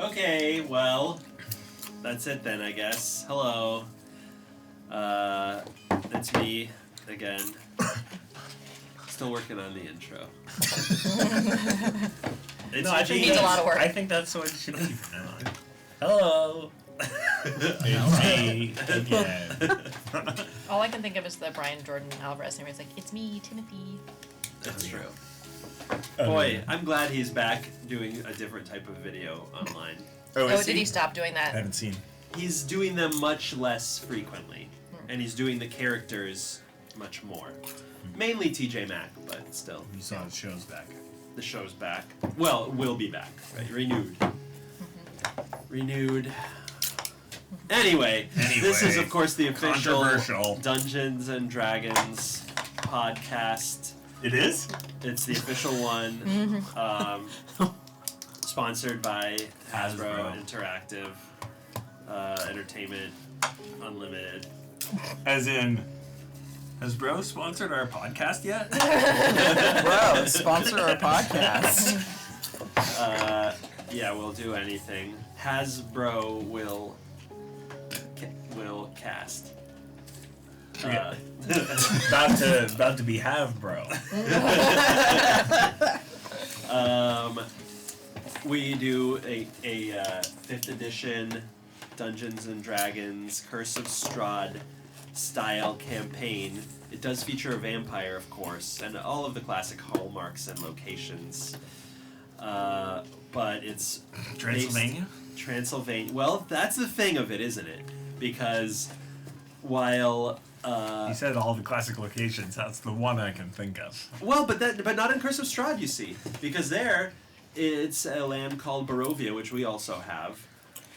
Okay, well, that's it then, I guess. Hello. It's me again. Still working on the intro. It needs a lot of work. I think that's what it should be from now on. Hello. It's me again. All I can think of is the Brian Jordan Alvarez thing where it's like, it's me, Timothy. That's true. Boy, I'm glad he's back doing a different type of video online. Oh, did he stop doing that? I haven't seen. He's doing them much less frequently, and he's doing the characters much more. Mainly TJ Maxx, but still. You saw the show's back. The show's back. Well, will be back. Right? Renewed. Renewed. Anyway, this is, of course, the official Dungeons and Dragons podcast. It is? It's the official one. Sponsored by Hasbro Interactive Entertainment Unlimited. As in, has Bro sponsored our podcast yet? Bro, sponsor our podcast. Yeah, we'll do anything. Hasbro will cast. About to be Bro. We do a 5th edition Dungeons and Dragons Curse of Strahd style campaign. It does feature a vampire, of course, and all of the classic hallmarks and locations. But it's Transylvania? Transylvania. Well, that's the thing of it, isn't it? Because while you said all the classic locations, that's the one I can think of. Well, but not in Curse of Strahd, you see, because there it's a land called Barovia, which we also have,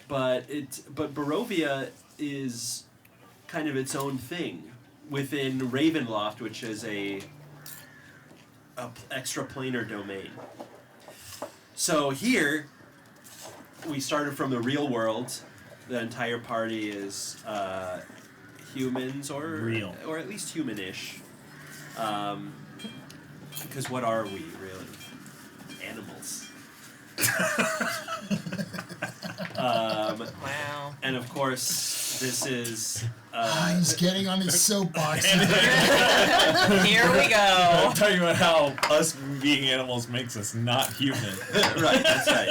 but Barovia is kind of its own thing within Ravenloft, which is a extraplanar domain. So here we started from the real world. The entire party is humans or at least humanish. Because what are we really? Animals. Wow. And of course, this is. He's getting on his soapbox. Here we go. I'm talking about how us being animals makes us not human. Right, that's right.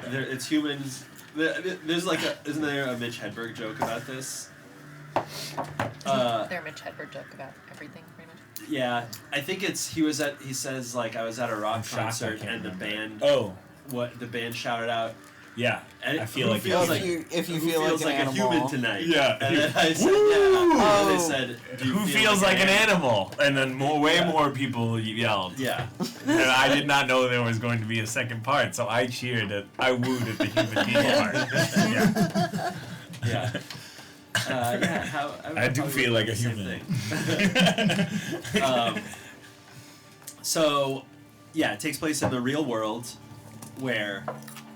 It's humans. There's like isn't there a Mitch Hedberg joke about this? There, Mitch Hedberg joke about everything, pretty much. Yeah, I think he says like I was at a rock concert and the band. Oh. What the band shouted out. Yeah, and I feel like if you feel like an a human tonight. Yeah, and then I said, yeah. And they said, who feels like an animal? And then way more people yelled. Yeah, and I did not know there was going to be a second part, so I cheered I wooed at the human being part. Yeah. I do feel like a human. So, yeah, it takes place in the real world, where.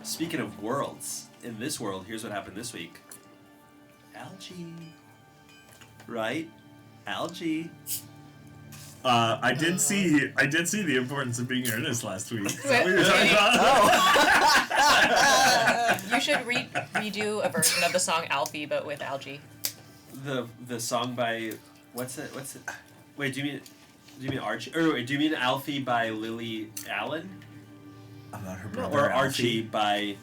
Speaking of worlds, in this world, here's what happened this week. Algae. Right? Algae. I did see the importance of being earnest last week. Is that what you're talking about? You should redo a version of the song Alfie, but with algae. The song by what's it? Wait, do you mean Archie? Or wait, do you mean Alfie by Lily Allen? I'm not her brother. Or Archie by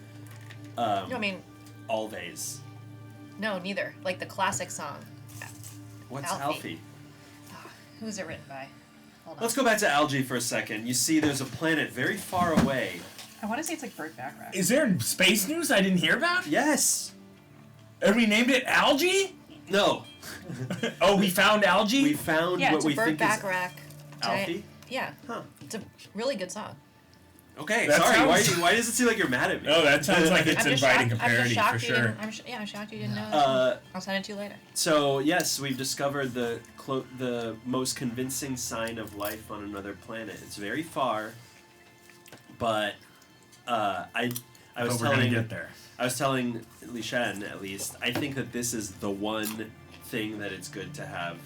no, I mean Always. No, neither. Like the classic song. What's Alfie? Who's it written by? Hold on. Let's go back to algae for a second. You see there's a planet very far away. I want to say it's like Burt Bacharach. Is there space news I didn't hear about? Yes. And we named it Algae? No. Oh, we found algae? We found what we Burt think Bacharach. is Alfie? Yeah. Huh. It's a really good song. Okay, that sorry. Sounds... Why does it seem like you're mad at me? No, that sounds like it's inviting a parody for sure. I'm shocked you didn't know. I'll send it to you later. So yes, we've discovered the most convincing sign of life on another planet. It's very far, but I was telling Lishan at least. I think that this is the one thing that it's good to have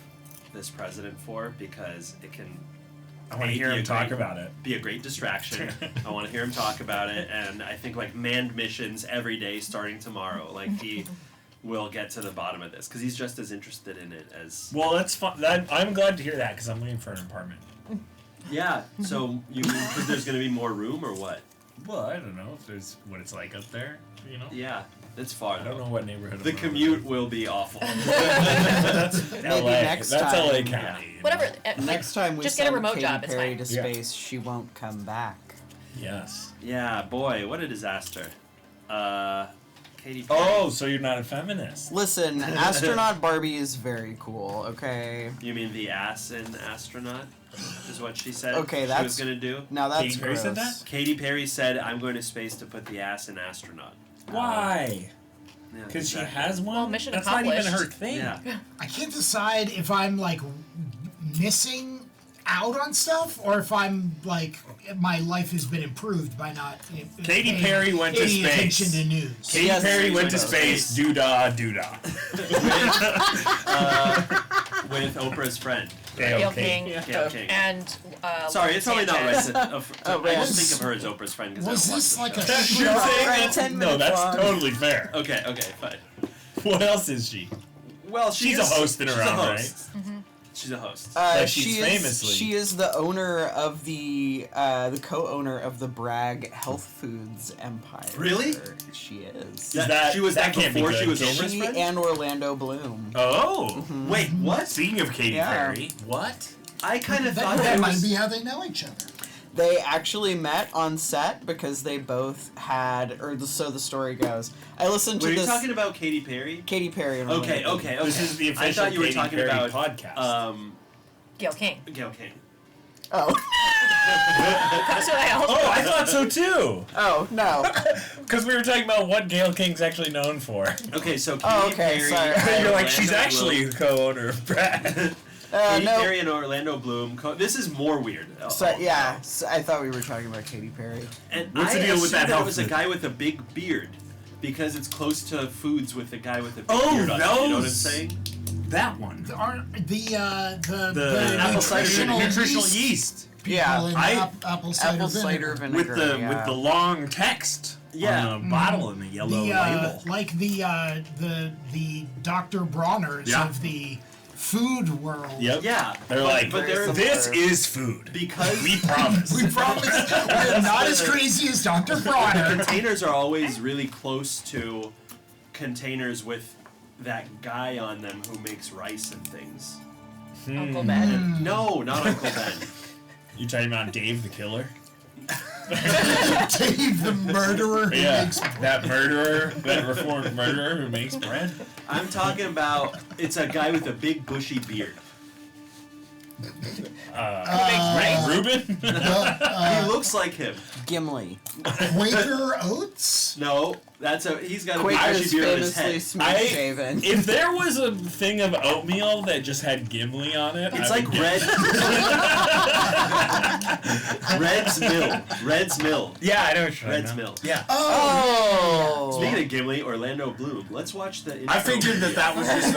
this president for, because it can I want to hear him talk about it. Be a great distraction. I want to hear him talk about it, and I think like manned missions every day starting tomorrow. Like he will get to the bottom of this because he's just as interested in it as. Well, that's fun. I'm glad to hear that because I'm waiting for an apartment. Yeah. So you mean because there's going to be more room or what? Well, I don't know if there's what it's like up there. You know. Yeah. It's far. I don't know what neighborhood. The commute will be awful. That's LA. Next That's time. LA County. Yeah. Whatever. Next time we just get a send remote Katy job. It's Perry fine. to space, she won't come back. Yes. Yeah, boy, what a disaster. Katy Perry. Oh, so you're not a feminist? Listen, astronaut Barbie is very cool. Okay. You mean the ass in astronaut? Is what she said. Okay, she was gonna do. Now that's Katy Perry gross. said that? Katy Perry said, "I'm going to space to put the ass in astronaut." Why? Yeah, Because exactly. she has one. Well, mission That's accomplished. not even her thing. Yeah. I can't decide if I'm like missing out on stuff or if I'm like my life has been improved by not. Katy paying Perry went to any space. attention to news. Katy Yes, Perry she went to went to space. space. Doodah. With Oprah's friend. Gail King. Gail King. And Sorry, it's probably not right. Sanchez. I man. just think of her as Oprah's friend because Was I don't this watch like the a show. You're Right, saying right, that's 10 no, minutes that's long. totally fair. Okay, fine. What else is she? Well, She's a host in her own right. She's a host. Like She she's is, famously- She is the owner of the co-owner of the Bragg Health Foods empire. Really? She is. She was that can't be before she good. was Oprah's She friend? and Orlando Bloom. Oh. Wait, what? Speaking of Katy Yeah. Perry, what? I kind of thought That it might was... be how they know each other. They actually met on set because they both had, so the story goes. I listened to Were you this. talking about Katy Perry? Katy Perry. And Okay. Orlando Bloom. This is the I official thought you were Katy talking Perry about podcast. Gail King. Gail King. Oh. That's what I also. Oh, I thought so too. Oh no. Because we were talking about what Gail King's actually known for. Okay, so Katy Oh, okay, Perry. sorry. and You're like, Orlando she's actually Bloom. the co-owner of Brad. Katy No. Perry and Orlando Bloom. This is more weird. So, yeah, so I thought we were talking about Katy Perry. And What's I the deal with assumed that that it health was a food? guy with a big beard because it's close to foods with a guy with a big Oh, beard on it. You know what I'm those. saying? That one. The Apple cider nutritional nutritional yeast yeast. Yeah, in I- apple cider apple vinegar. cider vinegar. With the yeah. with the long text Yeah. on the bottle and the yellow label. Like the Dr. Brauners Yeah. of the food world. Yep. Yeah. They're like, but they're this is food. because We promise. We promise we're not as crazy as Dr. Bronner. containers are always really close to containers with that guy on them who makes rice and things. Uncle Ben. No, not Uncle Ben. You talking about Dave the Killer? Dave the murderer who Yeah, makes that murderer, that reformed murderer who makes bread. I'm talking about it's a guy with a big bushy beard. Reuben? He looks like him. Gimli. Quaker Oats? No, he's got a big Quaker's bushy beard on his famously head. smooth shaven. If there was a thing of oatmeal that just had Gimli on it, It's I like would get red. Red's Mill. Red's Mill. Yeah, I know what you're Red's talking Mill. about. Yeah. Oh. Speaking of Gimli, Orlando Bloom. Let's watch the intro I figured video. that was just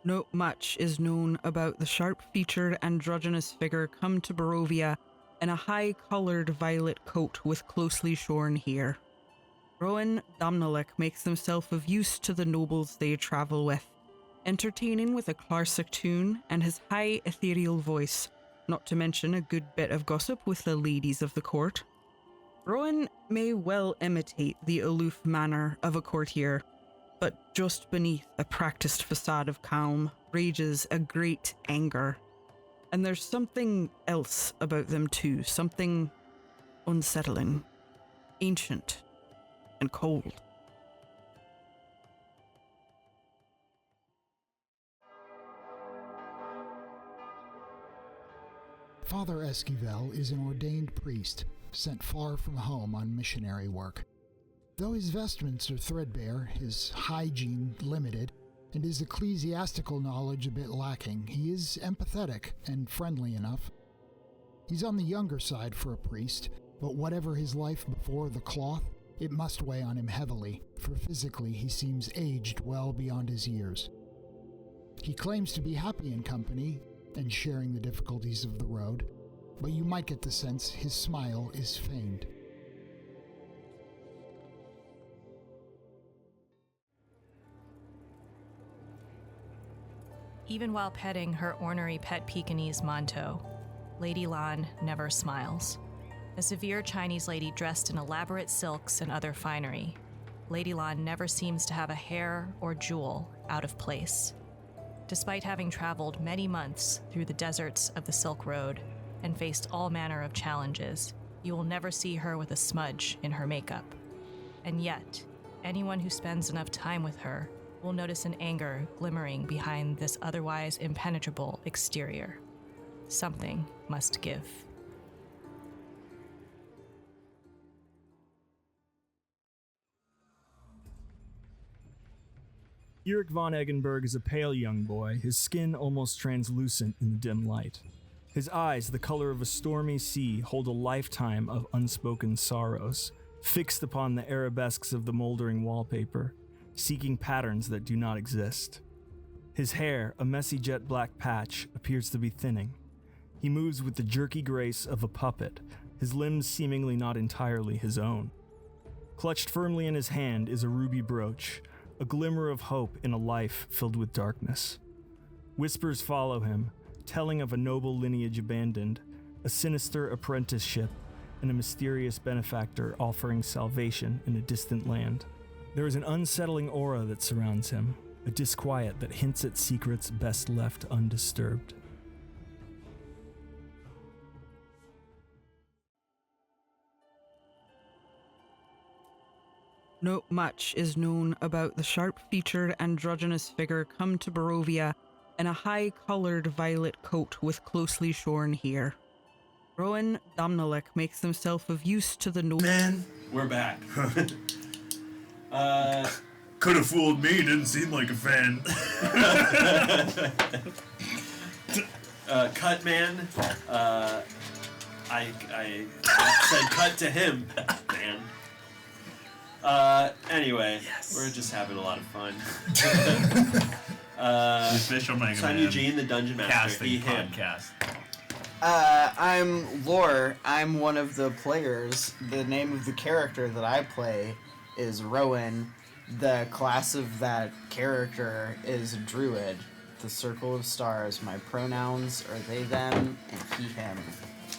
Not much is known about the sharp-featured androgynous figure come to Barovia in a high-coloured violet coat with closely shorn hair. Rowan Damnalik makes himself of use to the nobles they travel with, entertaining with a classic tune and his high ethereal voice, not to mention a good bit of gossip with the ladies of the court. Rowan may well imitate the aloof manner of a courtier, but just beneath a practiced facade of calm rages a great anger. And there's something else about them too, something unsettling, ancient, and cold. Father Esquivel is an ordained priest, sent far from home on missionary work. Though his vestments are threadbare, his hygiene limited, and his ecclesiastical knowledge a bit lacking, he is empathetic and friendly enough. He's on the younger side for a priest, but whatever his life before the cloth, it must weigh on him heavily, for physically he seems aged well beyond his years. He claims to be happy in company and sharing the difficulties of the road, but you might get the sense his smile is feigned. Even while petting her ornery pet Pekingese Monto, Lady Lan never smiles. A severe Chinese lady dressed in elaborate silks and other finery, Lady Lan never seems to have a hair or jewel out of place. Despite having traveled many months through the deserts of the Silk Road and faced all manner of challenges, you will never see her with a smudge in her makeup. And yet, anyone who spends enough time with her will notice an anger glimmering behind this otherwise impenetrable exterior. Something must give. Erich von Eggenberg is a pale young boy, his skin almost translucent in the dim light. His eyes, the color of a stormy sea, hold a lifetime of unspoken sorrows, fixed upon the arabesques of the moldering wallpaper, seeking patterns that do not exist. His hair, a messy jet black patch, appears to be thinning. He moves with the jerky grace of a puppet, his limbs seemingly not entirely his own. Clutched firmly in his hand is a ruby brooch, a glimmer of hope in a life filled with darkness. Whispers follow him, telling of a noble lineage abandoned, a sinister apprenticeship, and a mysterious benefactor offering salvation in a distant land. There is an unsettling aura that surrounds him, a disquiet that hints at secrets best left undisturbed. Not much is known about the sharp-featured androgynous figure come to Barovia in a high-coloured violet coat with closely shorn hair. Rowan Domnalik makes himself of use to the Man, we're back. Could have fooled me, didn't seem like a fan. Cut man. I said cut to him, man. Anyway, We're just having a lot of fun. Official Mega so I'm Man Eugene, the Dungeon Master. casting podcast. I'm Lore. I'm one of the players. The name of the character that I play is Rowan. The class of that character is a druid. The Circle of Stars. My pronouns are they, them, and he, him.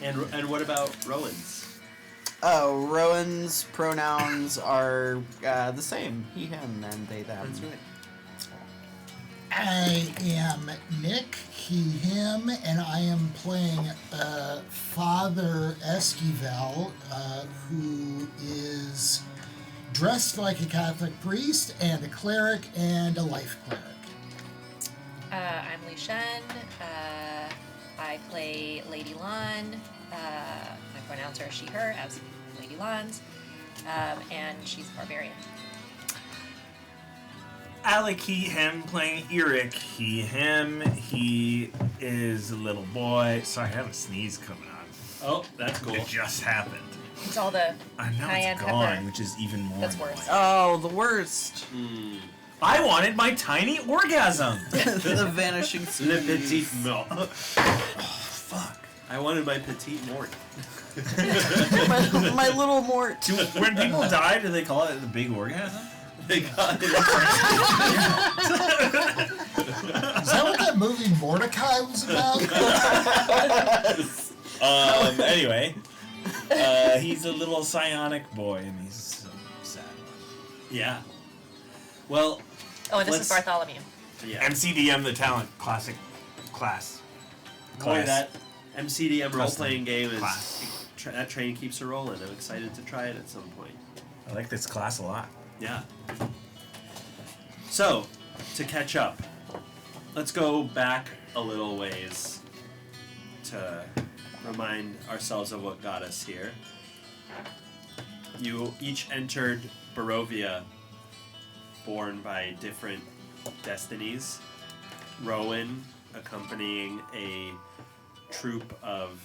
And what about Rowan's? Oh, Rowan's pronouns are the same. He, him, and they, them. That's right. I am Nick, he, him, and I am playing Father Esquivel, who is dressed like a Catholic priest and a cleric and a life cleric. I'm Li Shen. I play Lady Lan. My pronouns are she, her, as Lady Lan's. And she's a barbarian. Alec, he, him, playing Eric. He, him. He is a little boy. Sorry, I have a sneeze coming on. Oh, that's cool. It just happened. It's all the I know cayenne it's gone, pepper. which is even more That's worse. Oh, the worst. I wanted my tiny orgasm. The vanishing Le petit sneeze. mort. Oh, fuck. I wanted my petite mort. my little mort. When people die, do they call it the big orgasm? They got it. Is that what that movie Mordecai was about? Anyway, he's a little psionic boy, and he's so sad. Yeah. Well. Oh, and this is Bartholomew. Yeah. MCDM, the talent classic class. Boy, that MCDM Custom role-playing game is class. That train keeps her rolling. I'm excited to try it at some point. I like this class a lot. Yeah. So, to catch up, let's go back a little ways to remind ourselves of what got us here. You each entered Barovia born by different destinies. Rowan accompanying a troop of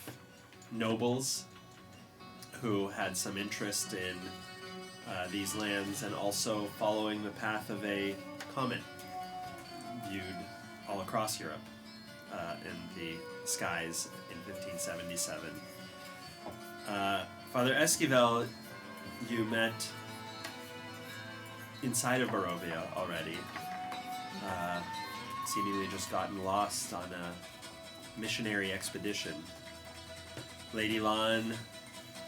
nobles who had some interest in these lands and also following the path of a comet viewed all across Europe in the skies in 1577. Father Esquivel, you met inside of Barovia already. Seemingly just gotten lost on a missionary expedition. Lady Lan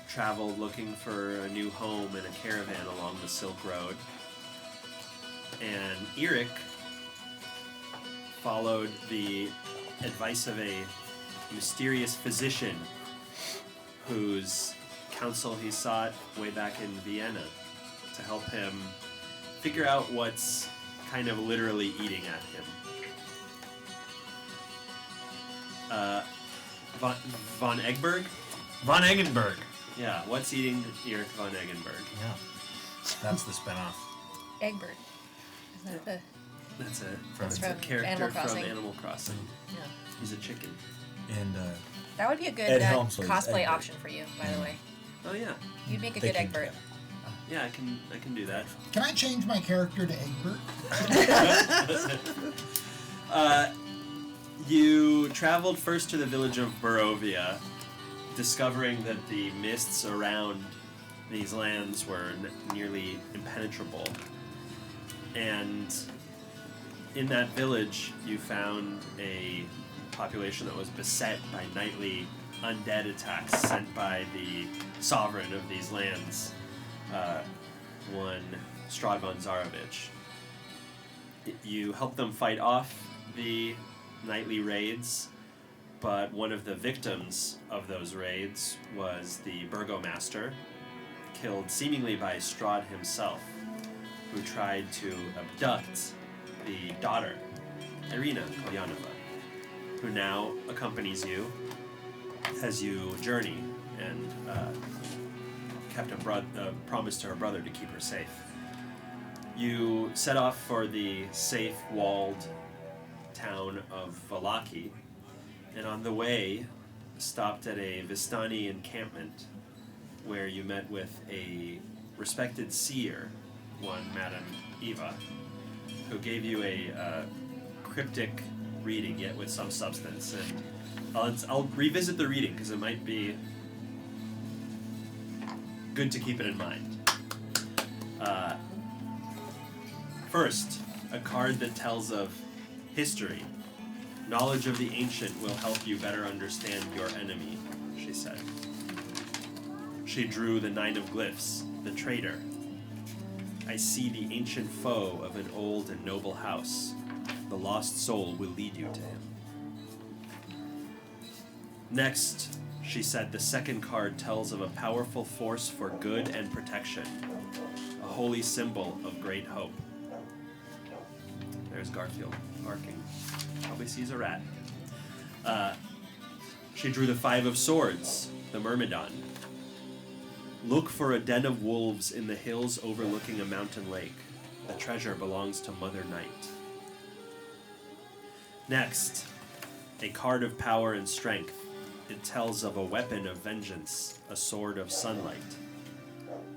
traveled looking for a new home in a caravan along the Silk Road. And Eric followed the advice of a mysterious physician whose counsel he sought way back in Vienna to help him figure out what's kind of literally eating at him. Von Egberg? Von Eggenberg. Yeah, what's eating Erich von Eggenberg? Yeah. That's the spinoff. Egbert. Isn't that the... That's it. That's a from character Animal from Crossing. Animal Crossing. Yeah. He's a chicken. And That would be a good Ed Helmsley's cosplay Egbert. option for you, by the way. Oh yeah. You'd make a They good can- Egbert. Yeah, I can do that. Can I change my character to Egbert? You traveled first to the village of Barovia, discovering that the mists around these lands were nearly impenetrable. And in that village, you found a population that was beset by nightly undead attacks sent by the sovereign of these lands, one Strahd von Zarovich. You helped them fight off the nightly raids, but one of the victims of those raids was the burgomaster, killed seemingly by Strahd himself, who tried to abduct the daughter, Irina Kolyanova, who now accompanies you as you journey and kept a promise to her brother to keep her safe. You set off for the safe, walled town of Valaki, and on the way stopped at a Vistani encampment where you met with a respected seer, one Madame Eva, who gave you a cryptic reading, yet with some substance. And I'll revisit the reading because it might be good to keep it in mind. First, a card that tells of history. Knowledge of the ancient will help you better understand your enemy, she said. She drew the 9 of glyphs, the traitor. I see the ancient foe of an old and noble house. The lost soul will lead you to him. Next, she said, the second card tells of a powerful force for good and protection, a holy symbol of great hope. There's Garfield barking. Probably sees a rat. She drew the 5 of swords, the Myrmidon. Look for a den of wolves in the hills overlooking a mountain lake. The treasure belongs to Mother Night. Next, a card of power and strength. It tells of a weapon of vengeance, a sword of sunlight.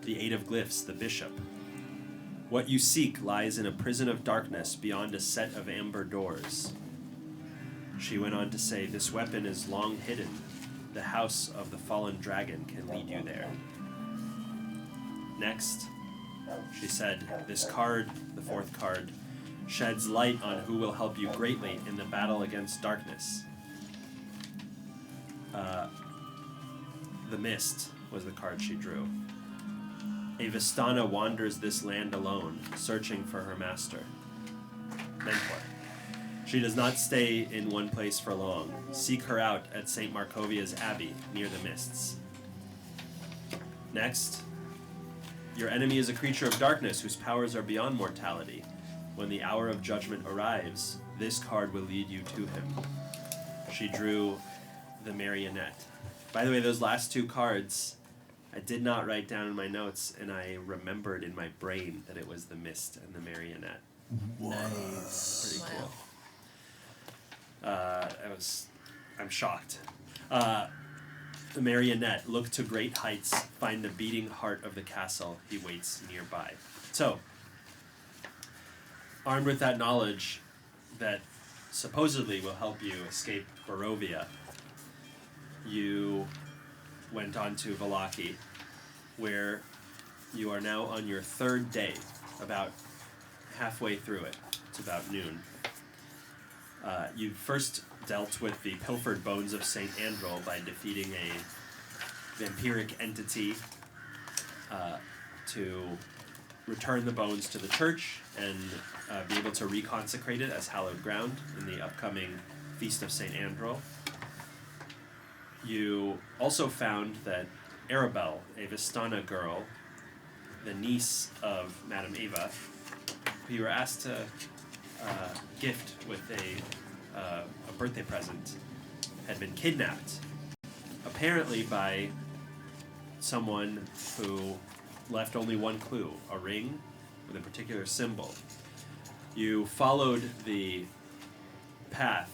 The 8 of glyphs, the bishop. What you seek lies in a prison of darkness beyond a set of amber doors. She went on to say, this weapon is long hidden. The house of the fallen dragon can lead you there. Next, she said, this card, the 4th card, sheds light on who will help you greatly in the battle against darkness. The Mist was the card she drew. A Vistana wanders this land alone, searching for her master, Mentor. She does not stay in one place for long. Seek her out at St. Markovia's Abbey, near the Mists. Next, your enemy is a creature of darkness whose powers are beyond mortality. When the hour of judgment arrives, this card will lead you to him. She drew the Marionette. By the way, those last 2 cards, I did not write down in my notes, and I remembered in my brain that it was the Mist and the Marionette. Nice. Pretty cool. I'm shocked. The Marionette, look to great heights, find the beating heart of the castle, he waits nearby. So, armed with that knowledge that supposedly will help you escape Barovia, you went on to Vallaki, where you are now on your third day, about halfway through it. It's about noon. You first dealt with the pilfered bones of St. Andrel by defeating a vampiric entity to return the bones to the church and be able to reconsecrate it as hallowed ground in the upcoming Feast of St. Andrel. You also found that Arabelle, a Vistana girl, the niece of Madame Eva, who you were asked to gift with a birthday present, had been kidnapped, apparently by someone who left only one clue, a ring with a particular symbol. You followed the path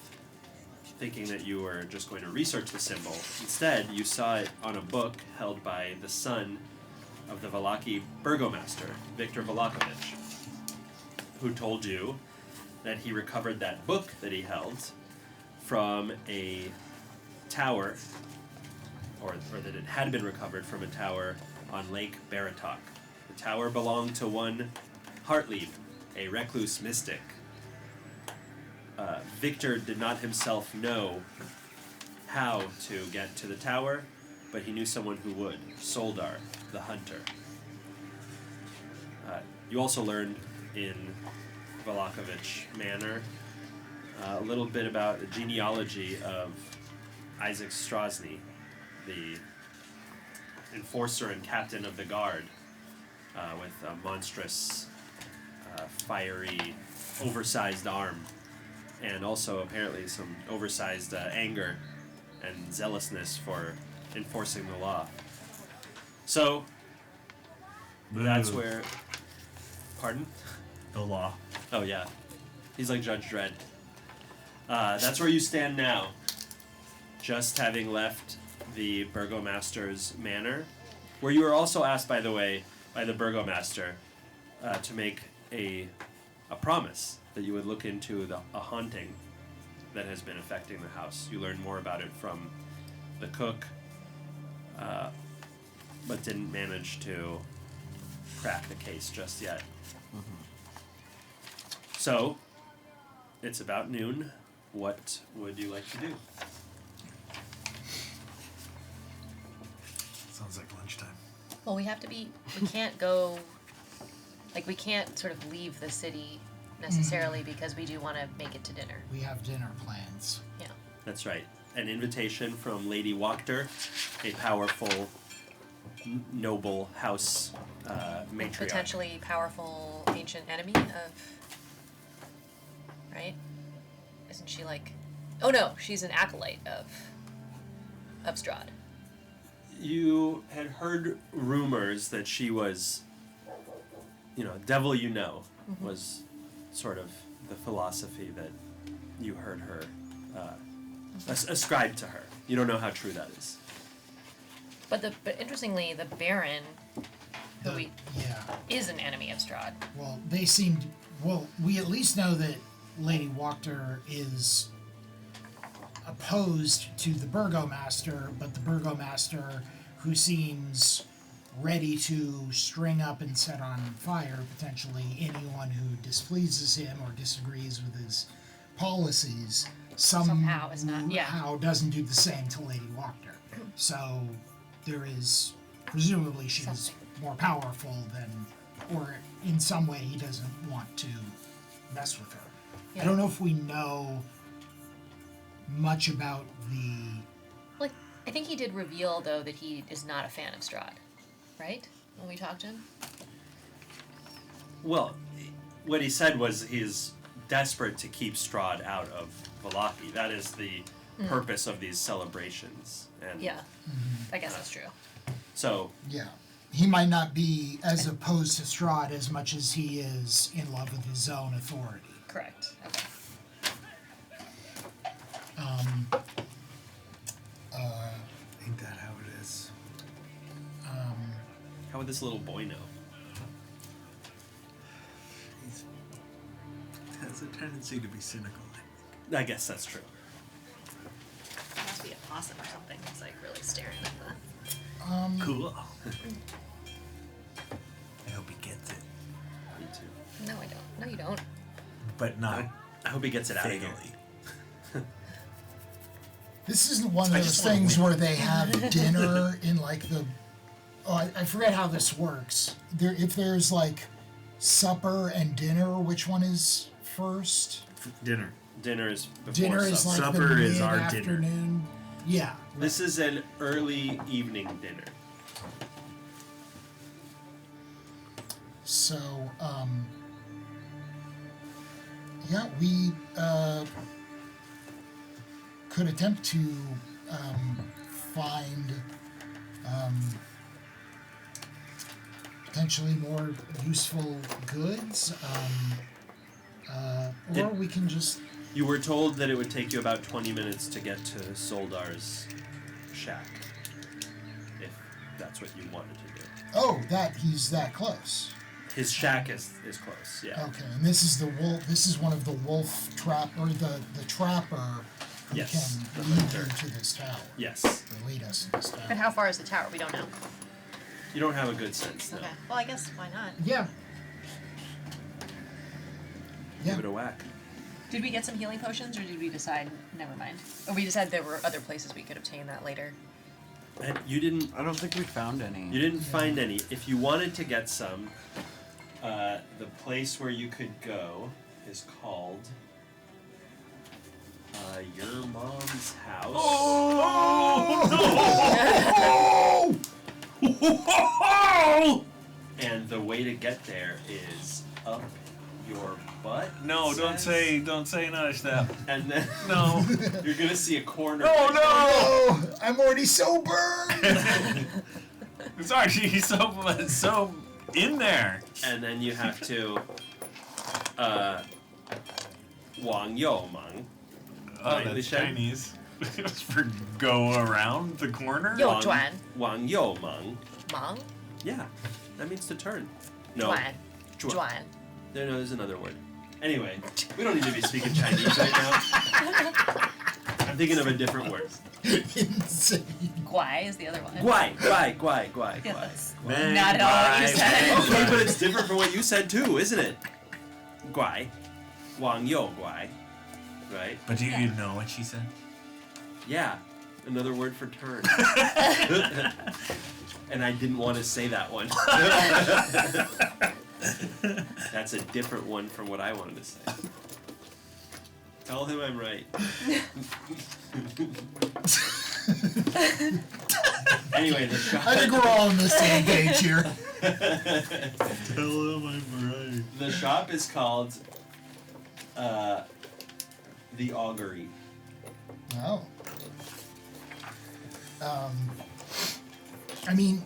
thinking that you were just going to research the symbol. Instead, you saw it on a book held by the son of the Vallaki burgomaster, Viktor Vlakovic, who told you that he recovered that book that he held from a tower, or that it had been recovered from a tower on Lake Baratok. The tower belonged to one Hartlieb, a recluse mystic. Victor did not himself know how to get to the tower, but he knew someone who would, Soldar, the hunter. You also learned in Vlakovic Manor a little bit about the genealogy of Isaac Strasny, the enforcer and captain of the guard, with a monstrous, fiery, oversized arm, and also apparently some oversized anger and zealousness for enforcing the law. So, that's where... Pardon? The law. Oh, yeah. He's like Judge Dredd. That's where you stand now. Just having left the Burgomaster's manor, where you were also asked, by the way, by the Burgomaster to make a promise that you would look into a haunting that has been affecting the house. You learned more about it from the cook, but didn't manage to crack the case just yet. So, it's about noon. What would you like to do? Sounds like lunchtime. Well, we can't go, we can't sort of leave the city necessarily because we do want to make it to dinner. We have dinner plans. Yeah. That's right. An invitation from Lady Wachter, a powerful, noble house matriarch. Potentially powerful ancient enemy of... Right? Isn't she Oh no, she's an acolyte of Strahd. You had heard rumors that she was, devil was sort of the philosophy that you heard her ascribe to her. You don't know how true that is. But interestingly, the Baron, is an enemy of Strahd. Well, we at least know that Lady Wachter is opposed to the Burgomaster, but the Burgomaster, who seems ready to string up and set on fire potentially anyone who displeases him or disagrees with his policies, somehow doesn't do the same to Lady Wachter. So there is, presumably she's more powerful than, or in some way he doesn't want to mess with her. Yeah. I don't know if we know much about the... I think he did reveal, though, that he is not a fan of Strahd, right? When we talked to him? Well, what he said was he's desperate to keep Strahd out of Vallaki. That is the purpose of these celebrations. And yeah, I guess that's true. So... Yeah. He might not be as opposed to Strahd as much as he is in love with his own authority. Correct. Okay. Ain't that how it is? How would this little boy know? He has a tendency to be cynical. I guess that's true. It must be a possum or something. It's like really staring at the. Cool. I hope he gets it. Me too. No, I don't. No, you don't. But not. I hope he gets it out of here. This isn't one of those things where they have dinner in like the. Oh, I forget how this works. If there's like supper and dinner, which one is first? Dinner. Dinner is before Dinner is supper. like Supper the is our dinner. mid-afternoon. Yeah. This is an early evening dinner. So, yeah, we could attempt to find potentially more useful goods, or we can just. You were told that it would take you about 20 minutes to get to Soldar's shack, if that's what you wanted to do. Oh, he's that close. His shack is close, yeah. Okay, and this is the wolf. This is one of the wolf trap or the trapper who Yes, can lead you to this tower. Yes. Or lead us to this tower. But how far is the tower? We don't know. You don't have a good sense, no. Okay. Well, I guess why not? Yeah. Give it a whack. Did we get some healing potions, or did we decide never mind? Or we decided there were other places we could obtain that later. And you didn't. I don't think we found any. You didn't find any. If you wanted to get some, the place where you could go is called your mom's house. Oh! No! And the way to get there is up your butt. No, don't say none of that. And then No. you're gonna see a corner. Oh, I'm already so burned. It's actually so in there. And then you have to Wang Yo Mang. Oh, that's Chinese. It's for go around the corner? Yo Juan. Wang Yo Mang. Mang? Yeah. That means to turn. No. Juan. Juan. No, there's another word. Anyway, we don't need to be speaking Chinese right now. I'm thinking of a different word. Insane. Guai is the other one. Guai. Yes. Guai. Not at all what you said. Okay, but it's different from what you said too, isn't it? Guai. Wang Yo Guai. Right? But do you know what she said? Yeah. Another word for turn. And I didn't want to say that one. That's a different one from what I wanted to say. Tell him I'm right. Anyway, the shop. I think we're all on the same page here. Tell him I'm right. The shop is called the Augury. Oh. I mean,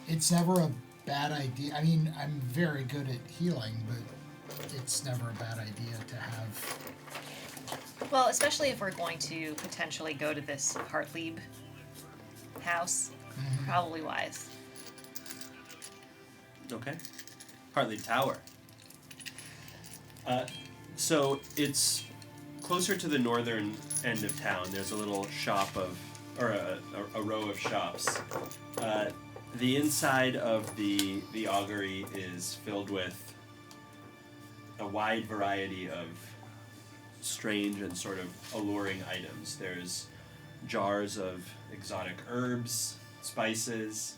it's never a bad idea. I mean, I'm very good at healing, but it's never a bad idea to have. Well, especially if we're going to potentially go to this Hartlieb house. Mm-hmm. Probably wise. Okay. Hartleigh Tower. So it's closer to the northern end of town. There's a little shop or a row of shops. The inside of the augury is filled with a wide variety of strange and sort of alluring items. There's jars of exotic herbs, spices.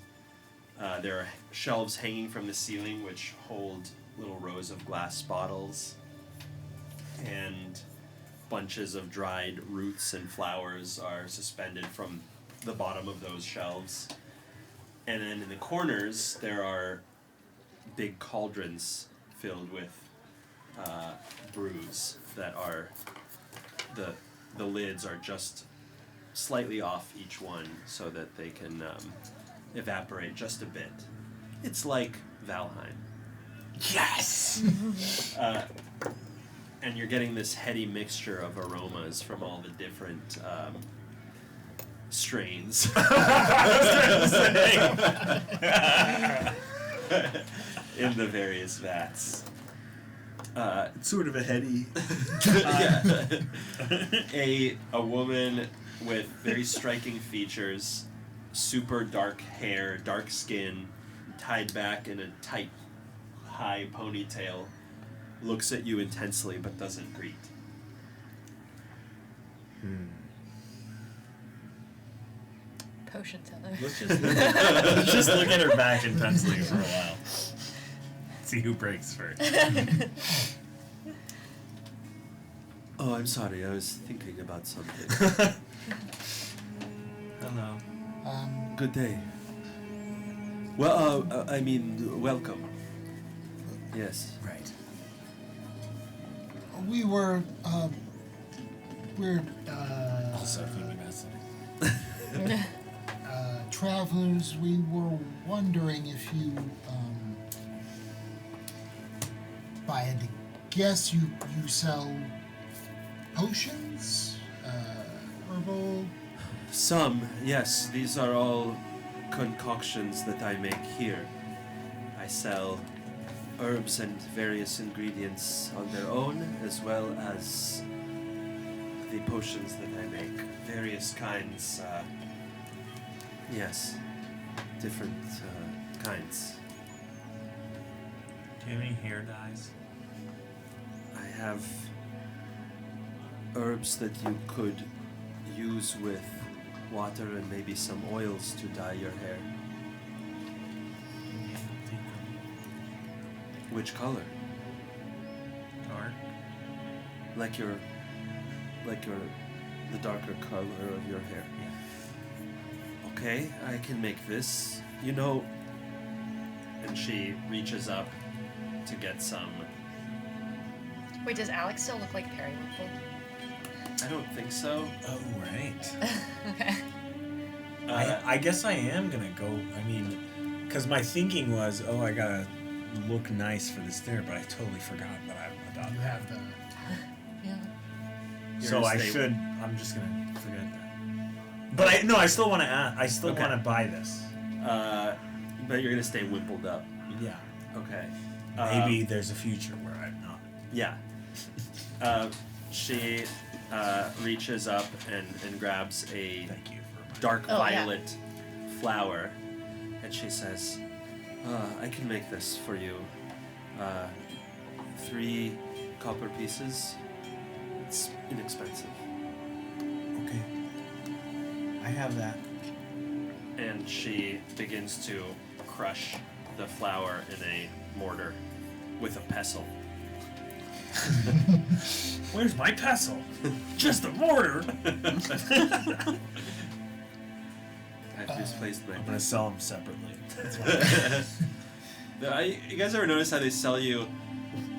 There are shelves hanging from the ceiling which hold little rows of glass bottles, and bunches of dried roots and flowers are suspended from the bottom of those shelves. And then in the corners there are big cauldrons filled with brews that are the lids are just slightly off each one so that they can evaporate just a bit. It's like Valheim. Yes! And you're getting this heady mixture of aromas from all the different strains. In the various vats. It's sort of a heady. A woman with very striking features, super dark hair, dark skin, tied back in a tight, high ponytail, looks at you intensely but doesn't greet. Potion teller. Let's just look at her back intensely for a while. See who breaks first. Oh, I'm sorry. I was thinking about something. Hello. Good day. Well, I mean, welcome. Yes. Right. We're Also feeling acid. travelers. We were wondering if you, if I had to guess, you sell potions, herbal. Some, yes. These are all concoctions that I make here. I sell herbs and various ingredients on their own, as well as the potions that I make. Various kinds, yes. Different kinds. Do you have any hair dyes? I have herbs that you could use with water and maybe some oils to dye your hair. Which color? Dark. Like the darker color of your hair. Yeah. Okay, I can make this. You know, and she reaches up to get some. Wait, does Alex still look like Periwinkle? I don't think so. Oh, right. Okay. I guess I am gonna go. I mean, because my thinking was, oh, I gotta look nice for this dinner, but I totally forgot about You that. have the. Yeah. So I should. I'm just gonna forget that. But I still want to. I still Okay. want to buy this. But you're gonna stay wimpled up. Yeah. Okay. Maybe there's a future where I'm not. Yeah. She reaches up and grabs a Thank you for. dark Oh, yeah. violet flower, and she says, I can make this for you. 3 copper pieces. It's inexpensive. Okay. I have that. And she begins to crush the flour in a mortar with a pestle. Where's my pestle? Just a mortar. I've misplaced my. I'm gonna sell them separately. You guys ever notice how they sell you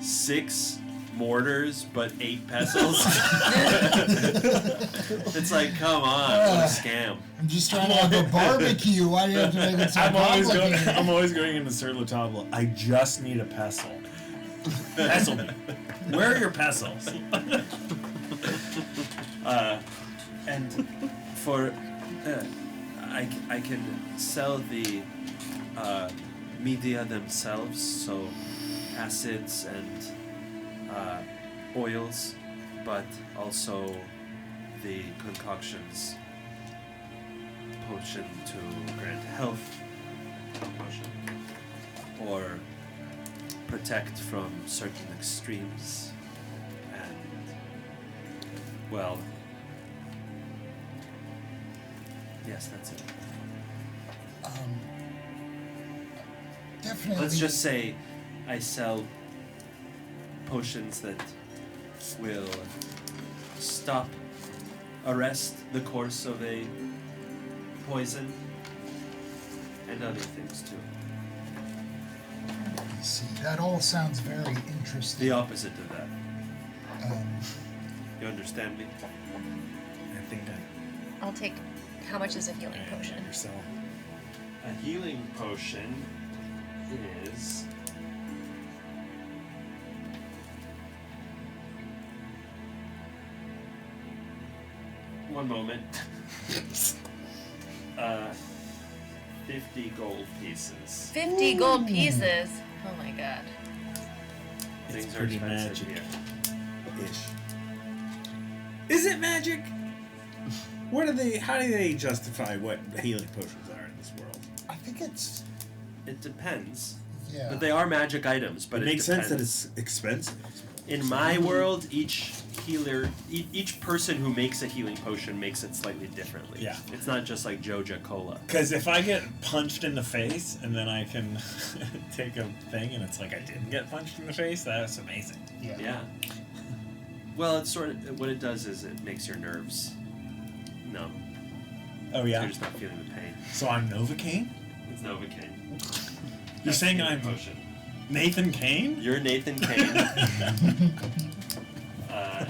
6 mortars but 8 pestles? It's like, come on, what a scam. I'm just trying to have a barbecue. Why do you have to make it so complicated? I'm always going into Sir Tabletop. I just need a pestle. Pestle me. Where are your pestles? And for I can sell the media themselves, so acids and oils, but also the concoctions, potion to grant health, potion, or protect from certain extremes, and well, yes, that's it. Definitely. Let's just say I sell potions that will arrest the course of a poison, and other things too. I see. That all sounds very interesting. The opposite of that. Um, You understand me? I think I'll take. How much is a healing potion? yourself. A healing potion is one moment. 50 gold pieces. 50 gold pieces. Oh my god. Things are pretty expensive magic. here. Ish. Is it magic? How do they justify what healing potions are in this world? I think it's. It depends. Yeah. But they are magic items, but it makes depends. sense that it's expensive. In my world, each person who makes a healing potion makes it slightly differently. Yeah. It's not just like Joja Cola. Because if I get punched in the face and then I can take a thing and it's like I didn't get punched in the face, that's amazing. Yeah. Well, it's sort of what it does is it makes your nerves numb. Oh yeah. So you're just not feeling the pain. So I'm Novocaine? It's Novocaine. You're saying I'm potion. Nathan Kane? You're Nathan Kane.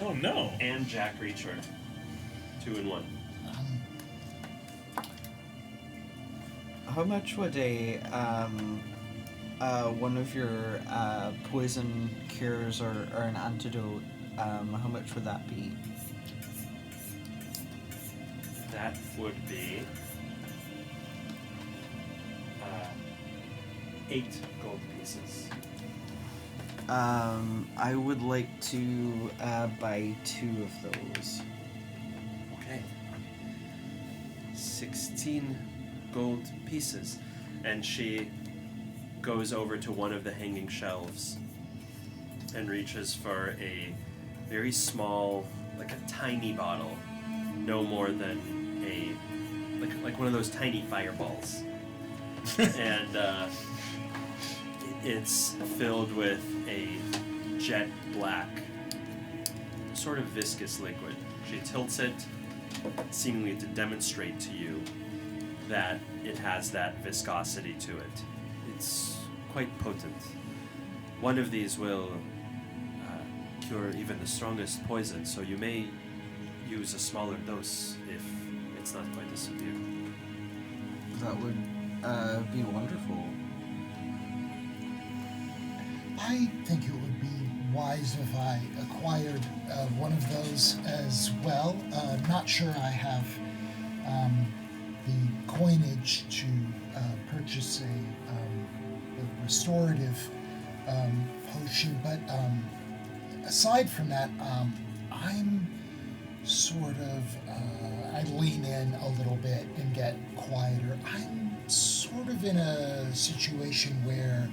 Oh no. And Jack Reacher. 2 in 1. How much would a one of your poison cures or an antidote? How much would that be? That would be 8 gold pieces. I would like to buy 2 of those. Okay. 16 gold pieces. And she goes over to one of the hanging shelves and reaches for a very small, like a tiny bottle, no more than like one of those tiny fireballs. And it's filled with a jet black, sort of viscous liquid. She tilts it, seemingly to demonstrate to you that it has that viscosity to it. It's quite potent. One of these will cure even the strongest poison, so you may use a smaller dose if it's not quite as severe. That would be wonderful. I think it would be wise if I acquired one of those as well. Not sure I have the coinage to purchase a restorative potion, but aside from that, I'm sort of, I lean in a little bit and get quieter. I'm sort of in a situation where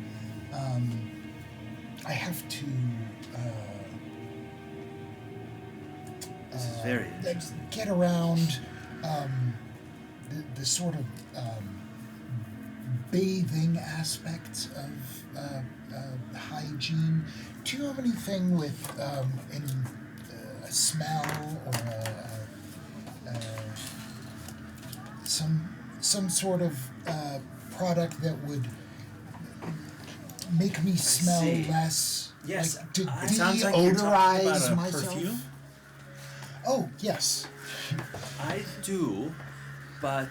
I have to This is very interesting. get around the sort of bathing aspects of hygiene. Do you have anything with any smell or some sort of product that would make me smell less? Yes, like to it sounds like you're talking about a myself. perfume? Oh yes. I do, but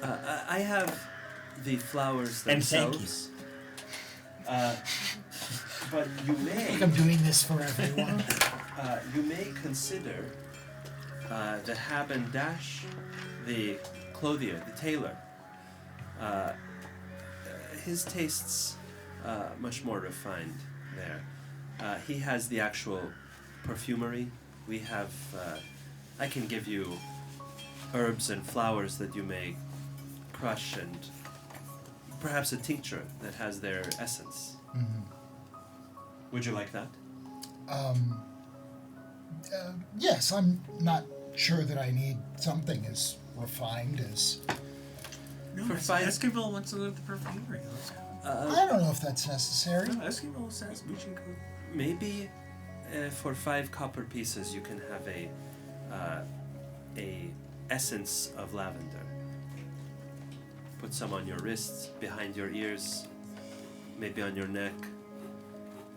I have the flowers And thank themselves. But you I may think I'm doing this for everyone. you may consider the Habendash, the clothier, the tailor. His tastes much more refined there. He has the actual perfumery. We have. I can give you herbs and flowers that you may crush, and perhaps a tincture that has their essence. Mm-hmm. Would you like that? Yes, I'm not sure that I need something as refined as. No, For five- Esquivel wants to live the perfumery. I don't know if that's necessary. No, Esquivel says we should go. Maybe for 5 copper pieces you can have a essence of lavender. Put some on your wrists, behind your ears, maybe on your neck,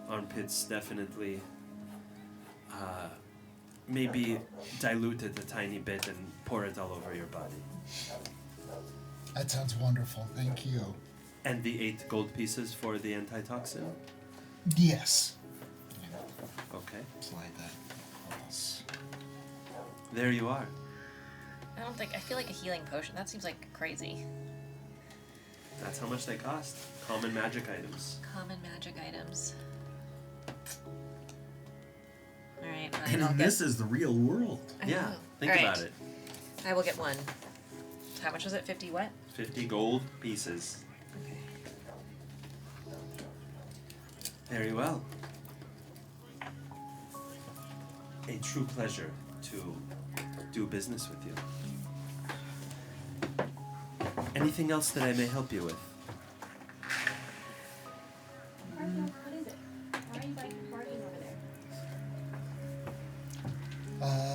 armpits definitely. Maybe dilute it a tiny bit and pour it all over your body. That sounds wonderful. Thank you. And the 8 gold pieces for the antitoxin? Yes. Okay. Slide that across. There you are. I feel like a healing potion. That seems like crazy. That's how much they cost. Common magic items. Common magic items. All right. And this is the real world. Yeah, think All right. about it. I will get one. How much was it? 50 what? 50 gold pieces. Okay. Very well. A true pleasure to do business with you. Anything else that I may help you with? What is it? Why are you partying over there?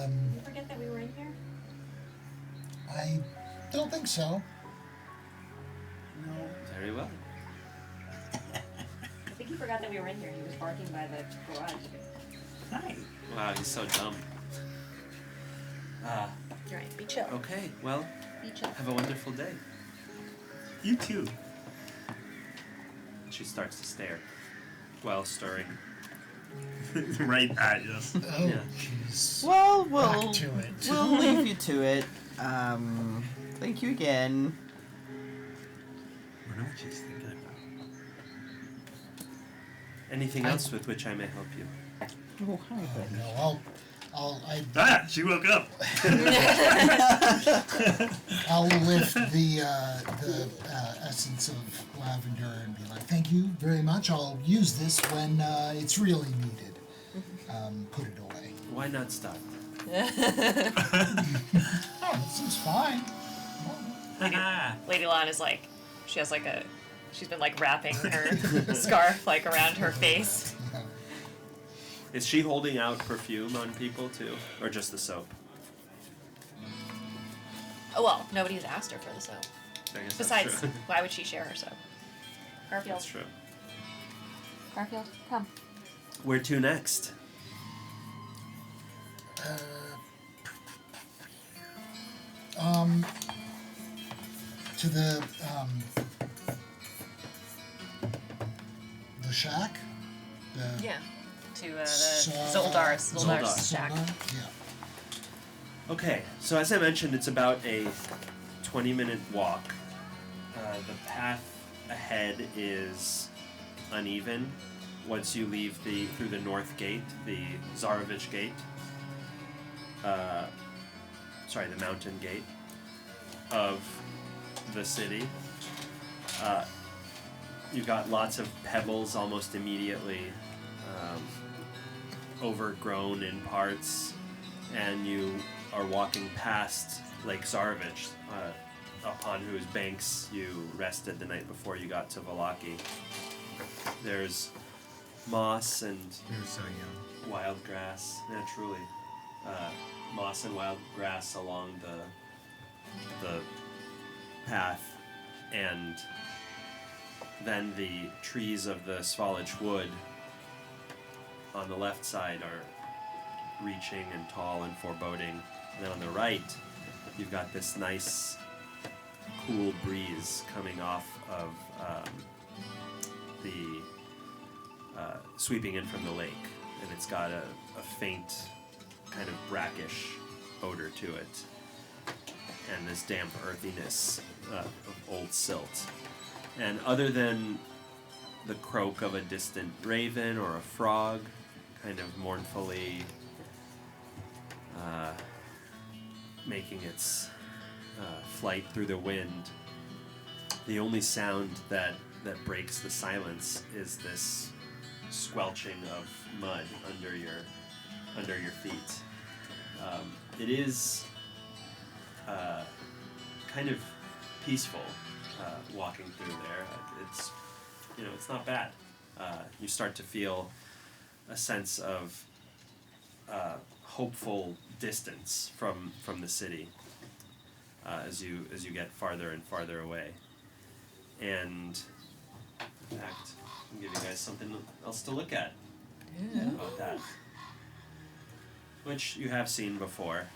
Did you forget that we were in here? I don't think so. No. Very well. I think he forgot that we were in here. He was parking by the garage. Hi. Wow, he's so dumb. You're right. Be chill. Okay, well, Be chill. have a wonderful day. You too. She starts to stare while stirring. Right at you. Oh, Yeah. jeez. Well, Back to it. we'll leave you to it. Thank you again. I know what she's thinking about. Anything else with which I may help you? Oh, hi, buddy. No, She woke up. I'll lift the essence of lavender and be like, thank you very much. I'll use this when it's really needed. Put it away. Why not stop? Oh, that seems fine. Lady Lon is like, she's been like wrapping her scarf like around her face. Is she holding out perfume on people too? Or just the soap? Oh, well, nobody's asked her for the soap. I guess Besides, that's true. why would she share her soap? Garfield. That's true. Garfield, come. Where to next? To the shack. Yeah. To the Zoldar's Zoldar's shack. Yeah. Okay, so as I mentioned, it's about a 20-minute walk. The path ahead is uneven. Once you leave through the north gate, the Zarovich gate, the mountain gate of the city, you've got lots of pebbles almost immediately, overgrown in parts, and you are walking past Lake Zarovich, upon whose banks you rested the night before you got to Valaki. There's moss and You're so young. wild grass, yeah, truly. Moss and wild grass along the path, and then the trees of the Svalich wood on the left side are reaching and tall and foreboding. And then on the right, you've got this nice, cool breeze coming off of the sweeping in from the lake, and it's got a faint kind of brackish odor to it, and this damp earthiness of old silt. And other than the croak of a distant raven or a frog, kind of mournfully making its flight through the wind, the only sound that breaks the silence is this squelching of mud under your feet. It is kind of peaceful walking through there. It's not bad. You start to feel a sense of hopeful distance from the city as you get farther and farther away. And in fact, I'll give you guys something else to look at. Yeah. About that, which you have seen before,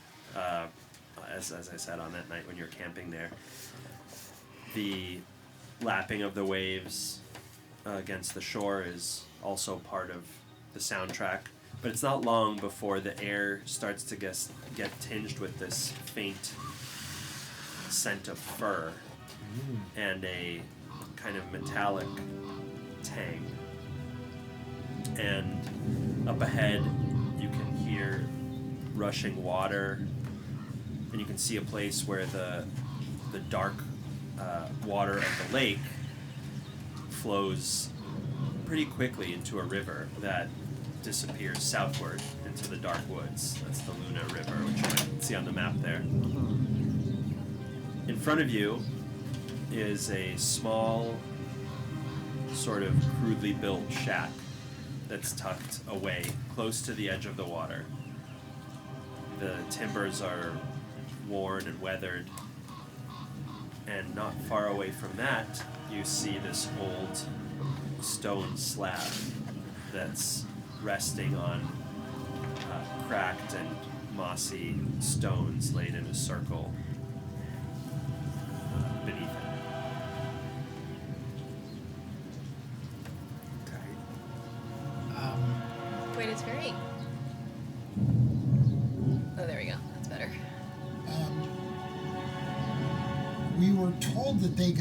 as I said on that night when you were camping there. The lapping of the waves against the shore is also part of the soundtrack, but it's not long before the air starts to get tinged with this faint scent of fur and a kind of metallic tang. And up ahead, you can hear rushing water, and you can see a place where the dark water of the lake flows pretty quickly into a river that disappears southward into the dark woods. That's the Luna River, which you can see on the map there. In front of you is a small, sort of crudely built shack that's tucked away close to the edge of the water. The timbers are worn and weathered, and not far away from that you see this old stone slab that's resting on cracked and mossy stones laid in a circle beneath it. Wait, it's very... Oh, there we go. That's better. We were told that they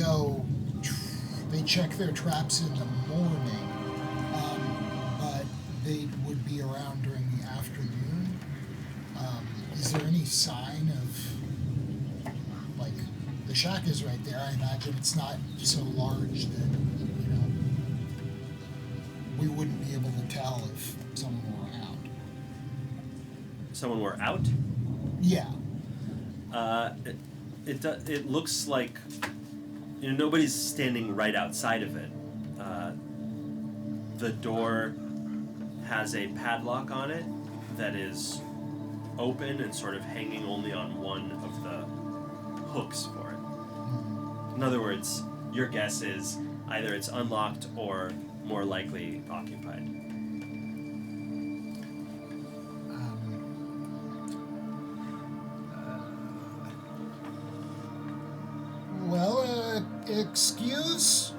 check their traps in the morning, but they would be around during the afternoon. Is there any sign of, like, the shack is right there. I imagine it's not so large that, we wouldn't be able to tell if someone were around. Someone were out? Yeah. It looks like nobody's standing right outside of it. The door has a padlock on it that is open and sort of hanging only on one of the hooks for it. In other words, your guess is either it's unlocked or more likely occupied. Excuse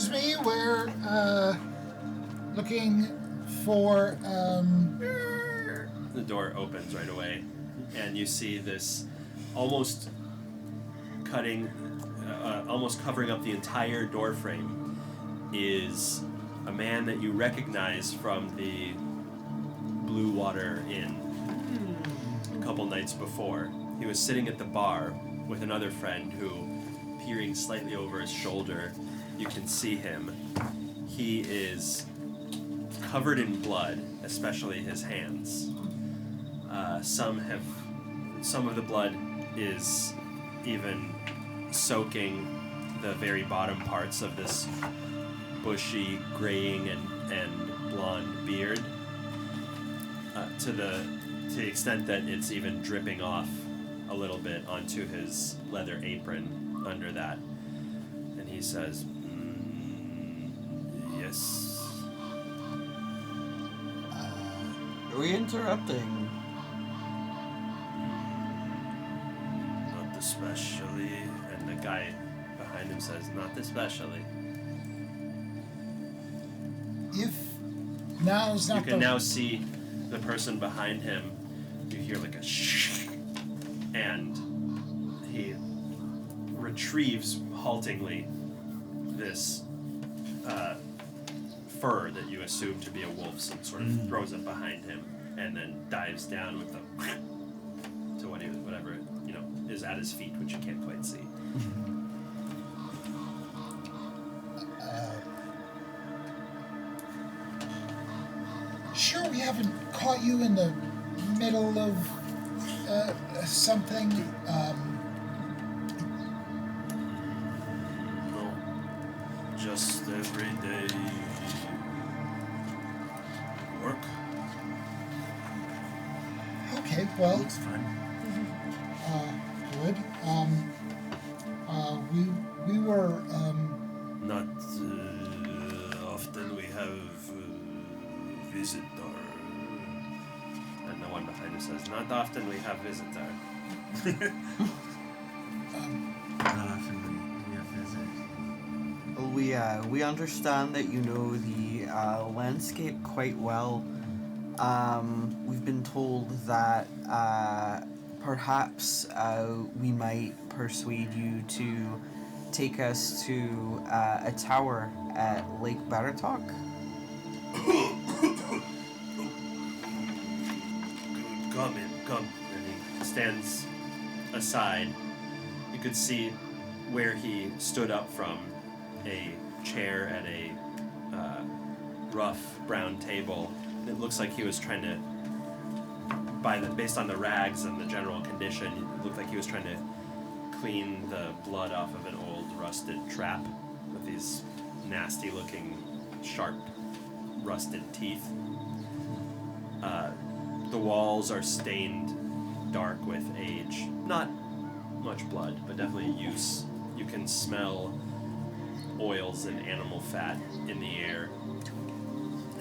me, we're looking for The door opens right away, and you see this almost covering up the entire door frame is a man that you recognize from the Blue Water Inn a couple nights before. He was sitting at the bar with another friend who, peering slightly over his shoulder, you can see him. He is covered in blood, especially his hands. Some of the blood is even soaking the very bottom parts of this bushy, graying and blonde beard, to the extent that it's even dripping off a little bit onto his leather apron under that. And he says, yes. Are we interrupting? Not especially. And the guy behind him says, not especially. if now's not You can now see the person behind him. You hear like a shh, and he retrieves haltingly this fur that you assume to be a wolf's and sort of throws it behind him, and then dives down with the to whatever is at his feet, which you can't quite see. Sure, we haven't caught you in the middle of something. No, just everyday work. Okay, well, Looks fun. good. We were Not often we have visitor. And the one behind us says, not often we have visitor. Not often we have visitors. Well, we understand that you know the landscape quite well. We've been told that perhaps we might persuade you to take us to a tower at Lake Baratok. come in, come. And he stands aside. You could see where he stood up from, a chair at a rough brown table. It looks like he was trying to, based on the rags and the general condition, it looked like he was trying to clean the blood off of an old rusted trap with these nasty looking sharp rusted teeth. The walls are stained dark with age. Not much blood, but definitely use. You can smell oils and animal fat in the air.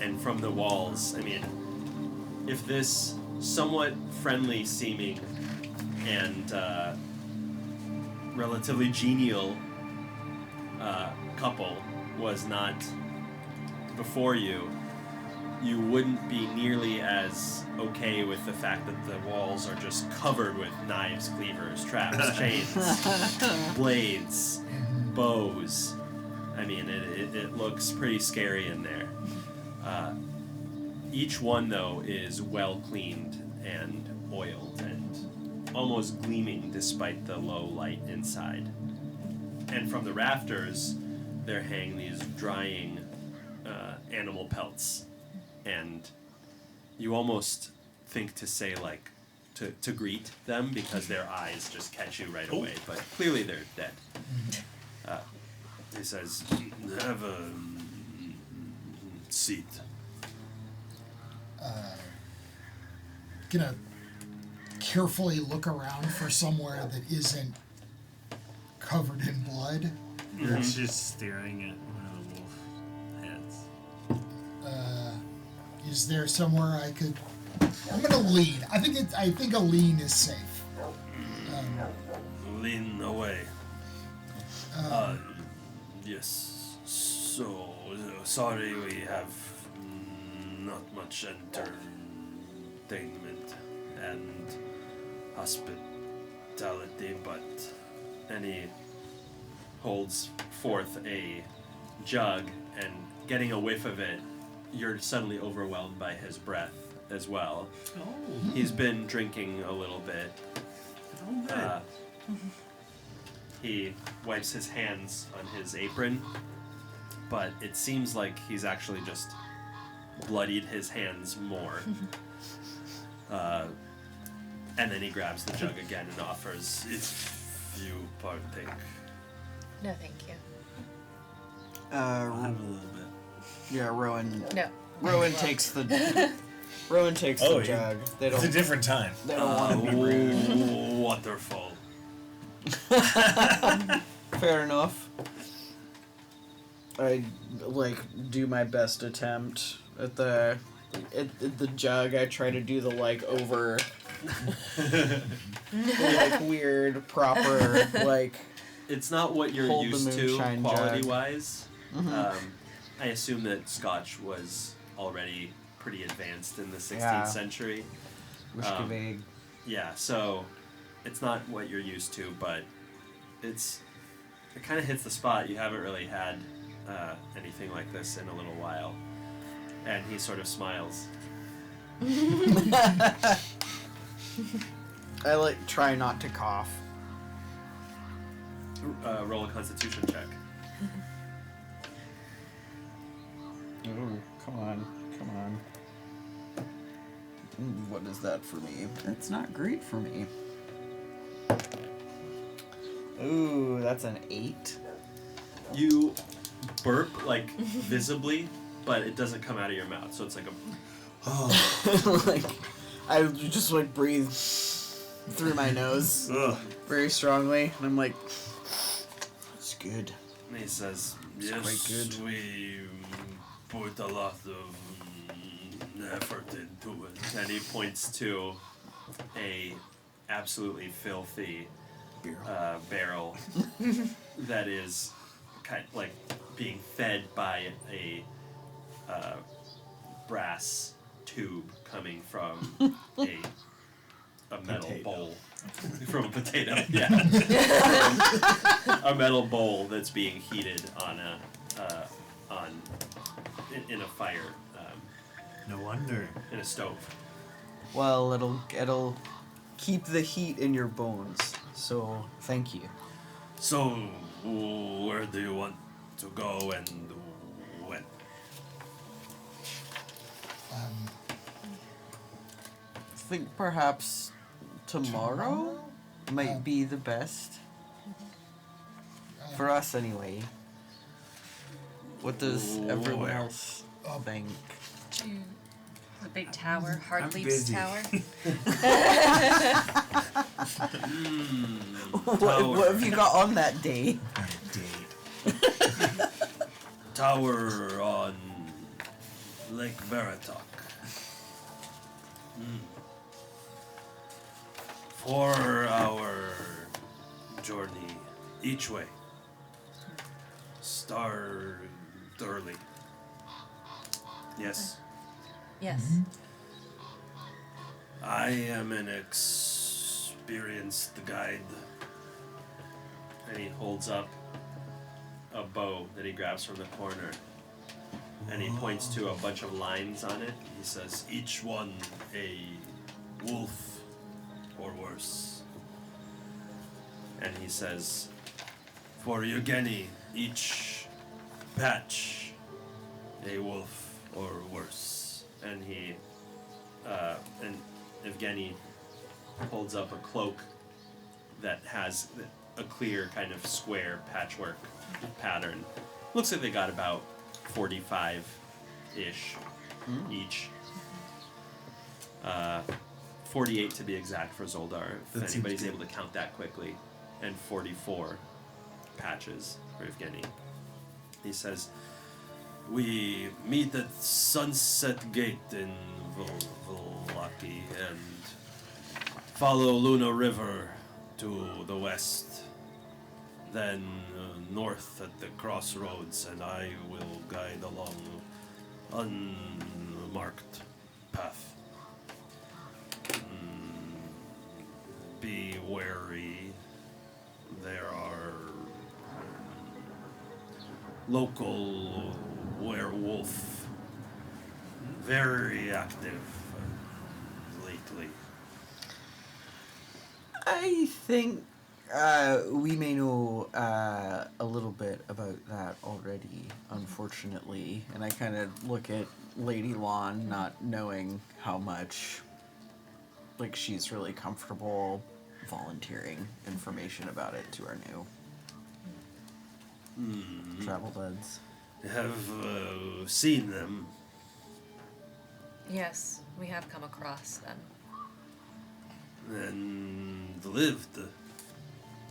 And from the walls, I mean, if this somewhat friendly seeming and relatively genial couple was not before you, you wouldn't be nearly as okay with the fact that the walls are just covered with knives, cleavers, traps, chains, blades, bows. I mean, it looks pretty scary in there. Each one, though, is well cleaned and oiled and almost gleaming despite the low light inside. And from the rafters, there hang these drying animal pelts. And you almost think to say, like, to greet them because their eyes just catch you right away. But clearly they're dead. He says, have a seat. Gonna carefully look around for somewhere that isn't covered in blood. You're just staring at one of the wolf heads. Is there somewhere I could? I'm gonna lean. I think a lean is safe. Lean away. Yes. So sorry, we have not much entertainment and hospitality, but he holds forth a jug, and getting a whiff of it, you're suddenly overwhelmed by his breath as well. Oh. He's been drinking a little bit. He wipes his hands on his apron, but it seems like he's actually just bloodied his hands more. And then he grabs the jug again and offers, if you partake. No, thank you. I'll have a little bit. Yeah, Rowan. No. Rowan takes the jug. They don't. It's a different time. They don't want to be rude. Waterfall. Fair enough. I do my best attempt at the jug. I try to do the over weird proper It's not what you're hold used the to moonshine quality jug. wise. Mm-hmm. I assume that Scotch was already pretty advanced in the 16th Yeah. century. Whiskey Yeah, so it's not what you're used to, but it kind of hits the spot. You haven't really had anything like this in a little while. And he sort of smiles. I try not to cough. Roll a Constitution check. Ooh, come on. What is that for me? That's not great for me. Ooh, that's an 8. You burp, visibly, but it doesn't come out of your mouth, so it's like a... I just breathe through my nose very strongly, and I'm like, it's good. And he says, It's yes, quite good. we put a lot of effort into it. And he points to a absolutely filthy barrel that is being fed by a brass tube coming from a metal bowl. From a potato, yeah. A metal bowl that's being heated in a fire. No wonder. In a stove. Well, it'll keep the heat in your bones. So thank you. So, where do you want to go and when? I think perhaps tomorrow might be the best. For us, anyway. What does everyone else think? The big tower, Hardleaf's tower. What have you got on that day? Tower on Lake Veritok. 4-hour journey each way. Start early. Yes. Yes. I am an experienced guide. And he holds up a bow that he grabs from the corner. And he points to a bunch of lines on it. He says, each one a wolf or worse. And he says, for Yevgeny, each patch a wolf or worse. And he, and Yevgeny holds up a cloak that has a clear kind of square patchwork pattern. Looks like they got about 45-ish each. 48 to be exact for Zoldar, if anybody's able to count that quickly. And 44 patches for Yevgeny. He says, we meet at Sunset Gate in Volaki and follow Luna River to the west. Then north at the crossroads, and I will guide along unmarked path. Be wary. There are local werewolf, very active lately. I think we may know a little bit about that already, unfortunately. And I kind of look at Lady Lon, not knowing how much, like, she's really comfortable volunteering information about it to our new travel buds. Have seen them. Yes, we have come across them. And lived.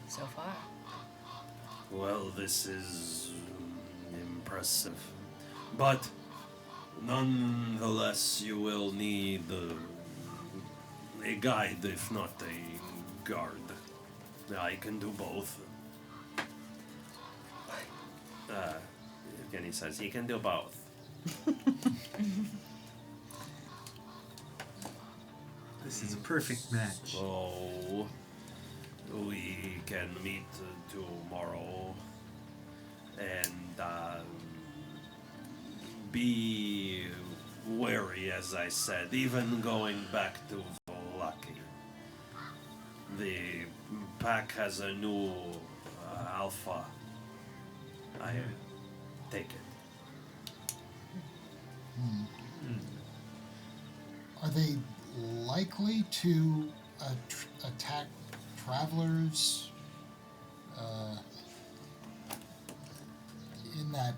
So far. Well, this is impressive. But nonetheless, you will need a guide, if not a guard. I can do both. Again, he says he can do both. This is a perfect match. So we can meet tomorrow and be wary, as I said, even going back to Volaki. The pack has a new alpha. I take it. Are they likely to attack travelers in that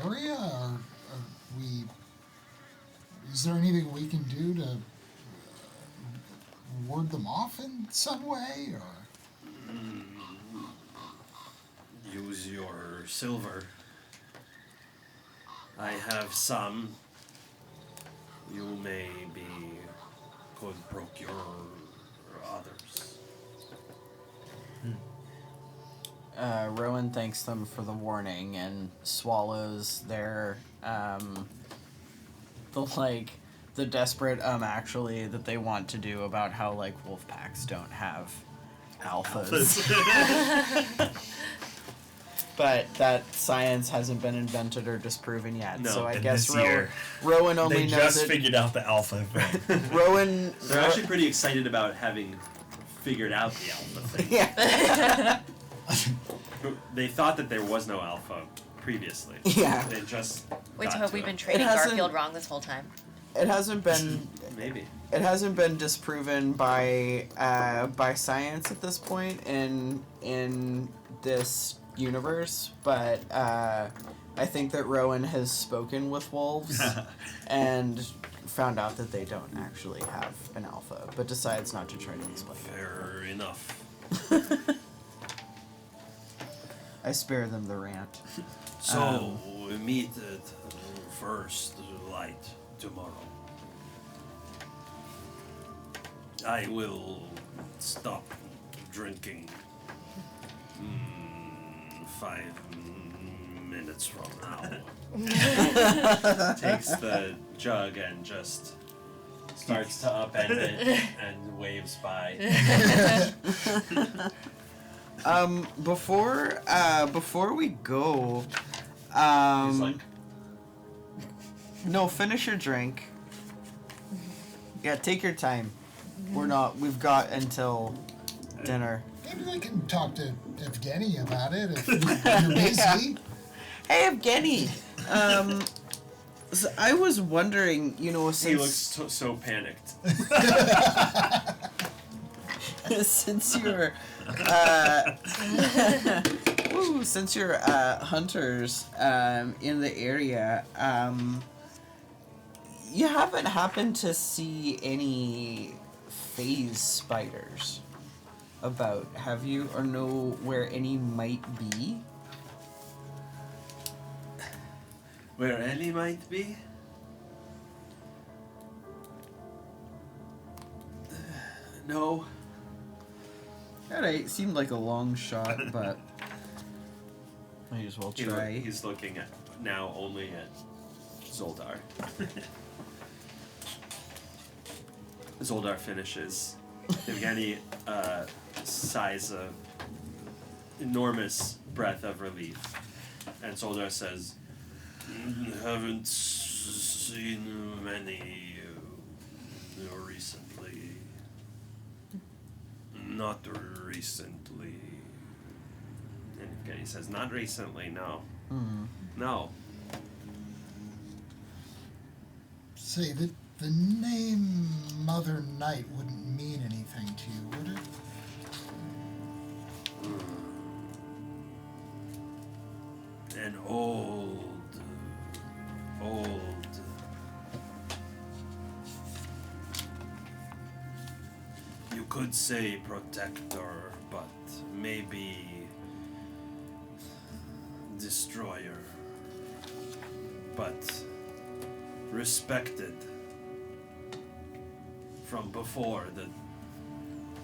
area? Or is there anything we can do to ward them off in some way? Or use your silver. I have some. You maybe could procure others. Rowan thanks them for the warning and swallows their the desperate actually that they want to do about how like wolf packs don't have alphas. but that science hasn't been invented or disproven yet. No, so I and guess this year, Rowan only they knows just it. figured out the alpha thing. Rowan. They're actually pretty excited about having figured out the alpha thing. Yeah. They thought that there was no alpha previously. Yeah. They just. Wait, so got have to we it. been trading hasn't- Garfield wrong this whole time? It hasn't been. Maybe. It hasn't been disproven by science at this point in this universe, but I think that Rowan has spoken with wolves and found out that they don't actually have an alpha, but decides not to try to explain it. Fair enough. I spare them the rant. So we meet at first light tomorrow. I will stop drinking 5 minutes from now. Takes the jug and just starts to upend it and waves by. Before we go, He's like, no, finish your drink. Yeah, take your time. We've got until dinner. Maybe we can talk to Evgeny about it if you're busy. Hey, Evgeny. So I was wondering, since he looks so panicked. since you're since you're hunters in the area, you haven't happened to see any phase spiders about, have you, or know where any might be? Where Ellie might be? No. Alright, seemed like a long shot, but might as well try. He's looking at now only at Zoldar. Zoldar finishes. Evgeny sighs a enormous breath of relief, and Zoldar says, "Haven't seen many recently. Not recently." And Evgeny says, "Not recently, no. No." Say that the name Mother Night wouldn't mean anything to you, would it? An old. You could say protector, but maybe destroyer. But respected from before the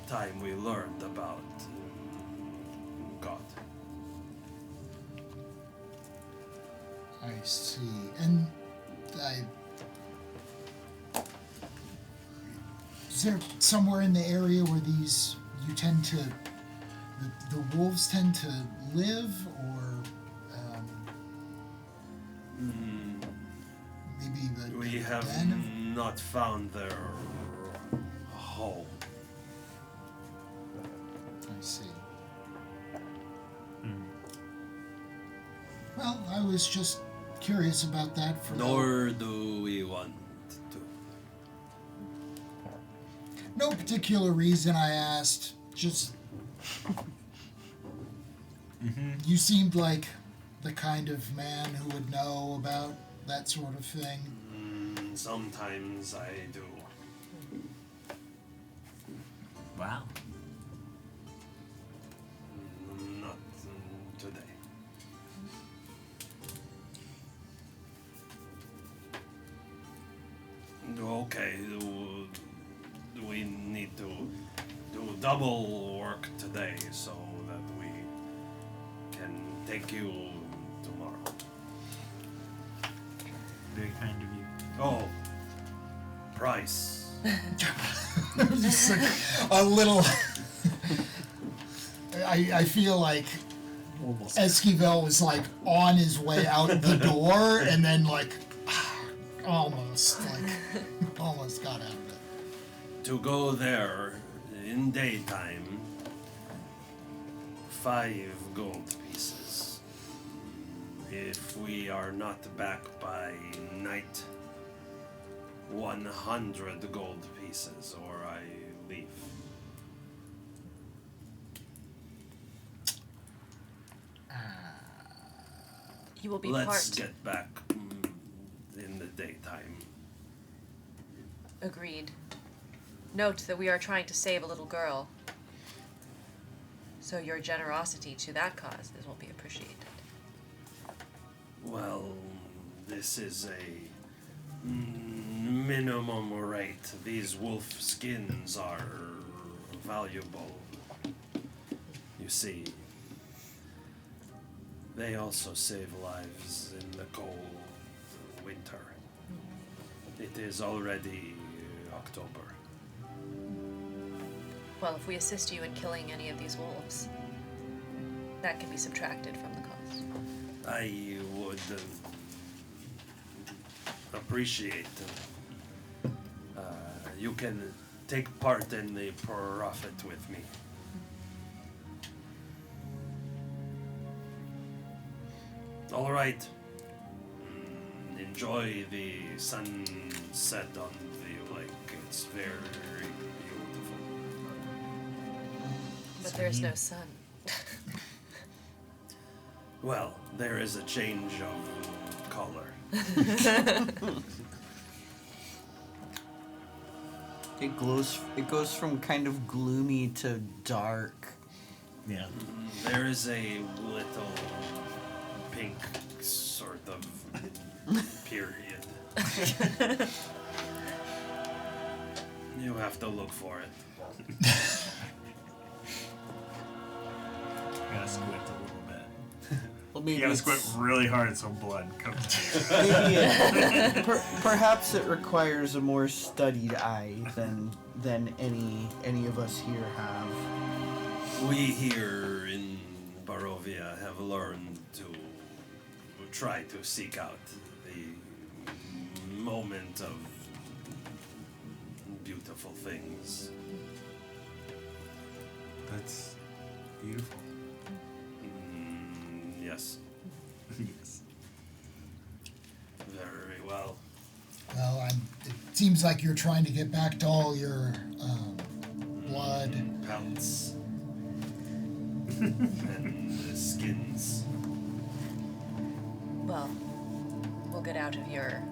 time we learned about God. I see. And is there somewhere in the area where you tend to, the wolves tend to live, or maybe the We have den of- not found their home. I see. Well, I was just curious about that. Nor do we want to. No particular reason I asked. Just you seemed like the kind of man who would know about that sort of thing. Sometimes I do. Wow. Not today. Okay, we need to do double work today so that we can take you tomorrow. Very kind of you. Oh, price. Just like a little. I feel like Esquivel was like on his way out the door and then like almost got out of it. To go there in daytime, 5 gold pieces. If we are not back by night, 100 gold pieces, or I leave. You will be Let's get back in the daytime. Agreed. Note that we are trying to save a little girl. So your generosity to that cause will be appreciated. Well, this is a minimum rate. These wolf skins are valuable. You see, they also save lives in the cold winter. It is already October. Well, if we assist you in killing any of these wolves, that can be subtracted from the cost. I would appreciate you can take part in the profit with me. All right. Enjoy the sunset on the lake. It's very beautiful. But there's no sun. Well, there is a change of color. It goes from kind of gloomy to dark. Yeah. There is a little pink sort of period. You have to look for it. Gotta squint a little bit. Well, maybe You gotta squint really hard so blood comes to maybe perhaps it requires a more studied eye than any of us here have. We here in Barovia have learned to try to seek out the moment of beautiful things. That's beautiful. Yes. Yes. Very well. Well, it seems like you're trying to get back to all your blood. Pelts. And the skins. Well, we'll get out of your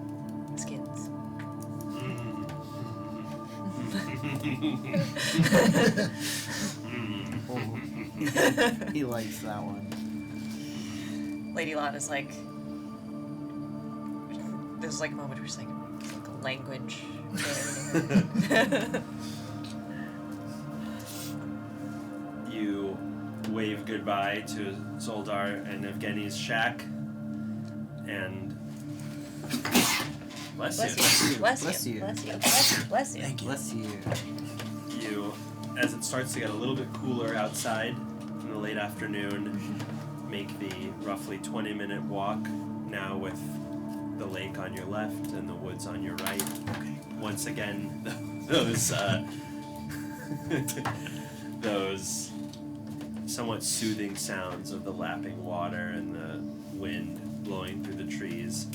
skins. He likes that one. Lady Lot is like, there's like a moment where she's like a language. You wave goodbye to Zoldar and Evgeny's shack, and bless you. Bless you. Thank you. Bless you. You, as it starts to get a little bit cooler outside in the late afternoon, make the roughly 20-minute walk, now with the lake on your left and the woods on your right. Once again, those somewhat soothing sounds of the lapping water and the wind blowing through the trees.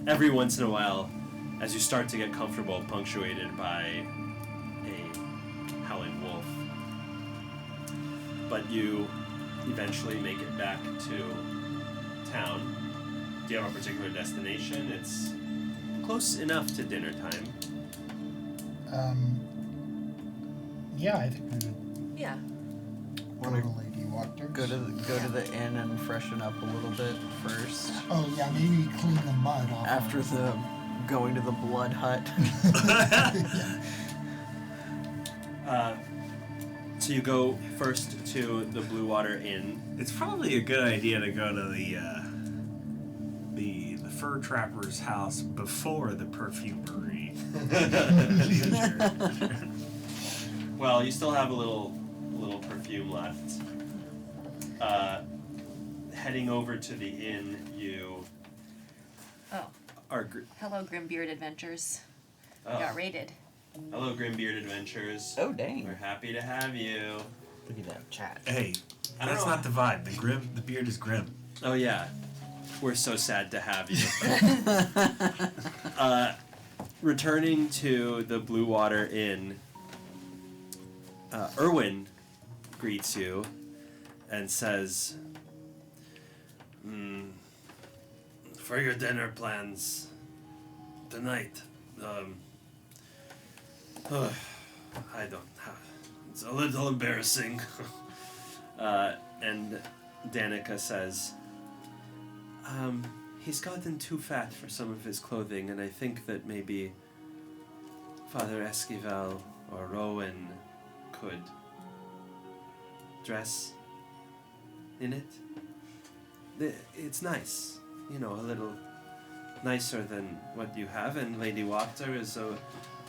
Every once in a while, as you start to get comfortable, punctuated by a howling wolf. But you eventually make it back to town. Do you have a particular destination? It's close enough to dinner time. Yeah, I think we're gonna Yeah. go to Lady Wachter. Go to the inn and freshen up a little bit first. Oh yeah, maybe clean the mud off. After the going to the blood hut. So you go first to the Blue Water Inn. It's probably a good idea to go to the fur trapper's house before the perfumery. Well, you still have a little perfume left. heading over to the inn, you Oh. are... Hello, Grimbeard Adventures. Oh. Got raided. Hello, Grimbeard Adventures. Oh, dang. We're happy to have you. Look at that chat. Hey, that's not the vibe. The beard is grim. Oh, yeah. We're so sad to have you. Returning to the Blue Water Inn, Erwin greets you and says, for your dinner plans tonight, I don't have... It's a little embarrassing. And Danica says, he's gotten too fat for some of his clothing, and I think that maybe Father Esquivel or Rowan could dress in it. It's nice, you know, a little nicer than what you have, and Lady Wachter is a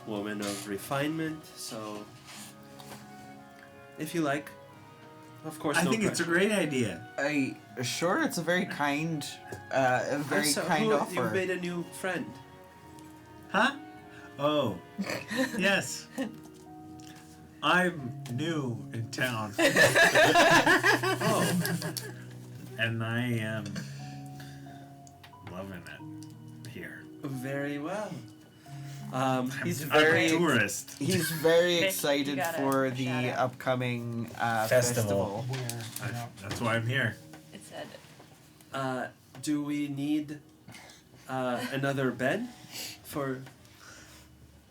woman of refinement, so if you like, of course. I no think it's a great idea. Sure, it's a very kind, offer. You've made a new friend. Huh? Oh, yes. I'm new in town. Oh. And I am loving it here. Very well. He's I'm very a tourist. He's very Vic, excited you gotta for shout the out. upcoming Festival. festival. That's why I'm here. It said, Do we need another bed for?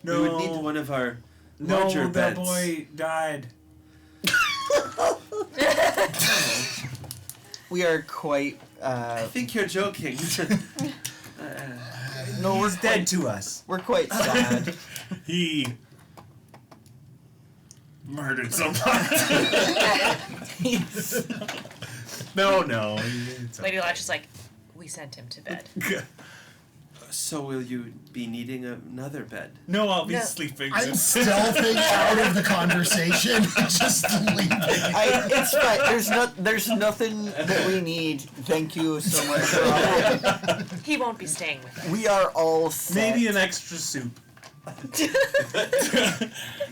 No. We would need one of our larger No, beds. that boy died. We are quite. I think you're joking. No, He's dead to us. We're quite sad. He murdered someone. No. Lady Lodge is like, we sent him to bed. So will you be needing another bed? No, I'll be No. sleeping. I'm stealthing out of the conversation, just leaving. It's fine. There's nothing that we need. Thank you so much for all. He won't be staying with us. We are all set. Maybe an extra soup.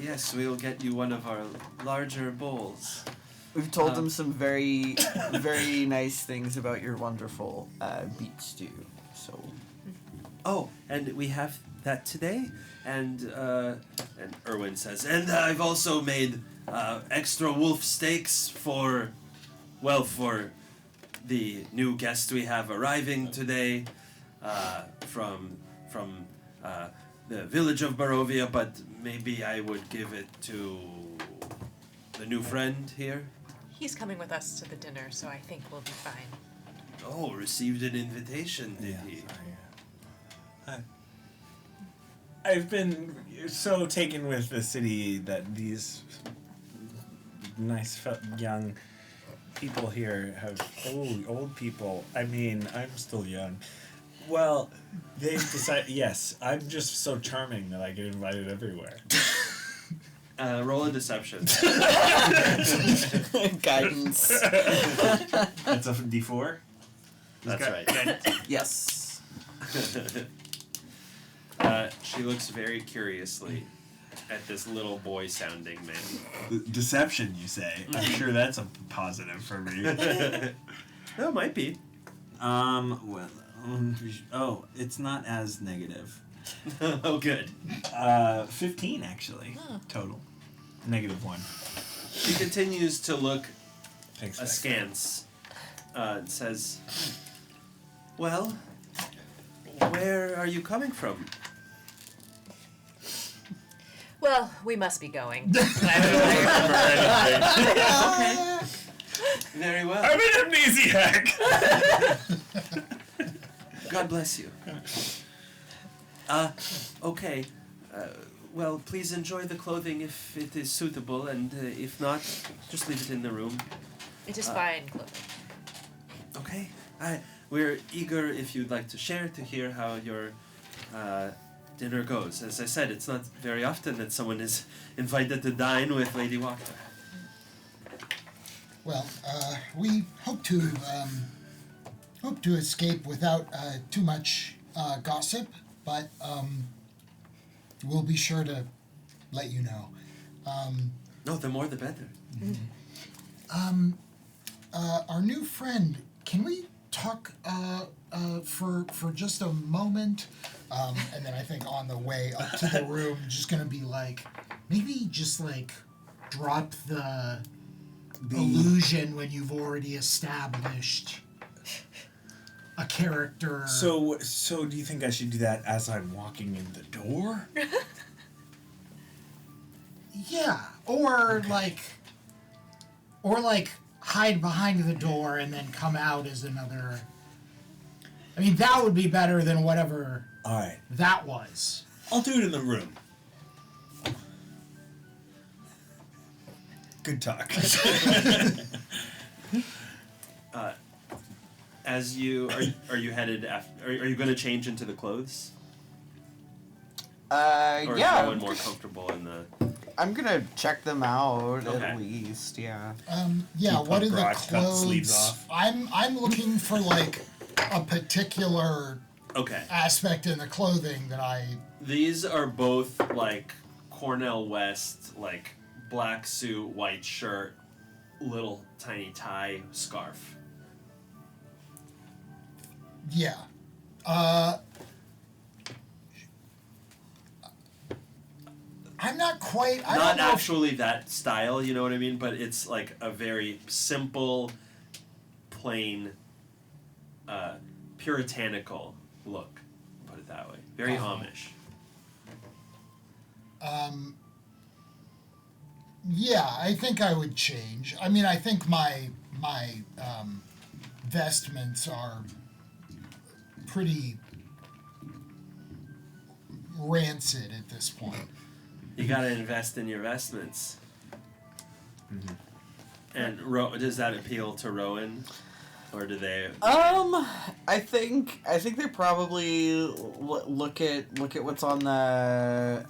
Yes, we'll get you one of our larger bowls. We've told them some very, very nice things about your wonderful beet stew. So. Oh, and we have that today, and Erwin says, and I've also made extra wolf steaks for the new guest we have arriving today from the village of Barovia, but maybe I would give it to the new friend here. He's coming with us to the dinner, so I think we'll be fine. Oh, received an invitation, did he? I've been so taken with the city that these nice young people here have old people. I mean, I'm still young. Well, they've decided. Yes, I'm just so charming that I get invited everywhere. Roll a deception. Guidance. That's a D4. That's right. Yes. She looks very curiously at this little boy-sounding man. Deception, you say? I'm sure that's a positive for me. No, it might be. It's not as negative. Oh, good. 15 actually total. -1. She continues to look Thanks. askance. And says, "Well, where are you coming from?" Well, we must be going. Okay. Very well. I'm an amnesiac. God bless you. Okay. Well, please enjoy the clothing if it is suitable, and if not, just leave it in the room. It is fine clothing. Okay. We're eager, if you'd like to share, to hear how your dinner goes. As I said, it's not very often that someone is invited to dine with Lady Wachter. Well, we hope to Hope to escape without too much gossip, but we'll be sure to let you know. No, the more the better. Our new friend, can we talk for just a moment? And then I think on the way up to the room, just gonna be like, maybe just like drop the illusion when you've already established a character. So do you think I should do that as I'm walking in the door? Yeah, or like hide behind the door and then come out as another. I mean, that would be better than whatever All right. that was. I'll do it in the room. Good talk. As you are you headed after? Are you going to change into the clothes? Or yeah. is Rowan more comfortable in the? I'm gonna check them out Okay. at least. Yeah. Yeah, Keep what are punk the rock, cut the sleeves clothes? off. I'm looking for like a particular Okay. aspect in the clothing that I. These are both like Cornell West, like black suit, white shirt, little tiny tie, scarf. Yeah. I'm not quite. I Not don't know. actually that style, you know what I mean? But it's like a very simple, plain, puritanical look. Put it that way. Very Amish. Yeah, I think I would change. I mean, I think my vestments are pretty rancid at this point. You gotta invest in your vestments. Mm-hmm. And does that appeal to Rowan, or do they? I think they probably look at what's on the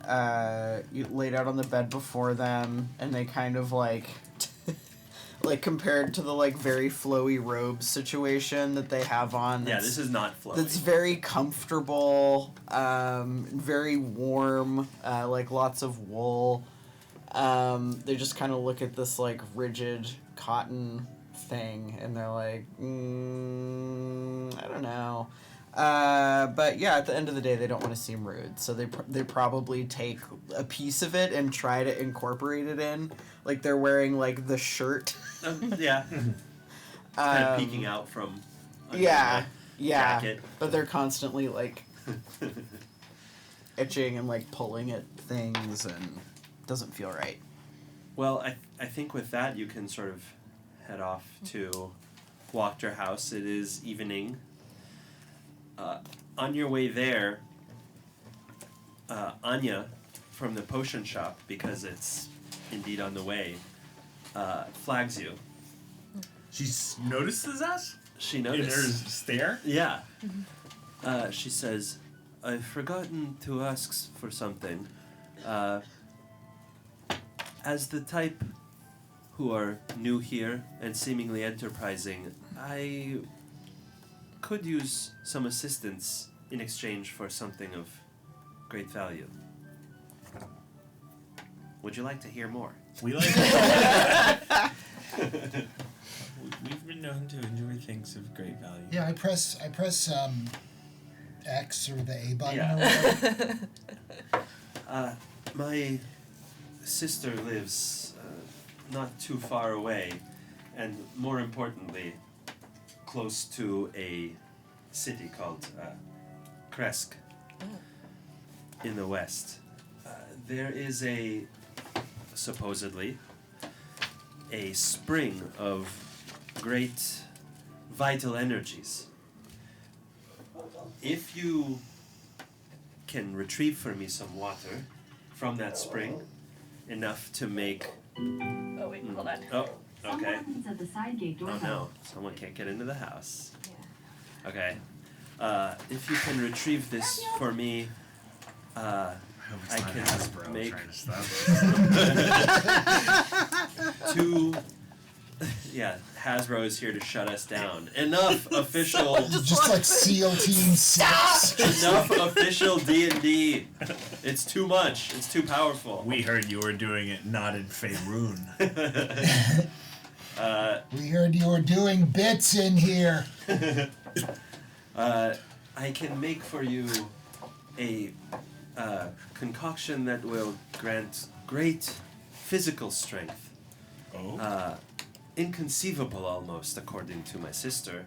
laid out on the bed before them, and they kind of like like compared to the like very flowy robe situation that they have on. Yeah, this is not flowy. That's very comfortable, very warm, like lots of wool. They just kind of look at this like rigid cotton thing and they're like, I don't know. But yeah, at the end of the day, they don't want to seem rude, so they probably take a piece of it and try to incorporate it in, like they're wearing like the shirt. Yeah. Kind of peeking out from. Under Yeah, the yeah. Jacket. But they're constantly like itching and like pulling at things, and it doesn't feel right. Well, I think with that you can sort of head off to Wachter House. It is evening. On your way there, Anya from the potion shop, because it's indeed on the way, flags you. She notices us? She noticed. In her stare? Yeah. She says, I've forgotten to ask for something. As the type who are new here and seemingly enterprising, I could use some assistance in exchange for something of great value. Would you like to hear more? We like We've been known to enjoy things of great value. Yeah, I press X or the A button. Yeah. Or whatever. My sister lives not too far away, and more importantly, close to a city called Kresk in the west. There is supposedly a spring of great vital energies. If you can retrieve for me some water from that spring, enough to make... Oh, wait, hold on. Oh, okay. At the side gate Oh doorbell. no, someone can't get into the house. Yeah. Okay. If you can retrieve this for me, I can make 2 Yeah, Hasbro is here to shut us down. Enough official. Just like SEAL Team 6. Enough official D&D. It's too much. It's too powerful. We heard you were doing it not in Faerun. We heard you were doing bits in here. I can make for you a concoction that will grant great physical strength. Oh. Inconceivable almost, according to my sister,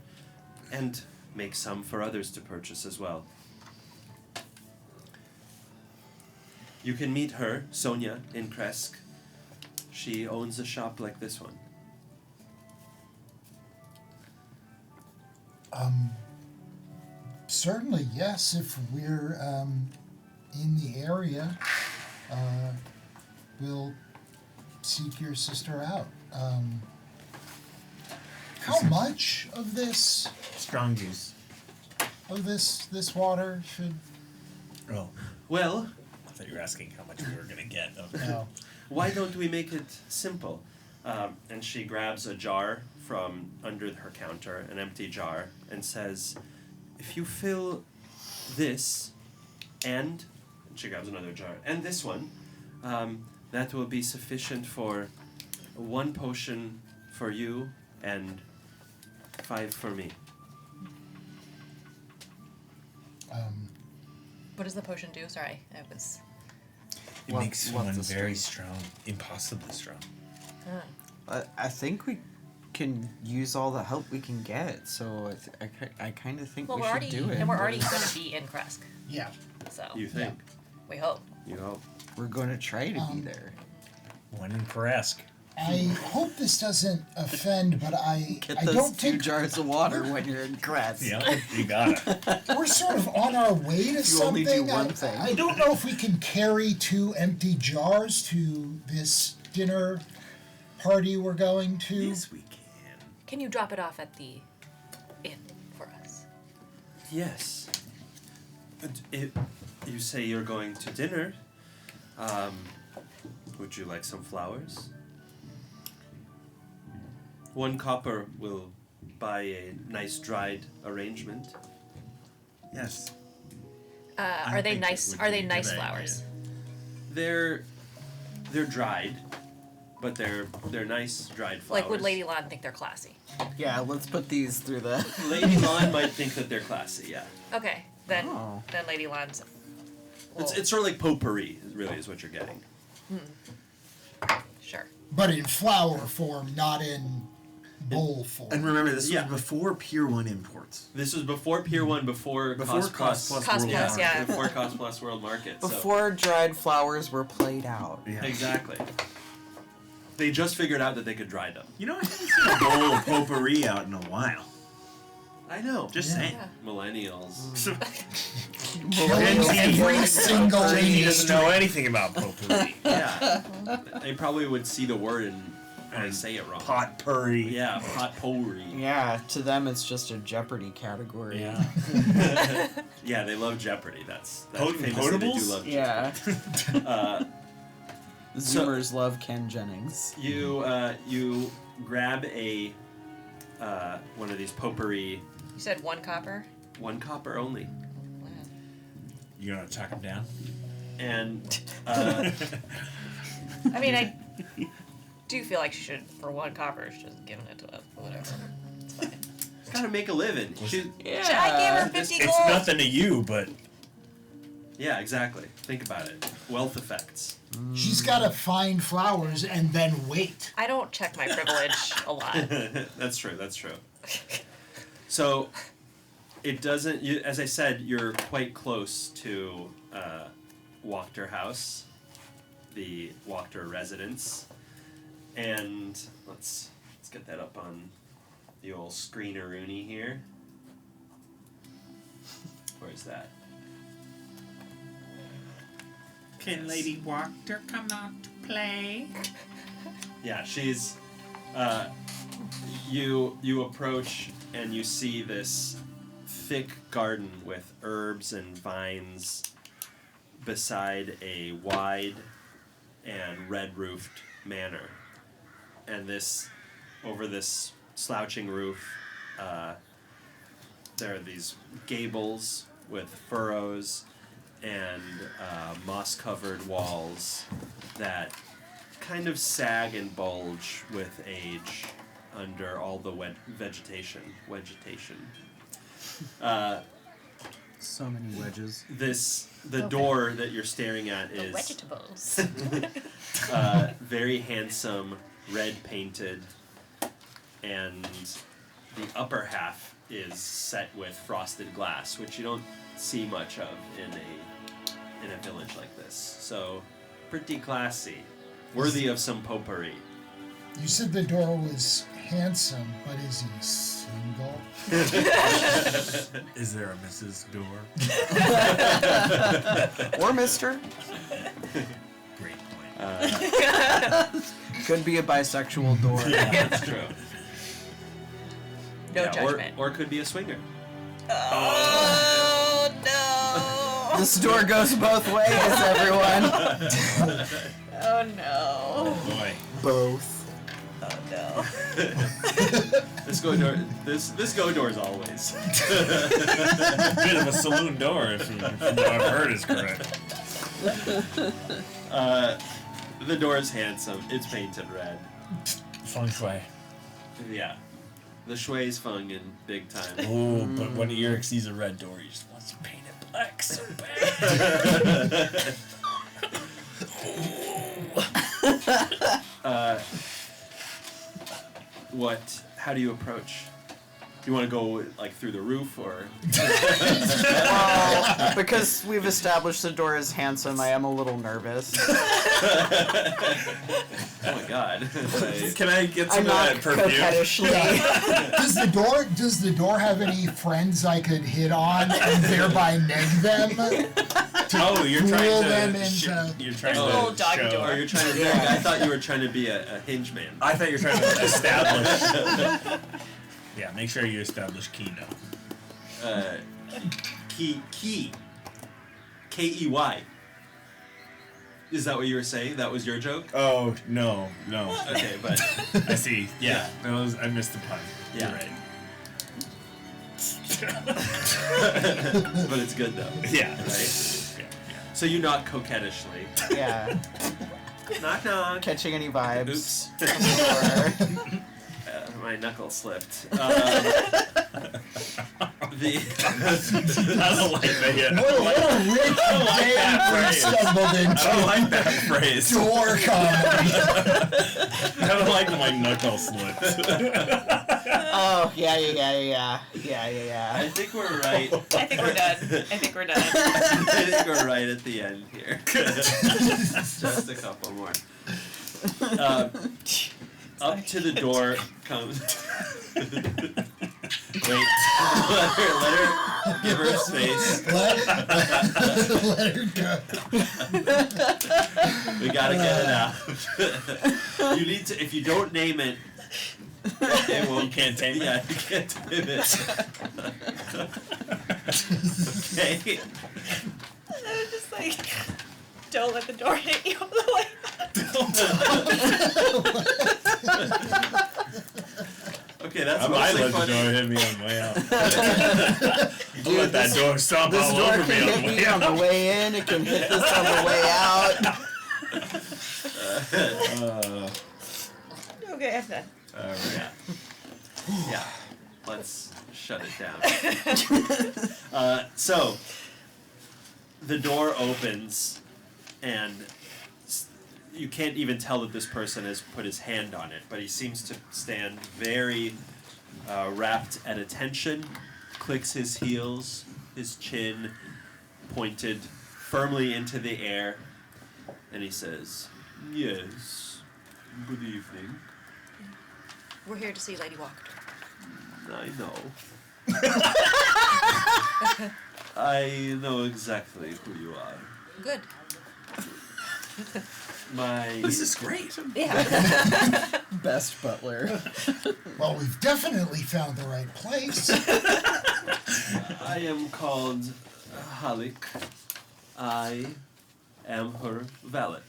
and make some for others to purchase as well. You can meet her, Sonia, in Kresk. She owns a shop like this one. Certainly, yes. If we're in the area, we'll seek your sister out. How much of this Strong juice. of this water should? Oh. Well, I thought you were asking how much we were going to get. No. why don't we make it simple? And she grabs a jar from under her counter, an empty jar, and says, if you fill this, and she grabs another jar, and this one, that will be sufficient for 1 potion for you and 5 for me. What does the potion do? Sorry, I was. It makes someone very strong. Impossibly strong. I think we can use all the help we can get, so I kind of think Well, we we're should already do it. and we're already going to be in Kresk, Yeah. so You think? we hope. You hope. We're going to try to be there. One in Kresk. I hope this doesn't offend, but I Get those don't 2 think jars of water when you're in Kratz. Yeah, you got it. we're sort of on our way to You something. only do one thing. I don't know if we can carry 2 empty jars to this dinner party we're going to. Yes, we can. Can you drop it off at the inn for us? Yes. You say you're going to dinner. Would you like some flowers? 1 copper will buy a nice dried arrangement. Yes. Are they think it nice? would Are be they a nice good flowers? They're dried, but they're nice dried flowers. Like, would Lady Lon think they're classy? Yeah, let's put these through the... Lady Lon might think that they're classy, yeah. Okay, then Oh. then Lady Lon's. It's sort of like potpourri, really, is what you're getting. Sure. But in flower form, not in bowl form. And remember, this Yeah. was before Pier 1 imports. This was before Pier 1, before Cost Plus. Cost Cost World Plus, Market. yeah. Before Cost Plus World Market. so- Before dried flowers were played out. Yeah. Exactly. They just figured out that they could dry them. You know, I haven't seen a bowl of potpourri out in a while. I know. Just saying. Yeah. Millennials. Every single He lady doesn't know anything about potpourri. Yeah. They probably would see the word and say it wrong. Potpourri. Yeah, potpourri. Yeah, to them it's just a Jeopardy category. Yeah. Yeah, they love Jeopardy. That's Potent famously they do potables? love Yeah. Jeopardy. Zoomers love Ken Jennings. You grab a one of these potpourri, You said 1 copper. 1 copper only, Wow. You gonna tuck him down? and I mean, I do feel like she should, for 1 copper, she's just giving it to us. Whatever. It's fine. gotta make a living. She, Yeah. Should I give her 50 It's gold? nothing to you, but yeah, exactly. Think about it. Wealth effects. She's got to find flowers and then wait. I don't check my privilege a lot. That's true. That's true. So, it doesn't. As I said, you're quite close to Wachter House, the Wachter residence, and let's get that up on the old screener-rooney here. Where's that? can Lady Wachter come out to play? Yeah, she's. You approach and you see this thick garden with herbs and vines beside a wide and red-roofed manor, and this over this slouching roof, there are these gables with furrows and moss-covered walls that kind of sag and bulge with age under all the vegetation. So many wedges. The door that you're staring at The is vegetables. very handsome, red painted, and the upper half is set with frosted glass, which you don't see much of in a village like this. So, pretty classy, worthy of some potpourri. You said the door was handsome, but is he single? Is there a Mrs. Door? Or Mr. Great point. Could be a bisexual door. Yeah, that's true. No judgment. Or could be a swinger. Oh no! This door goes both ways, everyone. Oh no! Oh boy. Both. Oh no! This go door's always. Bit of a saloon door, if what I've heard is correct. The door is handsome. It's painted red. Feng shui. Yeah. The shui's fung in big time. Oh, but when Eric sees a red door, he just wants to paint it black so bad. How do you approach? You want to go like through the roof or? Well, because we've established the door is handsome, I am a little nervous. Oh my god. Can I get some I'm of not that perfume? coquettishly. Does the door have any friends I could hit on and thereby neg them? Oh, you're Fool trying them to. into- You're trying There's a to. little doggy show. door. Oh, you're trying to. Yeah. I thought you were trying to be a hinge man. I thought you were trying to establish. Yeah, make sure you establish Kino. Key. Key. Is that what you were saying? That was your joke? Oh no. Okay, but I see. Yeah, I missed the pun. Yeah. You're right. but it's good though. Yeah. Right? Yeah. So you knock coquettishly. Yeah. Knock knock. Catching any vibes? Oops. Or- My knuckle slipped. I don't like that yet. What a rich game we stumbled I don't into. like that phrase. Door comedy. I don't like when my knuckle slipped. Oh, yeah. I think we're right. I think we're done. I think we're right at the end here. Just a couple more. Up to the door comes. Wait. Let her give her space. Let her go. We gotta get it out. You need to. If you don't name it, it won't. You can't tame it? Yeah, you can't tame it. Okay. Just like, don't let the door hit you all the way. Okay, that's I might mostly let the funny. door hit me on the way out. I'll let that door stomp This all door over me can on hit the way me on out. the way in. It can hit this on the way out. Okay, I'm done. Yeah. Yeah. Let's shut it down. So, the door opens, and you can't even tell that this person has put his hand on it, but he seems to stand very rapt at attention, clicks his heels, his chin pointed firmly into the air, and he says, "Yes, good evening. We're here to see Lady Wachter. I know. I know exactly who you are. Good. This is great. Yeah. Best butler. Well, we've definitely found the right place. I am called Halik. I am her valet.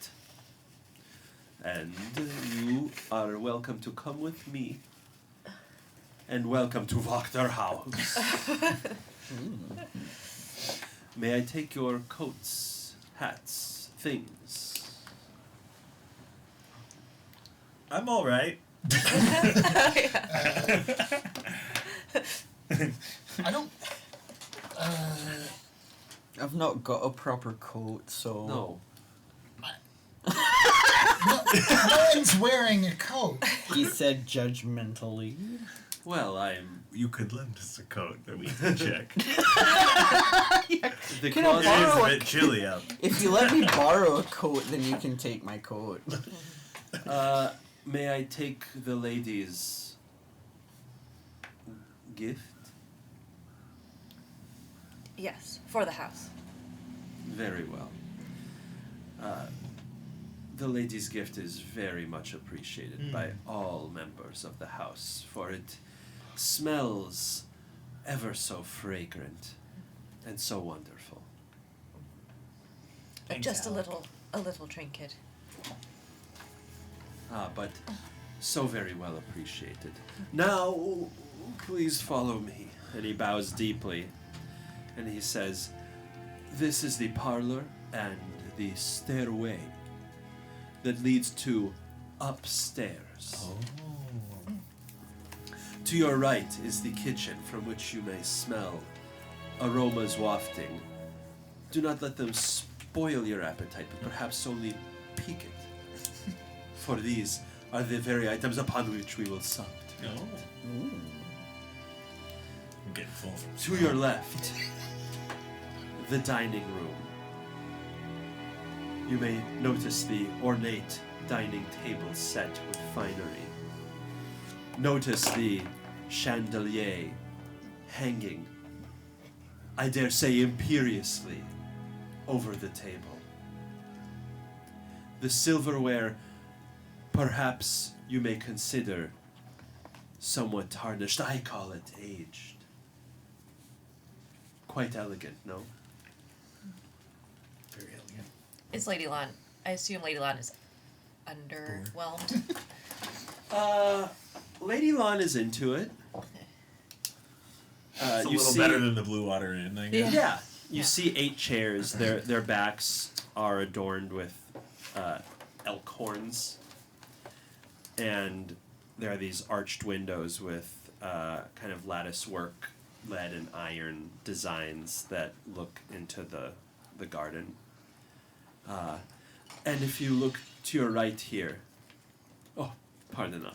And you are welcome to come with me. And welcome to Wachter House. May I take your coats, hats, things? I'm all right. I don't. I've not got a proper coat, so. No. No one's wearing a coat. He said judgmentally. Well, I'm. You could lend us a coat that we can check. The Can I closet. It is borrow a bit chilly out. If you let me borrow a coat, then you can take my coat. May I take the lady's gift? Yes, for the house. Very well. The lady's gift is very much appreciated by all members of the house, for it smells ever so fragrant and so wonderful. Just a little trinket. But so very well appreciated. Now, please follow me. And he bows deeply, and he says, "This is the parlor and the stairway that leads to upstairs. To your right is the kitchen, from which you may smell aromas wafting. Do not let them spoil your appetite, but perhaps only pique it. For these are the very items upon which we will sup. I'm getting full from To your left, the dining room. You may notice the ornate dining table set with finery. Notice the chandelier hanging, I dare say imperiously, over the table. The silverware, perhaps you may consider somewhat tarnished. I call it aged. Quite elegant, no? very elegant. Is Lady Lon? I assume Lady Lon is underwhelmed. Lady Lon is into it. It's a you little see, better than the Blue Water Inn, I guess. Yeah, you Yeah. see 8 chairs. Their backs are adorned with elk horns, and there are these arched windows with kind of lattice work, lead and iron designs that look into the garden. And if you look to your right here, oh, pardon us.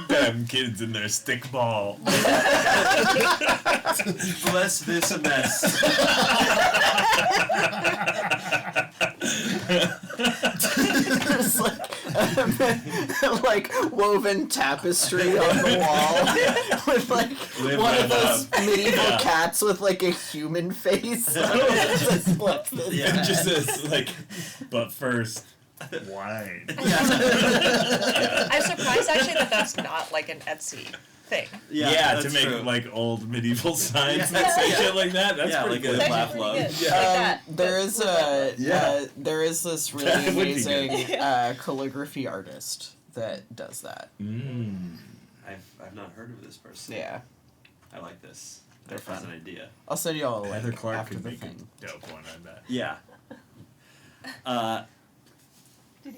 Damn kids in their stickball. Bless this mess. There's like woven tapestry on the wall with like Live one of that those up. medieval cats with like a human face. Just bless this Yeah. mess. Just as, like, but first, wine. I'm surprised actually that that's not like an Etsy thing. Yeah, to that's make true. like old medieval signs Yeah. that say shit like that. That's Yeah, pretty like good. a laugh Pretty love. good. Yeah. Like that. There is there is this really That would be amazing calligraphy artist that does that. I've not heard of this person. Yeah, I like this. They're That was fun. an idea. I'll send you all a Heather link Clark after could the make thing. a dope one, I bet. Yeah.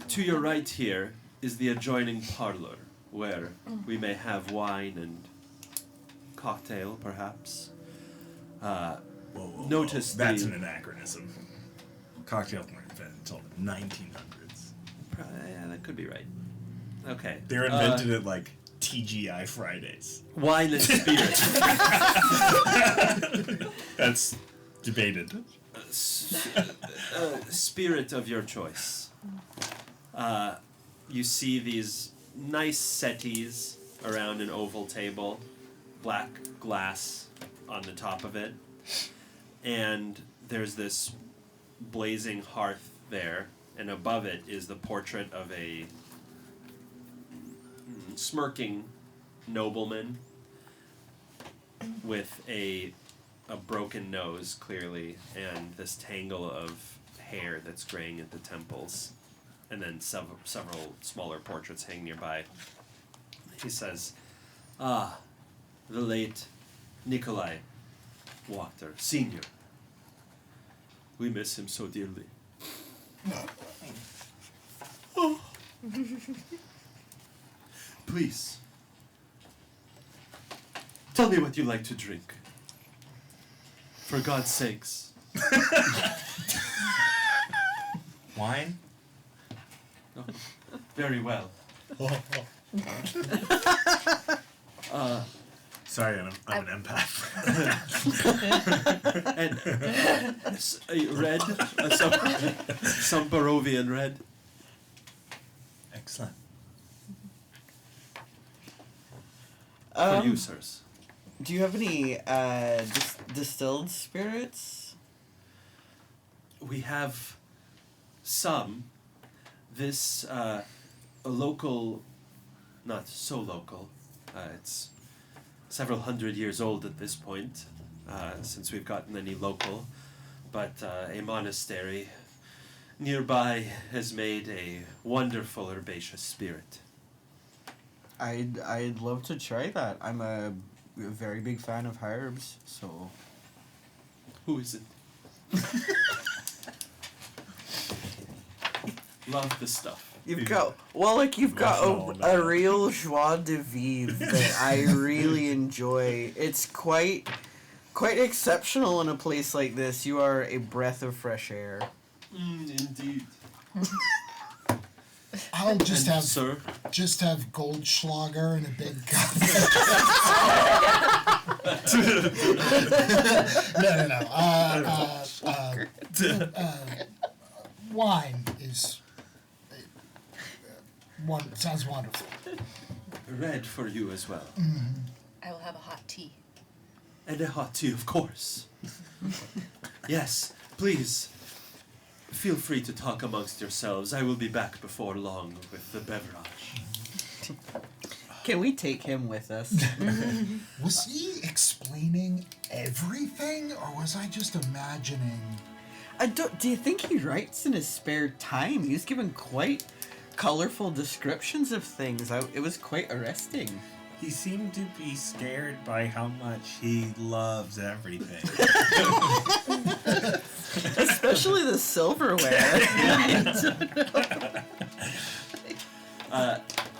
To your right here is the adjoining parlor, where we may have wine and cocktail, perhaps. Whoa, whoa, Notice whoa. That's the- an anachronism. Cocktails weren't invented until the 1900s. Yeah, that could be right. Okay. They were invented at like TGI Fridays. Wine and spirit. That's debated. Spirit of your choice. You see these nice settees around an oval table, black glass on the top of it, and there's this blazing hearth there, and above it is the portrait of a smirking nobleman with a a broken nose, clearly, and this tangle of hair that's graying at the temples, and then several smaller portraits hang nearby. He says, "Ah, the late Nikolai Wachter, Senior. We miss him so dearly." Oh. Please, tell me what you like to drink. For God's sakes. Wine? Oh, very well. Sorry, I'm an empath. And red, some Barovian red. Excellent. For you, sirs. Do you have any distilled spirits? We have some. This a local, not so local. It's several hundred years old at this point, since we've gotten any local. But a monastery nearby has made a wonderful herbaceous spirit. I'd love to try that. I'm a very big fan of herbs, so. Who is it? Love the stuff. You've got a real joie de vivre that I really enjoy. It's quite exceptional in a place like this. You are a breath of fresh air. Indeed. I'll just have Goldschlager in a big cup. No. Wine is sounds wonderful. Red for you as well. Mm-hmm. I will have a hot tea. And a hot tea, of course. Yes, please. Feel free to talk amongst yourselves. I will be back before long with the beverage. Can we take him with us? Was he explaining everything, or was I just imagining? Do you think he writes in his spare time? He was given quite colorful descriptions of things. It was quite arresting. He seemed to be scared by how much he loves everything. Especially the silverware.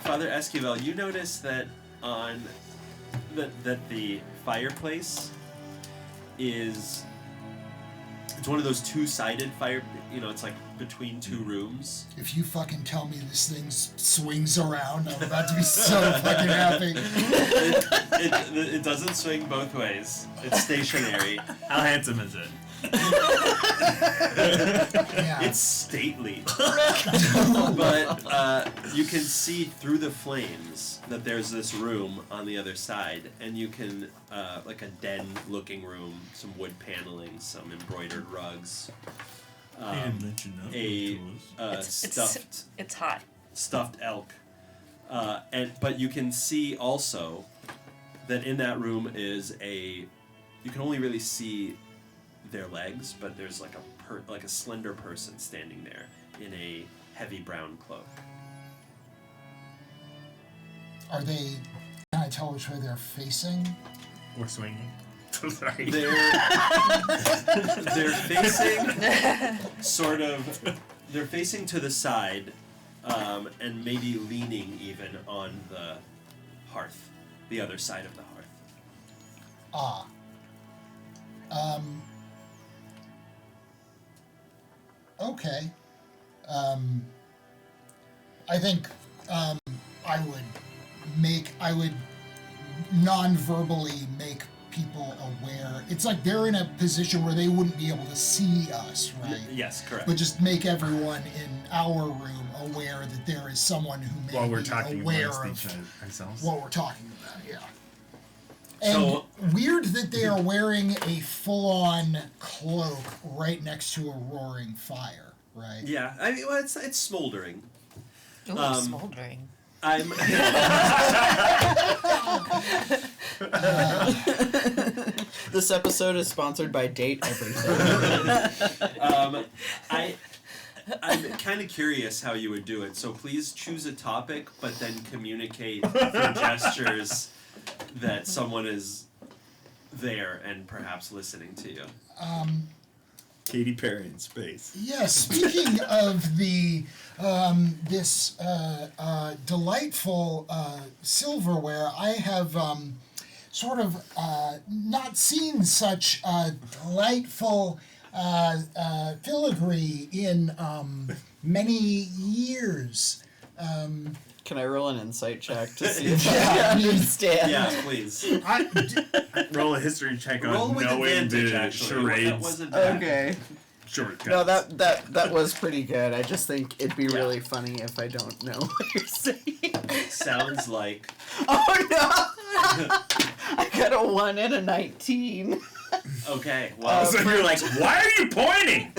Father Esquivel, you notice that that the fireplace is... It's one of those two-sided fire... it's like between two rooms. If you fucking tell me this thing swings around, I'm about to be so fucking happy. It doesn't swing both ways. It's stationary. How handsome is it? Yeah. It's stately. But you can see through the flames that there's this room on the other side, and you can, like a den-looking room, some wood paneling, some embroidered rugs. It's hot. Stuffed elk. But you can see also that in that room is you can only really see their legs, but there's like a slender person standing there in a heavy brown cloak. Are they? Can I tell which way they're facing? Or swinging. Sorry. They're facing they're facing to the side, and maybe leaning even on the hearth, the other side of the hearth. Okay. I think I would non-verbally make people aware. It's like they're in a position where they wouldn't be able to see us, right? Yes, correct. But just make everyone in our room aware that there is someone who may While we're be talking aware amongst of ourselves. what we're talking about, yeah. And weird that they are wearing a full-on cloak right next to a roaring fire, right? Yeah, I mean, well, it's smoldering. Ooh, smoldering. I'm This episode is sponsored by Date Everything. I'm kind of curious how you would do it, so please choose a topic, but then communicate through gestures that someone is there and perhaps listening to you. Katy Perry in space. Yes, speaking of the this delightful silverware, I have sort of not seen such delightful filigree in many years. Can I roll an insight check to see if I understand? Yeah, please. Roll a history check Roll on with knowing advantage, the actually. That charades. wasn't bad. Okay. Shortcuts. No, that was pretty good. I just think it'd be really funny if I don't know what you're saying. Sounds like... Oh no! I got a 1 and a 19. Okay, well... So you're like, why are you pointing?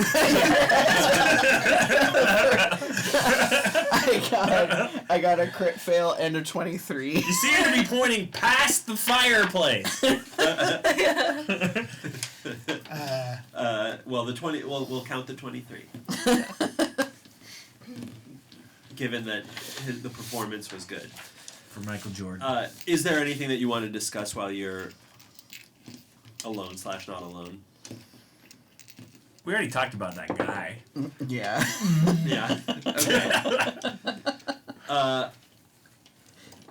I got a crit fail and a 23. You seem to be pointing past the fireplace. Well, the 20. We'll count the 23. Given that the performance was good. For Michael Jordan. Is there anything that you want to discuss while you're alone / not alone? We already talked about that guy. Yeah. Yeah. Okay.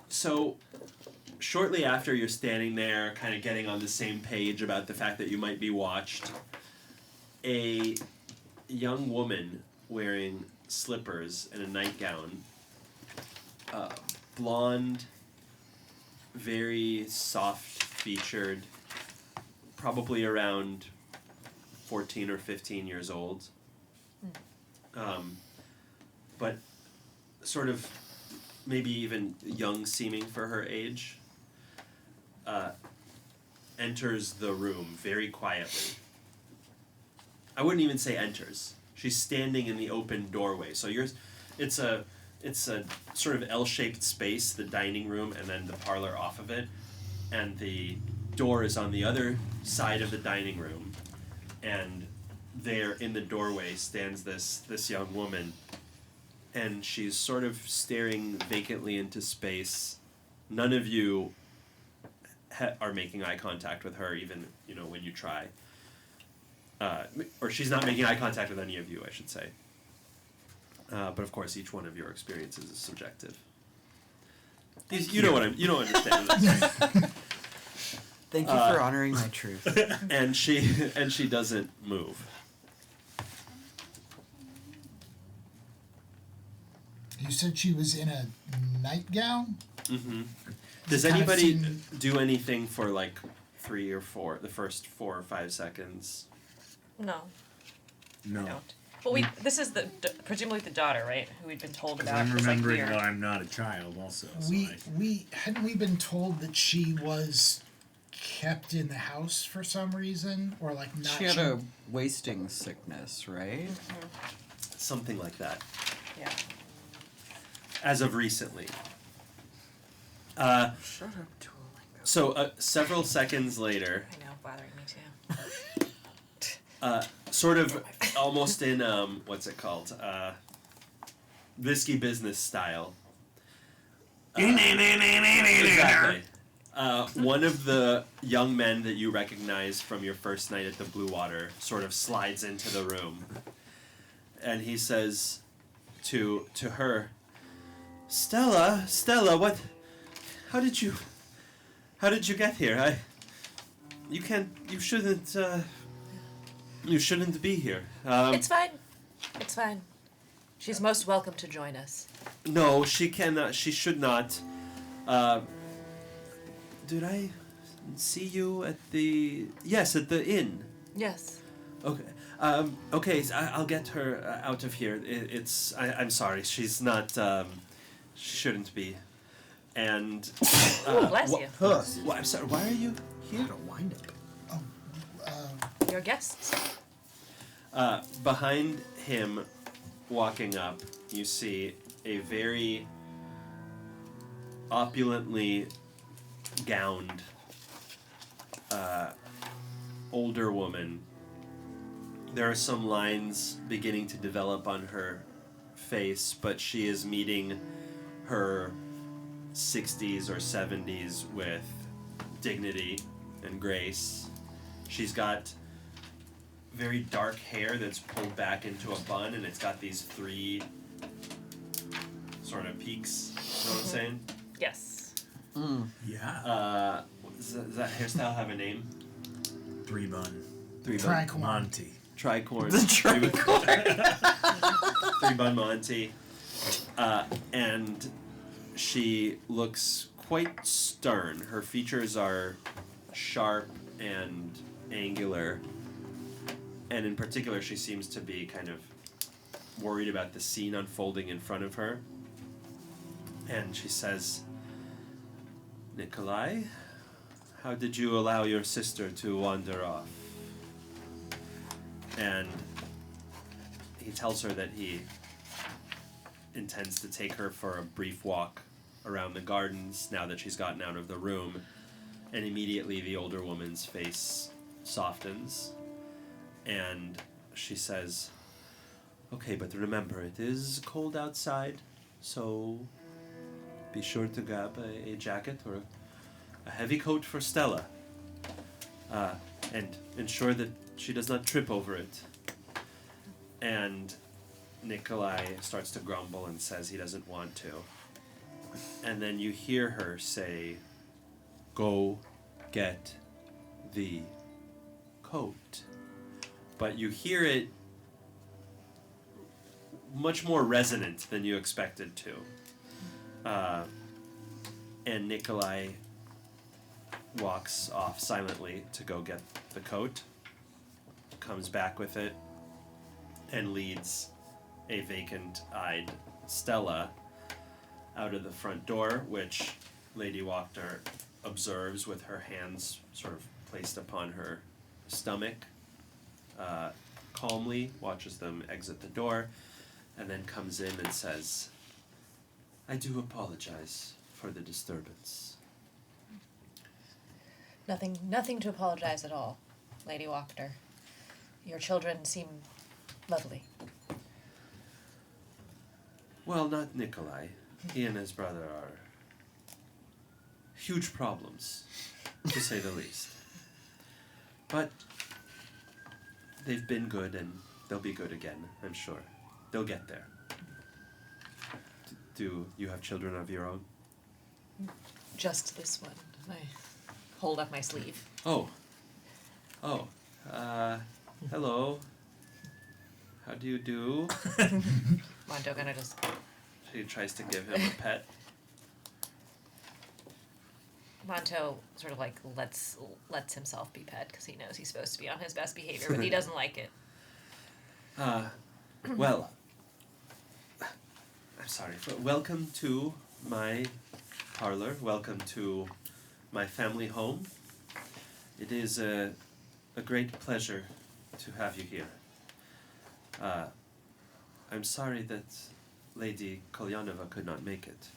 So, shortly after you're standing there, kind of getting on the same page about the fact that you might be watched, a young woman wearing slippers and a nightgown, blonde, very soft-featured, probably around 14 or 15 years old, but sort of maybe even young seeming for her age, enters the room very quietly. I wouldn't even say enters. She's standing in the open doorway. So it's a sort of L-shaped space, the dining room and then the parlor off of it, and the door is on the other side of the dining room, and there in the doorway stands this young woman, and she's sort of staring vacantly into space. None of you are making eye contact with her, even when you try. Or she's not making eye contact with any of you, I should say. But of course, each one of your experiences is subjective. You don't understand. Thank you for honoring my truth. And she doesn't move. You said she was in a nightgown? Mm-hmm. Does anybody do anything for like 3 or 4, the first 4 or 5 seconds? No. No. I don't. Well, this is presumably the daughter, right? Who we'd been told about. I'm remembering that I'm not a child also. So We hadn't we been told that she was kept in the house for some reason, or like not? She had a wasting sickness, right? Mm-hmm. Something like that. Yeah. As of recently. Shut up, Duolingo. So several seconds later. I know, bothering me too. Sort of almost in what's it called? Risky business style. Exactly. One of the young men that you recognize from your first night at the Blue Water sort of slides into the room, and he says to her, Stella, what? How did you get here? You shouldn't be here. It's fine. It's fine. She's most welcome to join us. No, she cannot. She should not. Did I see you at the... Yes, at the inn. Yes. Okay. Okay, so I'll get her out of here. I'm sorry. She's not... she shouldn't be. And... Ooh, bless you. I'm sorry. Why are you here? To wind up. Your guests. Behind him, walking up, you see a very opulently gowned older woman. There are some lines beginning to develop on her face, but she is meeting her 60s or 70s with dignity and grace. She's got very dark hair that's pulled back into a bun, and it's got these 3 sort of peaks. You know what I'm saying? Yes. Yeah. Does that hairstyle have a name? 3 bun. 3 bun. Tricorn. Monty. Tricorn. The tricorn. 3 bun Monty. And she looks quite stern. Her features are sharp and angular. And in particular, she seems to be kind of worried about the scene unfolding in front of her. And she says, Nikolai, how did you allow your sister to wander off? And he tells her that he intends to take her for a brief walk around the gardens now that she's gotten out of the room. And immediately the older woman's face softens. And she says, okay, but remember, it is cold outside, so be sure to grab a jacket or a heavy coat for Stella. And ensure that she does not trip over it. And Nikolai starts to grumble and says he doesn't want to. And then you hear her say, go get the coat. But you hear it much more resonant than you expected to. And Nikolai walks off silently to go get the coat, comes back with it, and leads a vacant-eyed Stella out of the front door, which Lady Wachter observes with her hands sort of placed upon her stomach, calmly watches them exit the door, and then comes in and says, I do apologize for the disturbance. Nothing to apologize at all, Lady Wachter. Your children seem lovely. Well, not Nikolai. He and his brother are huge problems, to say the least. But they've been good, and they'll be good again, I'm sure. They'll get there. Do you have children of your own? Just this one. I hold up my sleeve. Oh. Hello. How do you do? Monto gonna just... She tries to give him a pet. Monto sort of like lets himself be pet because he knows he's supposed to be on his best behavior, but he doesn't like it. Well, I'm sorry. Welcome to my parlor. Welcome to my family home. It is a great pleasure to have you here. I'm sorry that Lady Kolyanova could not make it.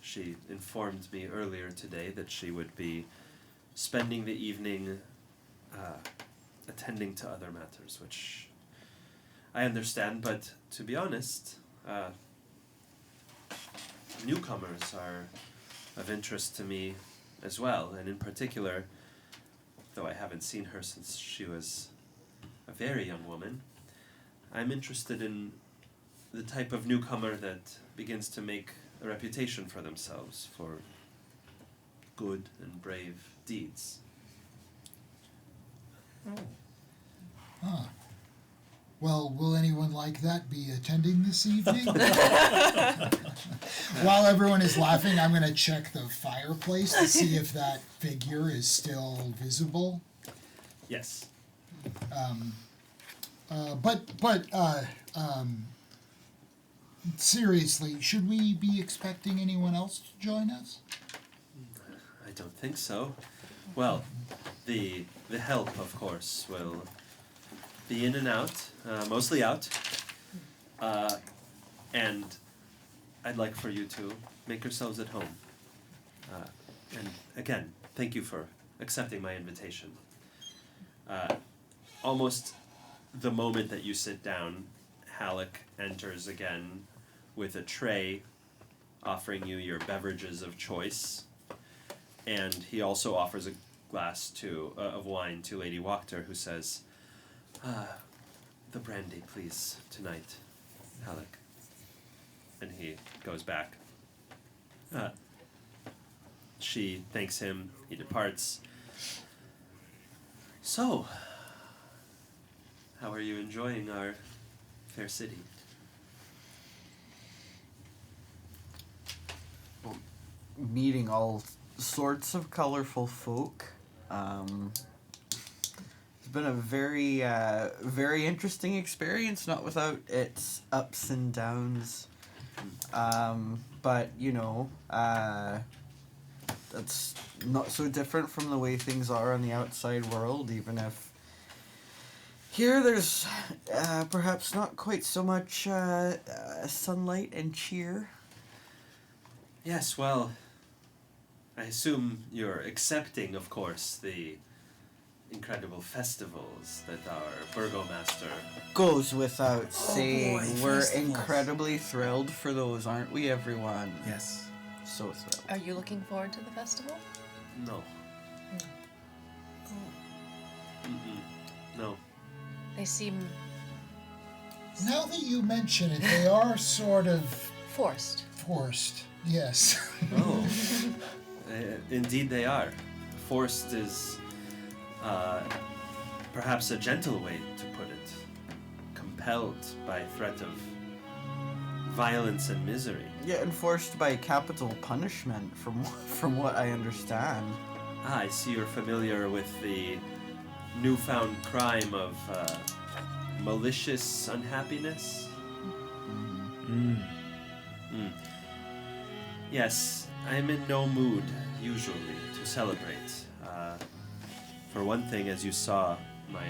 She informed me earlier today that she would be spending the evening attending to other matters, which I understand, but to be honest, newcomers are of interest to me as well, and in particular, though I haven't seen her since she was a very young woman, I'm interested in the type of newcomer that begins to make a reputation for themselves for good and brave deeds. Huh. Well, will anyone like that be attending this evening? While everyone is laughing, I'm going to check the fireplace to see if that figure is still visible. Yes. Seriously, should we be expecting anyone else to join us? I don't think so. Well, the help, of course, will be in and out, mostly out. And I'd like for you to make yourselves at home. And again, thank you for accepting my invitation. Almost the moment that you sit down, Halleck enters again with a tray offering you your beverages of choice, and he also offers a glass of wine to Lady Wachter, who says, the brandy, please, tonight, Halleck. And he goes back. She thanks him, he departs. So, how are you enjoying our fair city? Well, meeting all sorts of colorful folk. It's been a very, very interesting experience, not without its ups and downs. But, that's not so different from the way things are on the outside world, even if here there's perhaps not quite so much sunlight and cheer. Yes, well, I assume you're accepting, of course, the incredible festivals that our burgomaster... Goes without saying. Boy, We're festivals. incredibly thrilled for those, aren't we, everyone? Yes. So thrilled. Are you looking forward to the festival? No. No. They seem Now that you mention it, they are sort of forced. Yes. Oh. Indeed they are. Forced is perhaps a gentle way to put it. Compelled by threat of violence and misery. Yeah, enforced by capital punishment, from what I understand. I see you're familiar with the newfound crime of malicious unhappiness. Yes, I'm in no mood, usually, to celebrate. For one thing, as you saw, my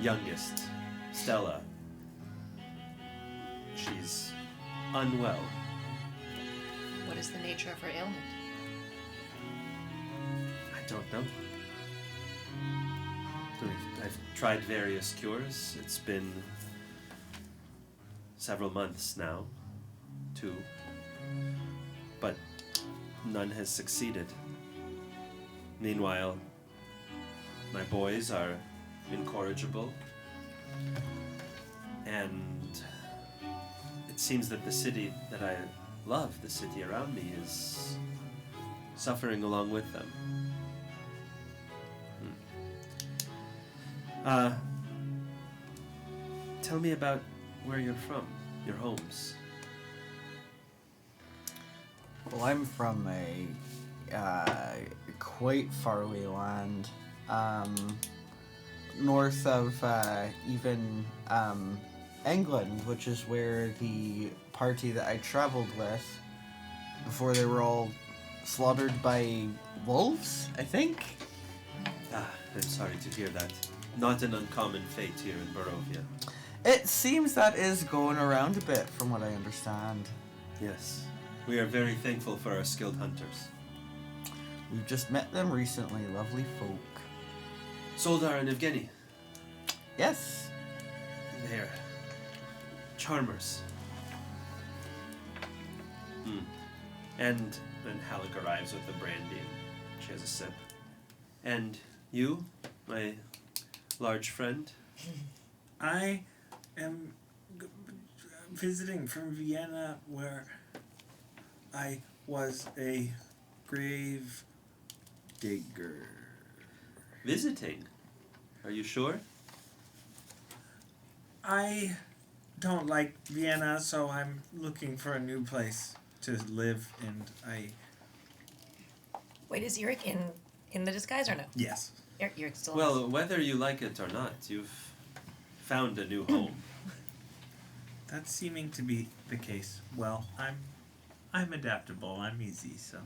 youngest, Stella, she's unwell. What is the nature of her ailment? I don't know. I've tried various cures. It's been several months now, 2. But none has succeeded. Meanwhile, my boys are incorrigible, and it seems that the city that I love, the city around me, is suffering along with them. Tell me about where you're from, your homes. Well, I'm from a quite faraway land, north of even England, which is where the party that I traveled with before they were all slaughtered by wolves, I think. I'm sorry to hear that. Not an uncommon fate here in Barovia. It seems that is going around a bit, from what I understand. Yes. We are very thankful for our skilled hunters. We've just met them recently, lovely folk. Soldar and Evgeny. Yes. They're charmers. And then Halleck arrives with the brandy and she has a sip. And you, my large friend? I am visiting from Vienna, where I was a grave digger. Visiting? Are you sure? I don't like Vienna, so I'm looking for a new place to live, and I... Wait, is Eric in the disguise or no? Yes. Eric still Well, whether you like it or not, you've found a new home. That's seeming to be the case. Well, I'm adaptable. I'm easy, so...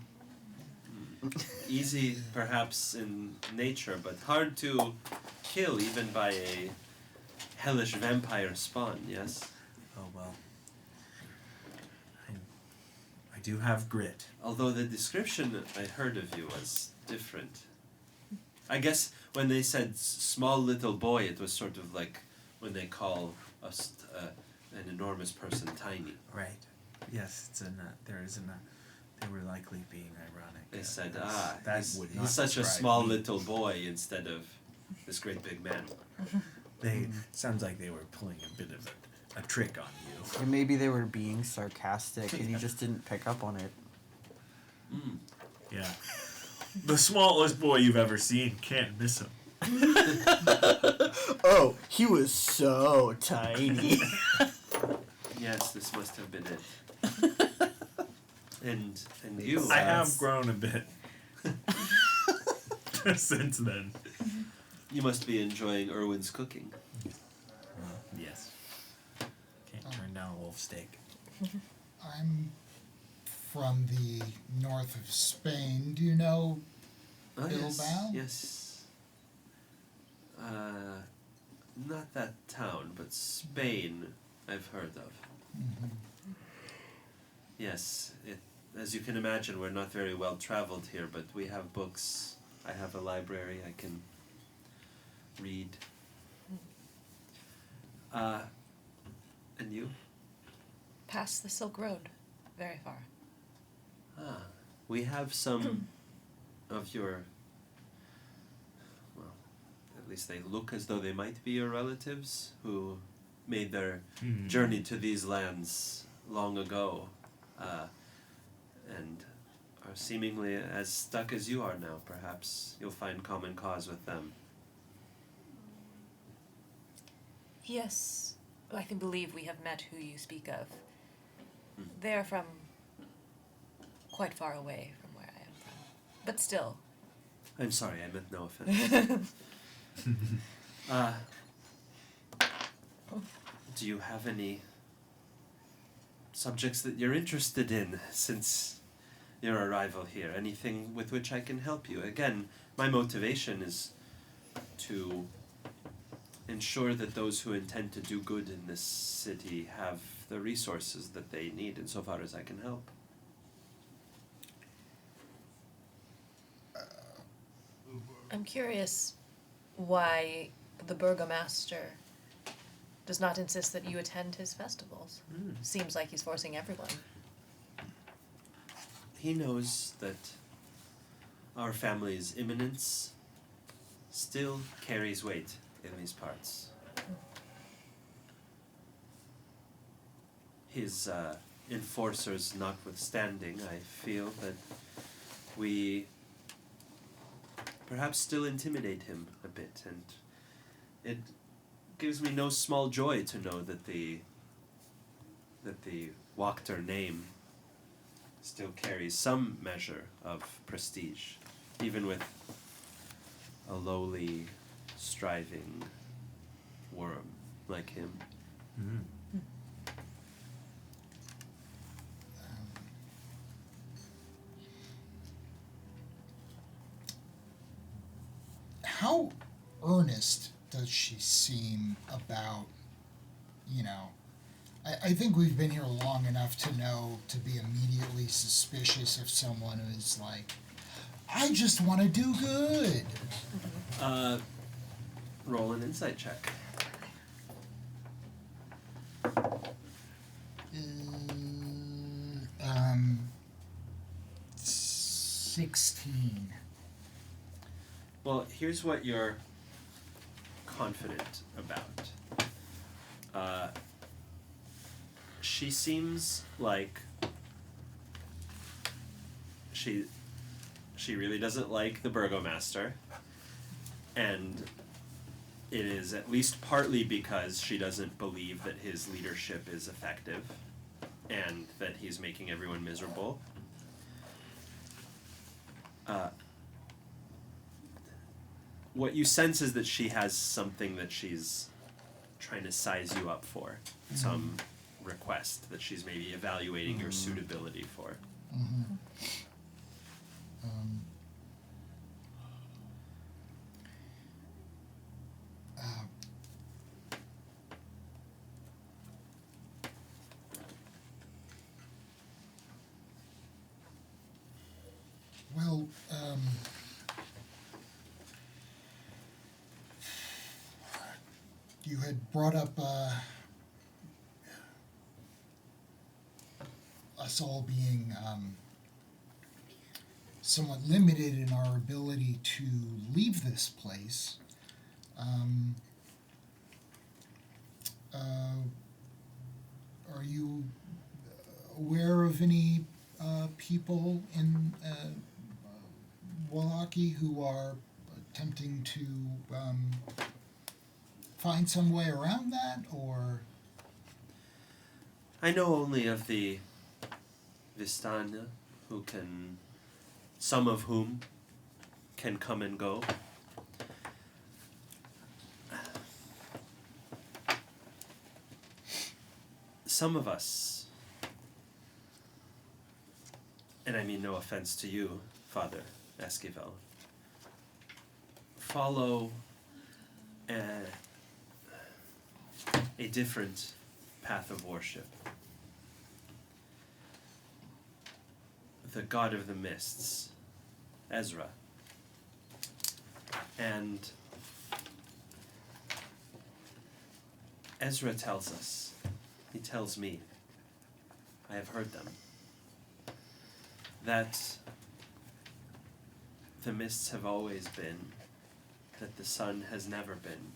Easy, perhaps, in nature, but hard to kill even by a hellish vampire spawn, yes? Oh, well. I do have grit. Although the description I heard of you was different. I guess when they said small little boy, it was sort of like when they call us an enormous person tiny. Right. Yes, there is they were likely being ironic. They said, he's such a small little boy instead of this great big man. Sounds like they were pulling a bit of a trick on you. Or maybe they were being sarcastic and you just didn't pick up on it. Mm. Yeah. The smallest boy you've ever seen, can't miss him. Oh, he was so tiny. Yes, this must have been it. And you. I have grown a bit since then. You must be enjoying Erwin's cooking. Yes. Can't turn down a wolf steak. I'm from the north of Spain. Do you know Bilbao? Yes. Not that town, but Spain I've heard of. Mm-hmm. Yes, as you can imagine, we're not very well traveled here, but we have books. I have a library I can read. And you? Past the Silk Road, very far. We have some of your, well, at least they look as though they might be your relatives who made their journey to these lands long ago, and are seemingly as stuck as you are now. Perhaps you'll find common cause with them. Yes, I can believe we have met who you speak of. They're from quite far away from where I am from. But still. I'm sorry, I meant no offense. Do you have any subjects that you're interested in since your arrival here? Anything with which I can help you? Again, my motivation is to ensure that those who intend to do good in this city have the resources that they need, insofar as I can help. I'm curious why the burgomaster does not insist that you attend his festivals. Seems like he's forcing everyone. He knows that our family's imminence still carries weight in these parts. His enforcers notwithstanding, I feel that we perhaps still intimidate him a bit, and it gives me no small joy to know that the Wachter name still carries some measure of prestige, even with a lowly, striving worm like him. How earnest does she seem about, I think we've been here long enough to know to be immediately suspicious of someone who's like, I just want to do good. Roll an insight check. 16. Well, here's what you're confident about. She seems like she really doesn't like the burgomaster, and it is at least partly because she doesn't believe that his leadership is effective and that he's making everyone miserable. What you sense is that she has something that she's trying to size you up for, some request that she's maybe evaluating your suitability for. Well, you had brought up us all being somewhat limited in our ability to leave this place. Are you aware of any people in Wallachie who are attempting to find some way around that, or? I know only of the Vistana, some of whom can come and go. Some of us, and I mean no offense to you, Father Esquivel, follow a different path of worship. The god of the mists, Ezra. And Ezra tells us, he tells me, I have heard them, that the mists have always been, that the sun has never been,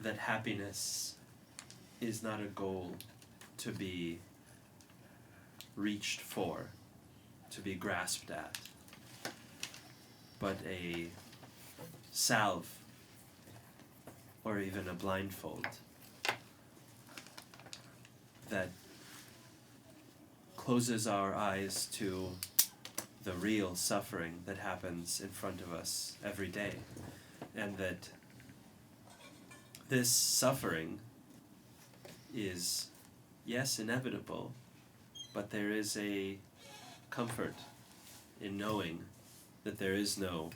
that happiness is not a goal to be reached for, to be grasped at, but a salve or even a blindfold that closes our eyes to the real suffering that happens in front of us every day, and that this suffering is, yes, inevitable, but there is a comfort in knowing that there is no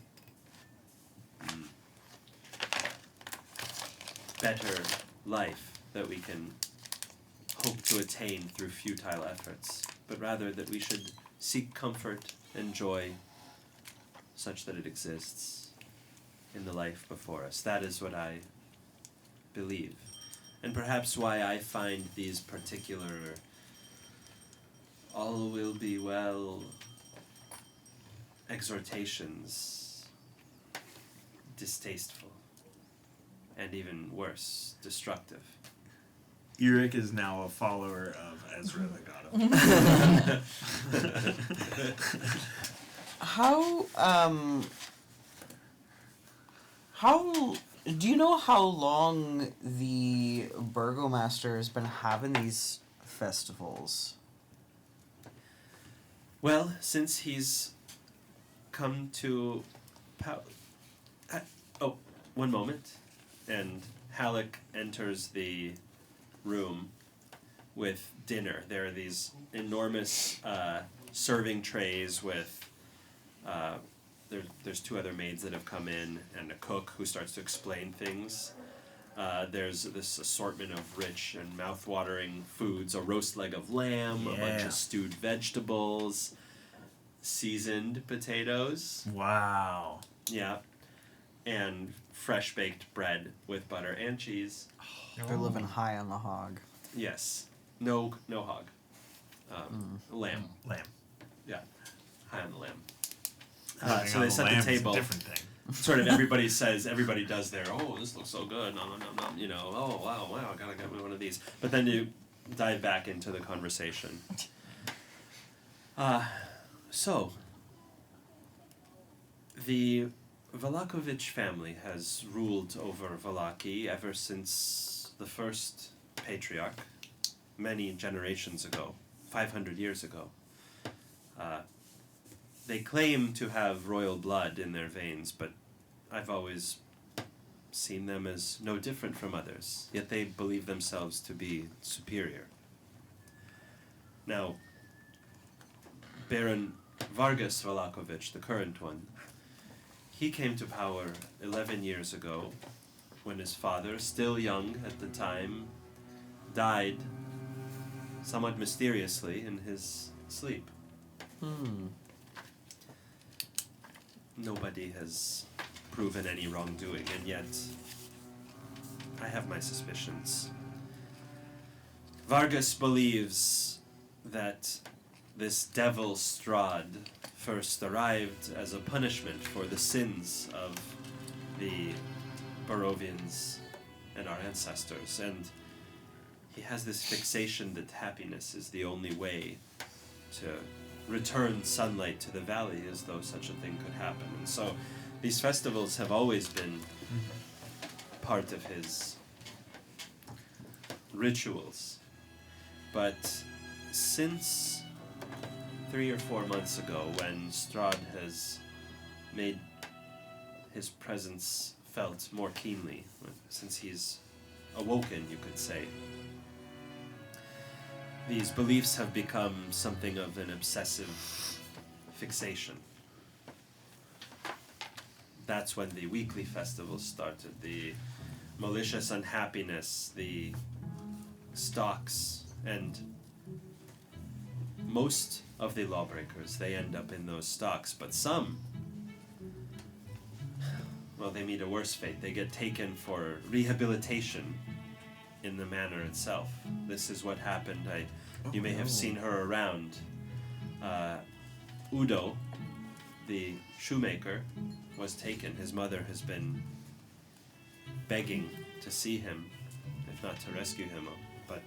better life that we can hope to attain through futile efforts, but rather that we should seek comfort and joy such that it exists in the life before us. That is what I believe, and perhaps why I find these particular all will be well exhortations distasteful, and even worse, destructive. Eric is now a follower of Ezra the God of How do you know how long the Burgomaster has been having these festivals? Well, since he's come to oh, one moment, and Halleck enters the room with dinner. There are these enormous serving trays with there's two other maids that have come in, and a cook who starts to explain things. There's this assortment of rich and mouth-watering foods, a roast leg of lamb, a bunch of stewed vegetables, seasoned potatoes. Wow. Yeah. And fresh-baked bread with butter and cheese. They're living high on the hog. Yes. No hog. Lamb. Lamb. Yeah. High on the lamb. So they set the table. Different thing. Sort of everybody does their, oh, this looks so good, nom, nom, nom, nom, you know, oh, wow, I gotta get me one of these. But then you dive back into the conversation. So, the Vlahovic family has ruled over Wallachie ever since the first patriarch, many generations ago, 500 years ago. They claim to have royal blood in their veins, but I've always seen them as no different from others, yet they believe themselves to be superior. Now, Baron Vargas Vlahovic, the current one, he came to power 11 years ago when his father, still young at the time, died somewhat mysteriously in his sleep. nobody has proven any wrongdoing, and yet I have my suspicions. Vargas believes that this devil Strahd first arrived as a punishment for the sins of the Barovians and our ancestors, and he has this fixation that happiness is the only way to return sunlight to the valley, as though such a thing could happen. And so these festivals have always been part of his rituals. But since 3 or 4 months ago, when Strahd has made his presence felt more keenly, since he's awoken, you could say, these beliefs have become something of an obsessive fixation. That's when the weekly festivals started, the malicious unhappiness, the stocks, and most of the lawbreakers, they end up in those stocks, but some, well, they meet a worse fate. They get taken for rehabilitation in the manor itself. This is what happened. You may have seen her around. Udo, the shoemaker, was taken. His mother has been begging to see him, if not to rescue him, but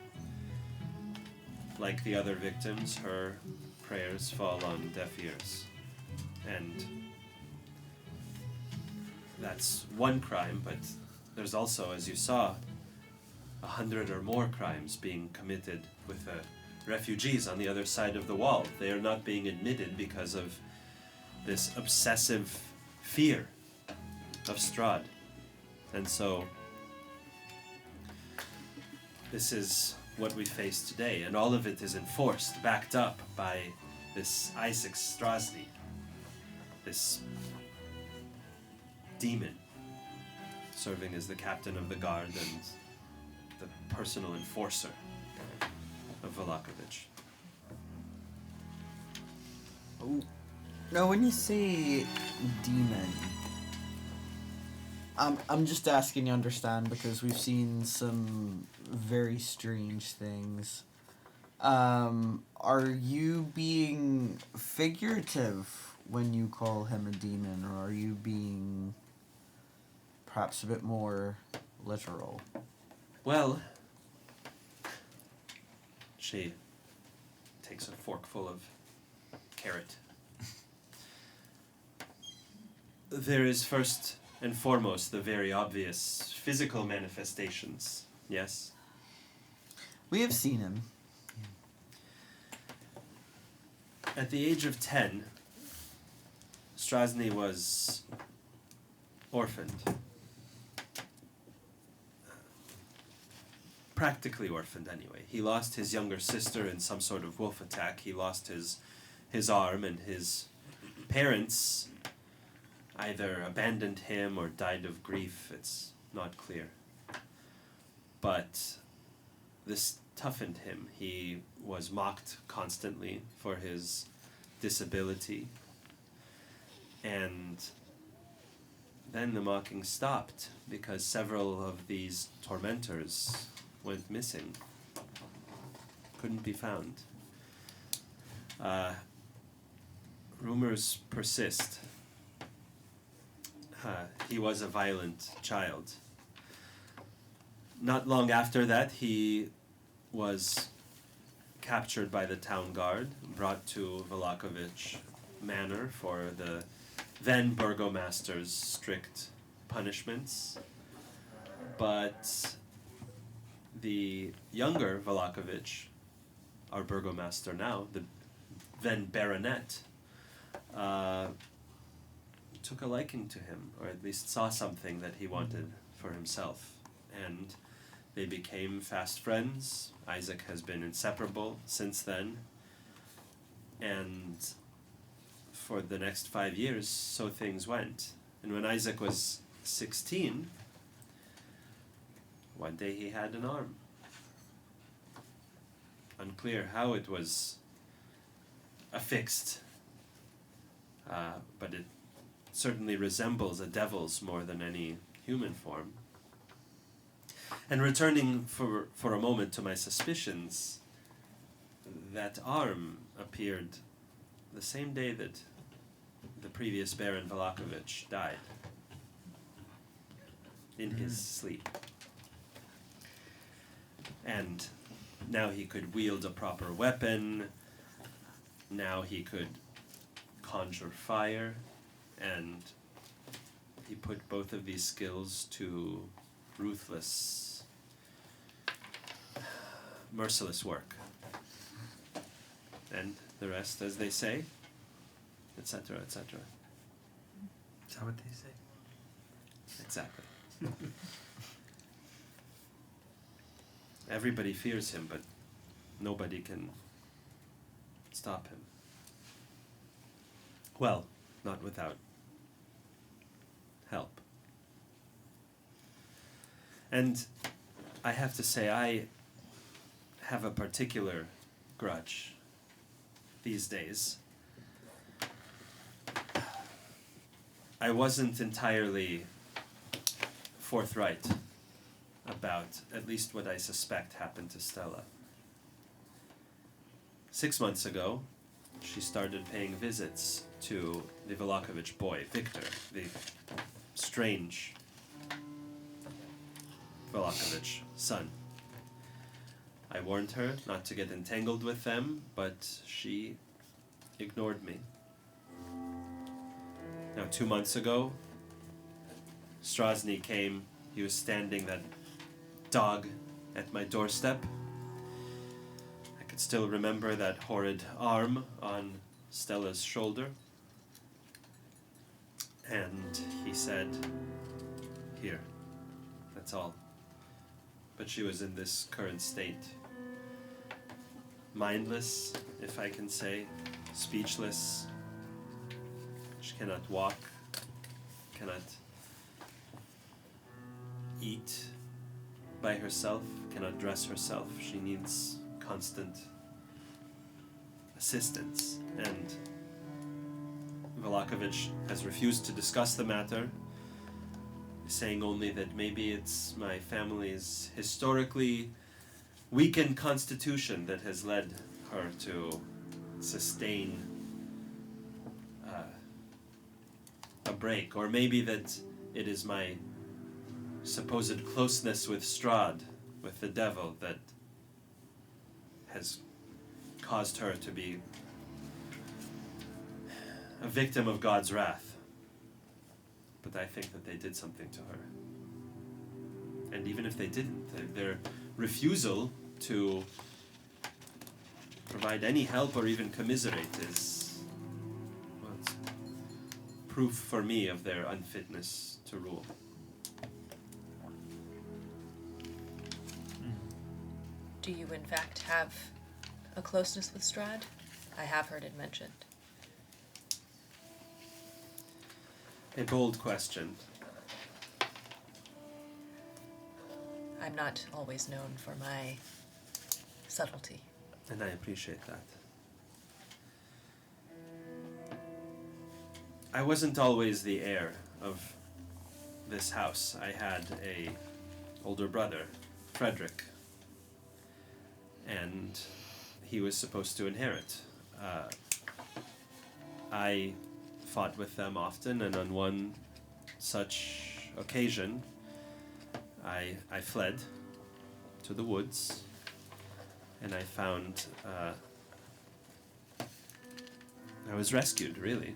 like the other victims, her prayers fall on deaf ears. And that's one crime, but there's also, as you saw, 100 or more crimes being committed with refugees on the other side of the wall. They are not being admitted because of this obsessive fear of Strahd. And so this is what we face today, and all of it is enforced, backed up by this Isaac Strasny, this demon, serving as the captain of the guard and the personal enforcer of Velakovich. Oh, now when you say demon, I'm just asking to understand because we've seen some very strange things. Are you being figurative when you call him a demon, or are you being perhaps a bit more literal? Well, she takes a forkful of carrot. There is first and foremost the very obvious physical manifestations, yes? We have seen him. At the age of 10, Strasny was orphaned. Practically orphaned, anyway. He lost his younger sister in some sort of wolf attack. He lost his arm, and his parents either abandoned him or died of grief. It's not clear. But this toughened him. He was mocked constantly for his disability. And then the mocking stopped because several of these tormentors went missing. Couldn't be found. Rumors persist. He was a violent child. Not long after that, he was captured by the town guard, brought to Velakovich Manor for the then burgomaster's strict punishments. But the younger Velakovich, our burgomaster now, the then baronet, took a liking to him, or at least saw something that he wanted for himself. And they became fast friends. Isaac has been inseparable since then. And for the next 5 years, so things went. And when Isaac was 16, one day he had an arm. Unclear how it was affixed, but it certainly resembles a devil's more than any human form. And returning for a moment to my suspicions, that arm appeared the same day that the previous Baron Vlakovich died, in his sleep. And now he could wield a proper weapon, now he could conjure fire, and he put both of these skills to ruthless, merciless work. And the rest, as they say, etc., etc. Is that what they say? Exactly. Everybody fears him, but nobody can stop him. Well, not without help. And I have to say, I have a particular grudge these days. I wasn't entirely forthright about at least what I suspect happened to Stella. 6 months ago, she started paying visits to the Vlakovich boy, Victor, the strange Vlakovich son. I warned her not to get entangled with them, but she ignored me. Now, 2 months ago, Strahd came. He was standing, that dog, at my doorstep. I could still remember that horrid arm on Stella's shoulder. And he said, "Here, that's all." But she was in this current state. Mindless, if I can say, speechless. She cannot walk, cannot eat by herself, cannot dress herself. She needs constant assistance. And Vlakovich has refused to discuss the matter, saying only that maybe it's my family's historically weakened constitution that has led her to sustain a break, or maybe that it is my supposed closeness with Strahd, with the devil, that has caused her to be a victim of God's wrath. But I think that they did something to her. And even if they didn't, their refusal to provide any help or even commiserate is, well, it's proof for me of their unfitness to rule. Do you in fact have a closeness with Strahd? I have heard it mentioned. A bold question. I'm not always known for my subtlety. And I appreciate that. I wasn't always the heir of this house. I had a older brother, Frederick, and he was supposed to inherit. I fought with them often, and on one such occasion, I fled to the woods, and I found, I was rescued, really.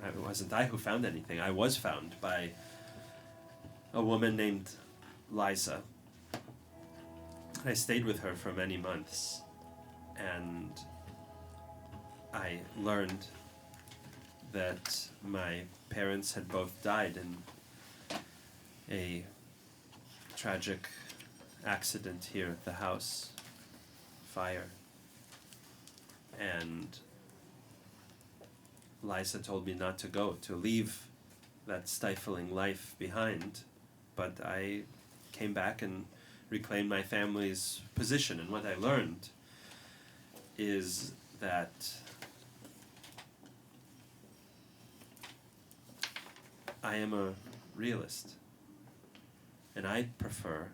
It wasn't I who found anything. I was found by a woman named Liza. I stayed with her for many months, and I learned that my parents had both died in a tragic accident here at the house, fire. And Liza told me not to go, to leave that stifling life behind, but I came back and reclaimed my family's position. And what I learned is that I am a realist. And I prefer...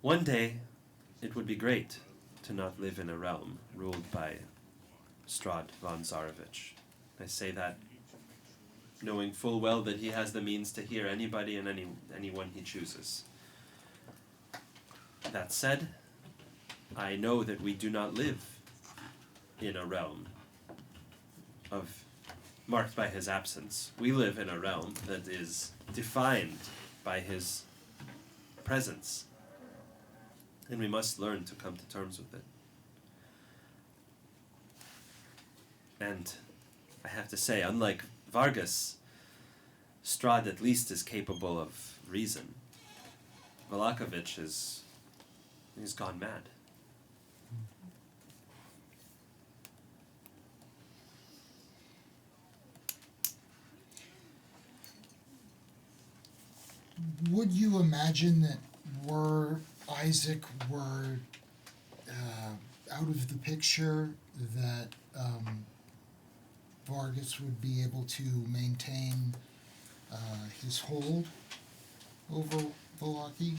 One day, it would be great to not live in a realm ruled by Strahd von Zarovich. I say that knowing full well that he has the means to hear anybody and anyone he chooses. That said, I know that we do not live in a realm marked by his absence. We live in a realm that is defined by his presence, and we must learn to come to terms with it. And I have to say, unlike Vargas, Strahd at least is capable of reason. Velakovich he's gone mad. Would you imagine that Isaac were out of the picture, that Vargas would be able to maintain his hold over Velaki?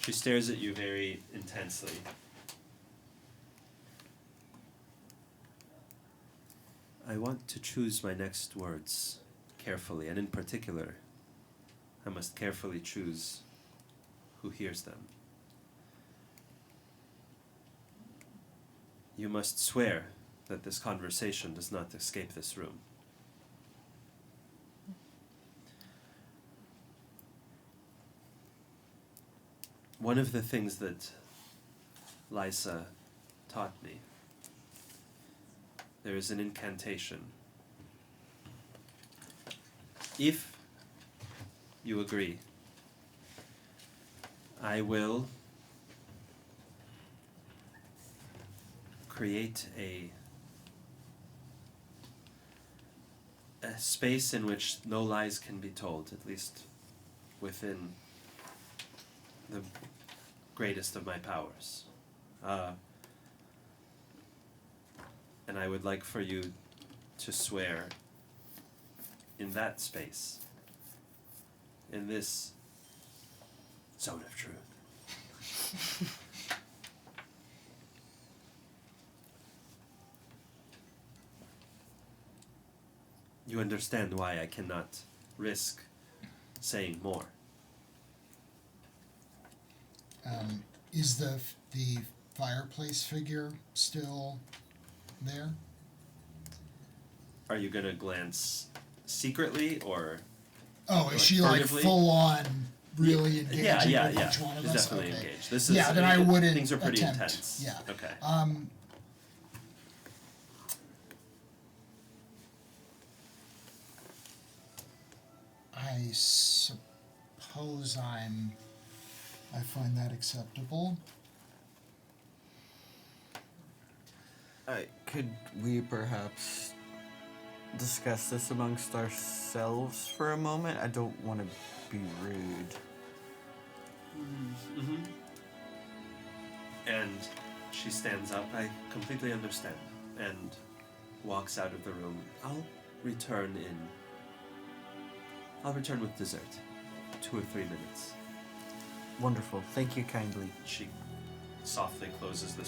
She stares at you very intensely. I want to choose my next words carefully, and in particular, I must carefully choose who hears them. You must swear that this conversation does not escape this room. One of the things that Lysa taught me, there is an incantation. If you agree, I will create a space in which no lies can be told, at least within the greatest of my powers. And I would like for you to swear in that space, in this zone of truth. You understand why I cannot risk saying more. Is the fireplace figure still there? Are you gonna glance secretly or? Oh, is she like full on really engaging with each one of She's us? definitely Okay. engaged. This Yeah, then I wouldn't Things are pretty attempt. intense. Yeah. Okay. I suppose I find that acceptable. Could we perhaps discuss this amongst ourselves for a moment? I don't want to be rude. Mm-hmm. And she stands up. I completely understand. And walks out of the room. I'll return with dessert. 2 or 3 minutes. Wonderful. Thank you kindly. She softly closes the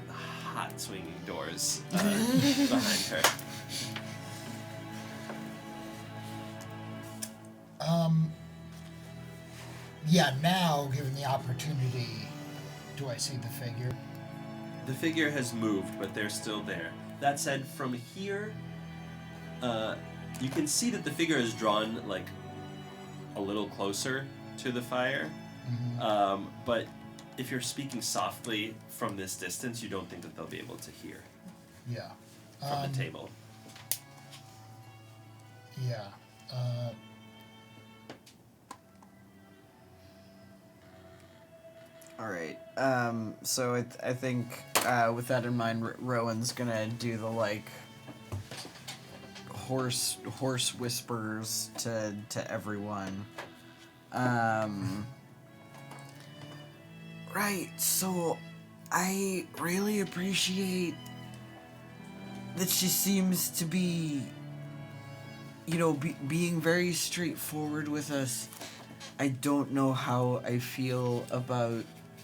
hot swinging doors behind her. Yeah, now, given the opportunity, do I see the figure? The figure has moved, but they're still there. That said, from here, you can see that the figure is drawn, like, a little closer to the fire. Mm-hmm. But if you're speaking softly from this distance, you don't think that they'll be able to hear. Yeah. From the table. Yeah. All right. So I think with that in mind, Rowan's gonna do the hoarse whispers to everyone. Right. So I really appreciate that she seems to be, being very straightforward with us. I don't know how I feel about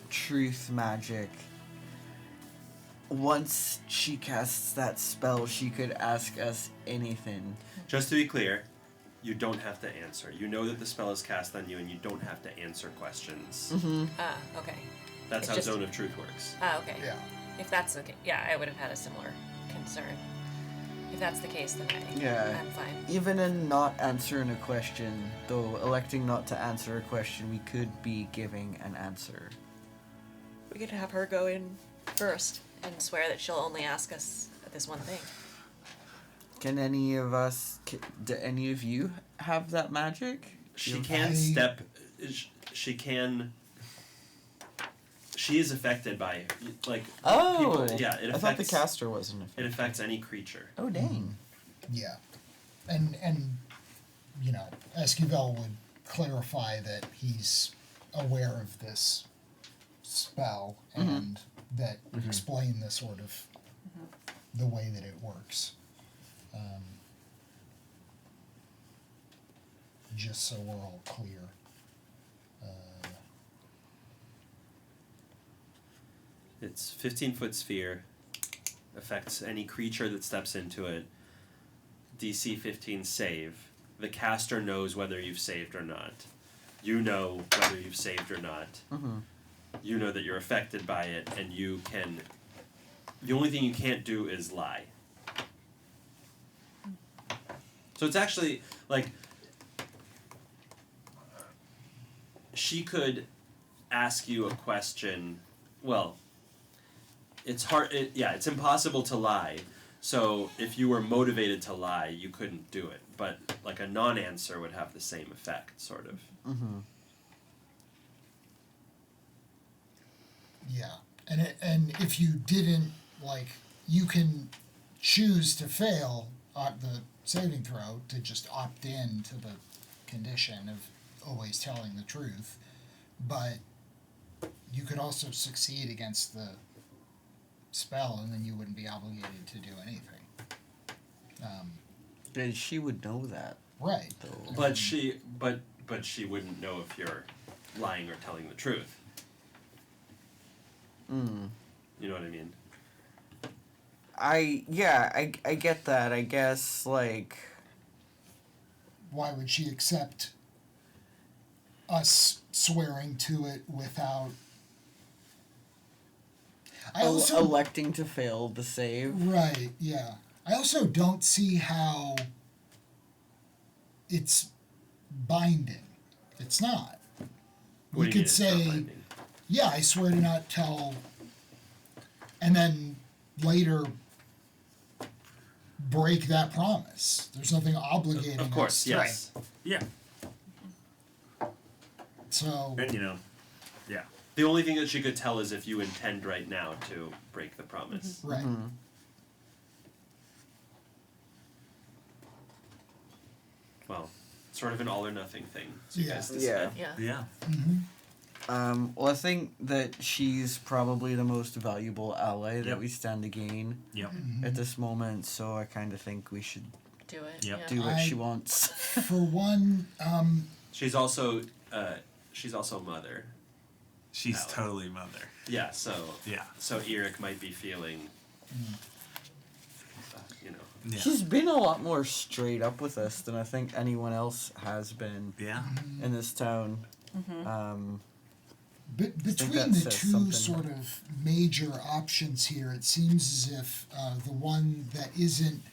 truth magic. Once she casts that spell, she could ask us anything. Just to be clear, you don't have to answer. You know that the spell is cast on you, and you don't have to answer questions. Mm-hmm. Okay. That's how Zone of Truth works. Okay. Yeah. If that's the case, yeah, I would have had a similar concern. If that's the case, then I'm fine. Even in not answering a question, though, electing not to answer a question, we could be giving an answer. We could have her go in first and swear that she'll only ask us this one thing. Can do any of you have that magic? She is affected by, people. Yeah, it affects. I thought the caster wasn't affected. It affects any creature. Oh, dang. Yeah. And Esquivel would clarify that he's aware of this spell and that explain the sort of the way that it works. Just so we're all clear. It's 15-foot sphere. Affects any creature that steps into it. DC 15 save. The caster knows whether you've saved or not. You know whether you've saved or not. Mm-hmm. You know that you're affected by it, and you can... The only thing you can't do is lie. So it's actually, she could ask you a question... Well... It's hard. It's impossible to lie. So if you were motivated to lie, you couldn't do it. But a non-answer would have the same effect, sort of. Mm-hmm. Yeah, and if you didn't you can choose to fail the saving throw to just opt in to the condition of always telling the truth, but you could also succeed against the spell, and then you wouldn't be obligated to do anything. And she would know that, right? Though. But she wouldn't know if you're lying or telling the truth. Mm. You know what I mean? I get that. I guess why would she accept us swearing to it without? Electing to fail the save. Right, yeah. I also don't see how it's binding. It's not. We could say, yeah, I swear to not tell, and then later break that promise. There's nothing obligating us. Of course, yes. Right. Yeah. So... And, yeah. The only thing that she could tell is if you intend right now to break the promise. Right. Mm-hmm. Well, sort of an all or nothing thing. So Yeah. Yeah. Well, I think that she's probably the most valuable ally that we stand to gain at this moment, so I kind of think we should do it. Do what she wants. For one, she's also mother. She's totally mother. Yeah, so Yeah. So Eric might be feeling, Yeah. She's been a lot more straight up with us than I think anyone else has been. Yeah. In this town. Between the two sort of major options here, it seems as if the one that isn't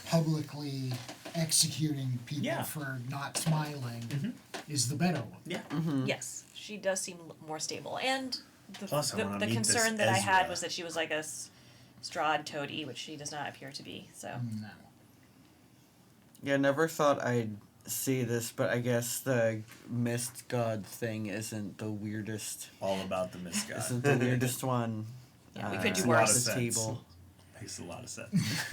publicly executing people for not smiling is the better one. Yeah. Mm-hmm. Yes, she does seem more stable. And the this concern that I had Ezra. was that she was like a Strahd toady, which she does not appear to be. So. No. Yeah, never thought I'd see this, but I guess the mist god thing isn't the weirdest. All about the mist god. Isn't the weirdest one. Yeah, we could do Makes a lot of worse. sense. Table. Makes a lot of sense.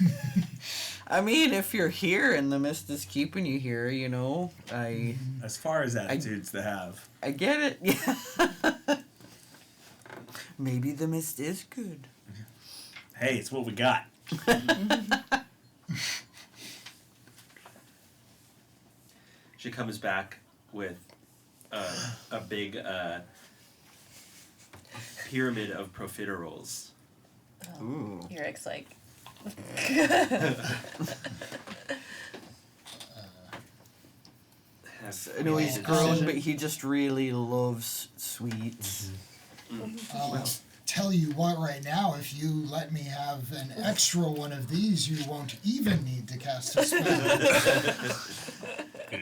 I mean, if you're here and the mist is keeping you here, As far as attitudes to have. I get it. Yeah. Maybe the mist is good. Hey, it's what we got. She comes back with a big pyramid of profiteroles. Ooh. Eric's like. No, he's grown, but he just really loves sweets. I'll tell you what, right now, if you let me have an extra one of these, you won't even need to cast a spell.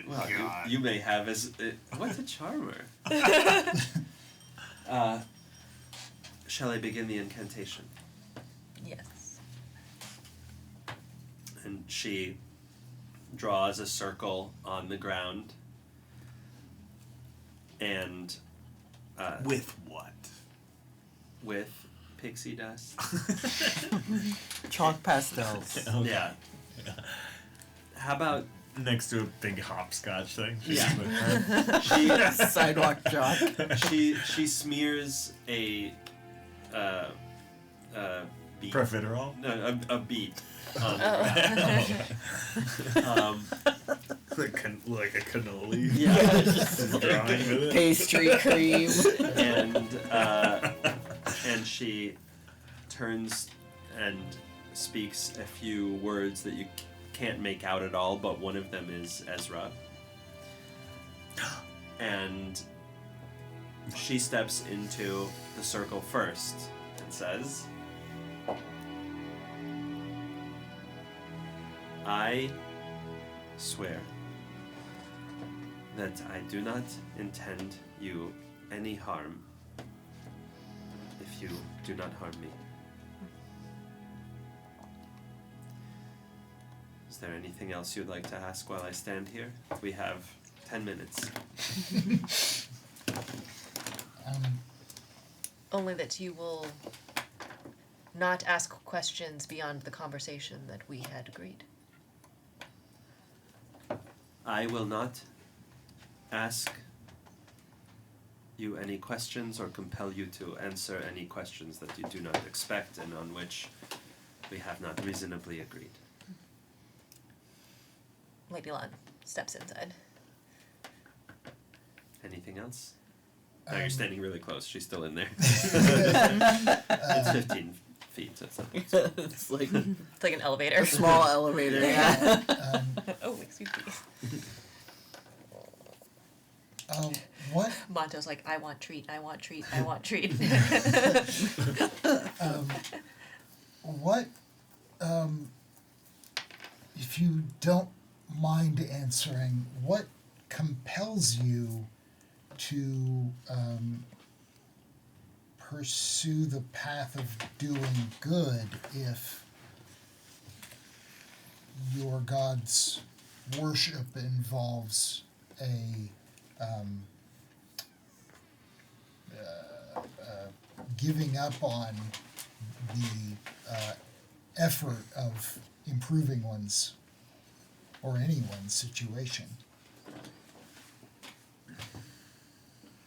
Well, you may have as... what's a charmer? Shall I begin the incantation? Yes. And she draws a circle on the ground. And... with what? With pixie dust. Chalk pastels. Okay. Yeah. How about... Next to a big hopscotch thing. Yeah. Sidewalk chalk. She smears a beet. Profiterole? No, a beet on like a cannoli. Yeah. Just drawing with it. Pastry cream. And she turns and speaks a few words that you can't make out at all, but one of them is Ezra. And she steps into the circle first and says, I swear that I do not intend you any harm if you do not harm me. Is there anything else you'd like to ask while I stand here? We have 10 minutes. Only that you will not ask questions beyond the conversation that we had agreed. I will not ask you any questions or compel you to answer any questions that you do not expect and on which we have not reasonably agreed. Lady Lon steps inside. Anything else? No, you're standing really close. She's still in there. It's 15 feet, so it's not It's like an elevator. A small elevator, yeah. Oh, excuse me. What? Monto's like, I want treat, I want treat, I want treat. What, if you don't mind answering, what compels you to pursue the path of doing good if your god's worship involves a giving up on the effort of improving one's or anyone's situation?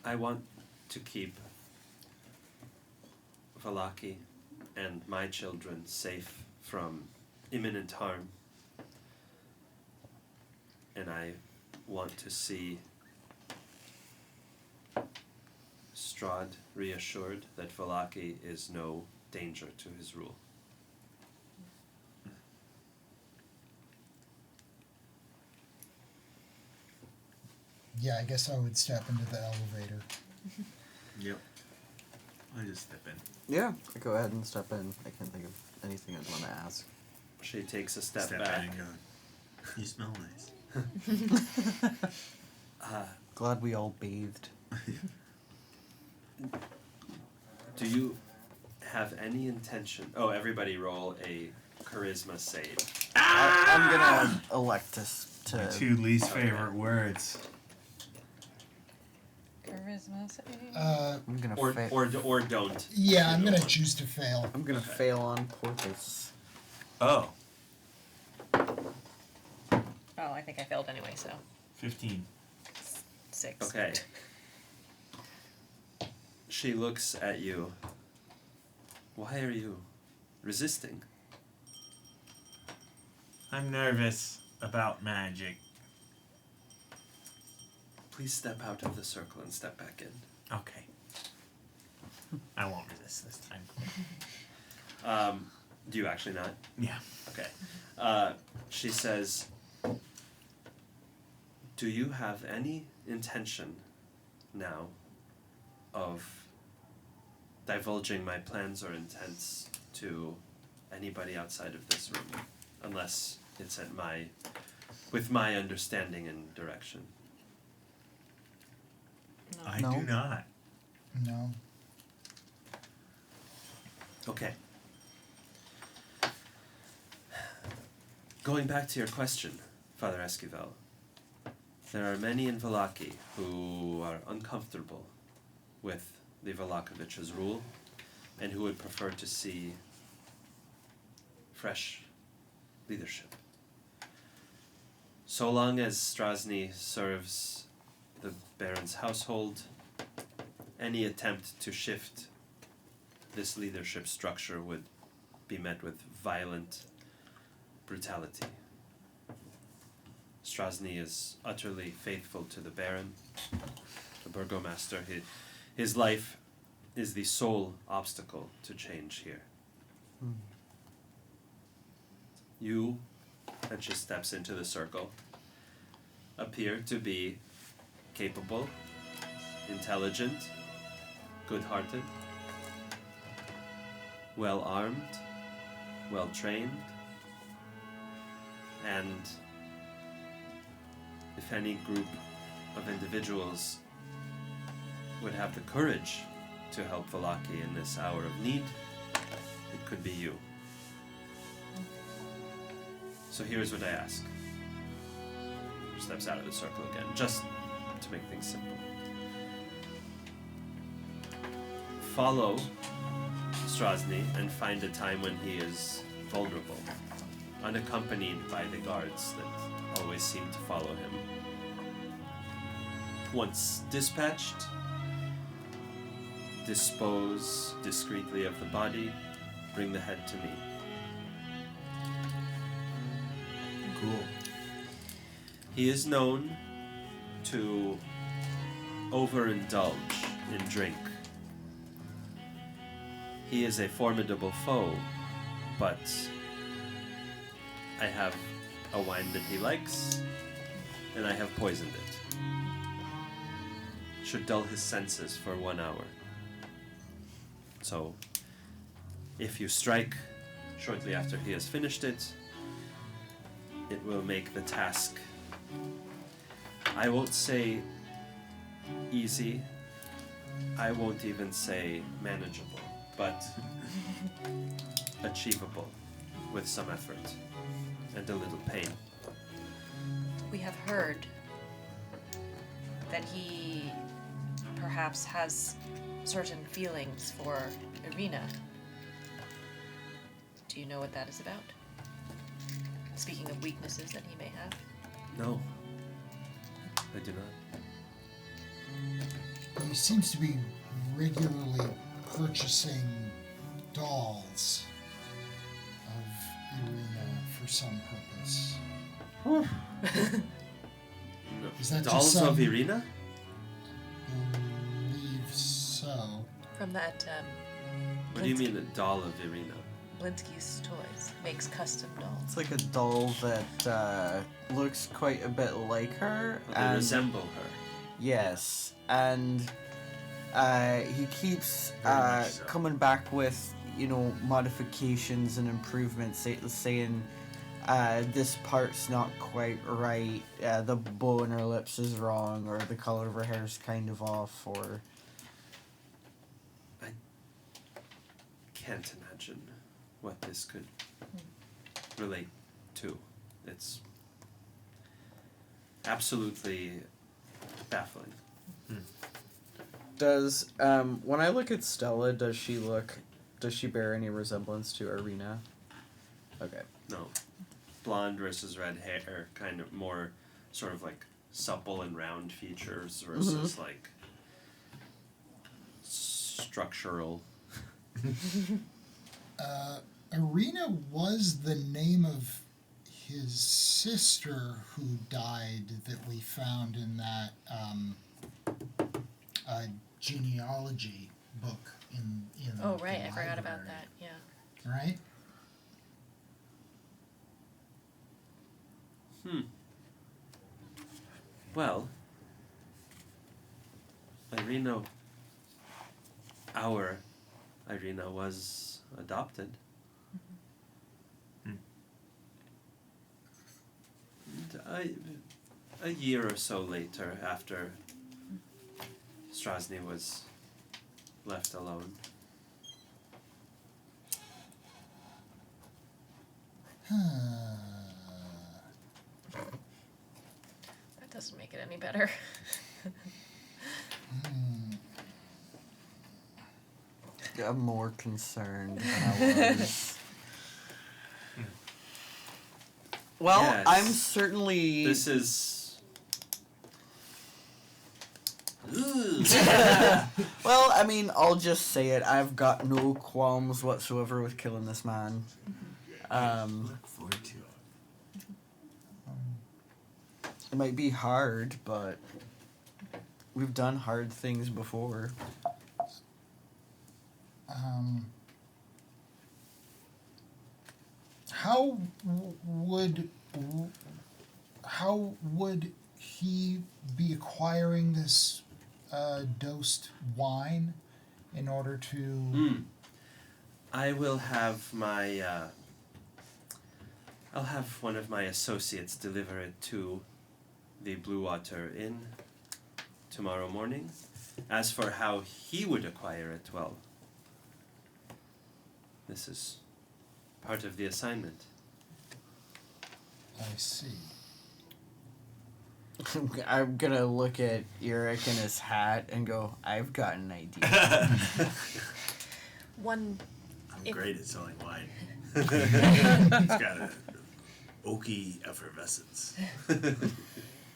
I want to keep Valaki and my children safe from imminent harm. And I want to see Strahd reassured that Valaki is no danger to his rule. Yeah, I guess I would step into the elevator. Yep. I just step in. Yeah, go ahead and step in. I can't think of anything I'd want to ask. She takes a step In back. and go, you smell nice. Glad we all bathed. Do you have any intention? Oh, everybody roll a charisma save. I'm gonna elect to My two least favorite words. Charisma save. I'm gonna or don't. Yeah, I'm gonna choose to fail. I'm gonna fail on purpose. Oh. Oh, I think I failed anyway, so 15. 6. Okay. She looks at you. Why are you resisting? I'm nervous about magic. Please step out of the circle and step back in. Okay. I won't resist this time. Do you actually not? Yeah. Okay. She says, do you have any intention now of divulging my plans or intents to anybody outside of this room, unless it's with my understanding and direction? No. I No. do not. No. Okay. Going back to your question, Father Esquivel, there are many in Vallaki who are uncomfortable with the Valakovich's rule and who would prefer to see fresh leadership. So long as Strasny serves the Baron's household, any attempt to shift this leadership structure would be met with violent brutality. Strasny is utterly faithful to the Baron, the Burgomaster. His life is the sole obstacle to change here. You, and she steps into the circle, appear to be capable, intelligent, good-hearted, well-armed, well-trained, and if any group of individuals would have the courage to help Vallaki in this hour of need, it could be you. So here's what I ask. She steps out of the circle again, just to make things simple. Follow Strasny and find a time when he is vulnerable, unaccompanied by the guards that always seem to follow him. Once dispatched, dispose discreetly of the body, bring the head to me. Cool. He is known to overindulge in drink. He is a formidable foe, but I have a wine that he likes, and I have poisoned it. Should dull his senses for 1 hour. So, if you strike shortly after he has finished it, it will make the task, I won't say easy, I won't even say manageable, but achievable with some effort and a little pain. We have heard that he perhaps has certain feelings for Irina. Do you know what that is about? Speaking of weaknesses that he may have. No, I do not. He seems to be regularly purchasing dolls of Irina for some purpose. No. Is that Dolls just some... of Irina? Believe so. From that, What do you mean a doll of Irina? Blinsky's Toys makes custom dolls. It's like a doll that looks quite a bit like her. Well, they resemble her. Yes, and he keeps Very much so. coming back with, modifications and improvements, saying this part's not quite right, the bow in her lips is wrong, or the color of her hair is kind of off, or... I can't imagine what this could relate to. It's absolutely baffling. Does, when I look at Stella, does she bear any resemblance to Irina? Okay. No. Blonde versus red hair, kind of more sort of like supple and round features versus like structural. Irina was the name of his sister who died that we found in that genealogy book in Oh, right. the I forgot about library. that. Yeah. Right? Well, our Irina was adopted. And a year or so later, after Strahd was left alone. That doesn't make it any better. I'm more concerned than I was. Well, Yes. I'm certainly... This is... Well, I mean, I'll just say it. I've got no qualms whatsoever with killing this man. Look forward to it. It might be hard, but we've done hard things before. How would he be acquiring this dosed wine in order to? I will have my... I'll have one of my associates deliver it to the Blue Water Inn tomorrow morning. As for how he would acquire it, well, this is part of the assignment. I see. I'm gonna look at Eric and his hat and go, I've got an idea. One. I'm great at selling wine. It's got an oaky effervescence.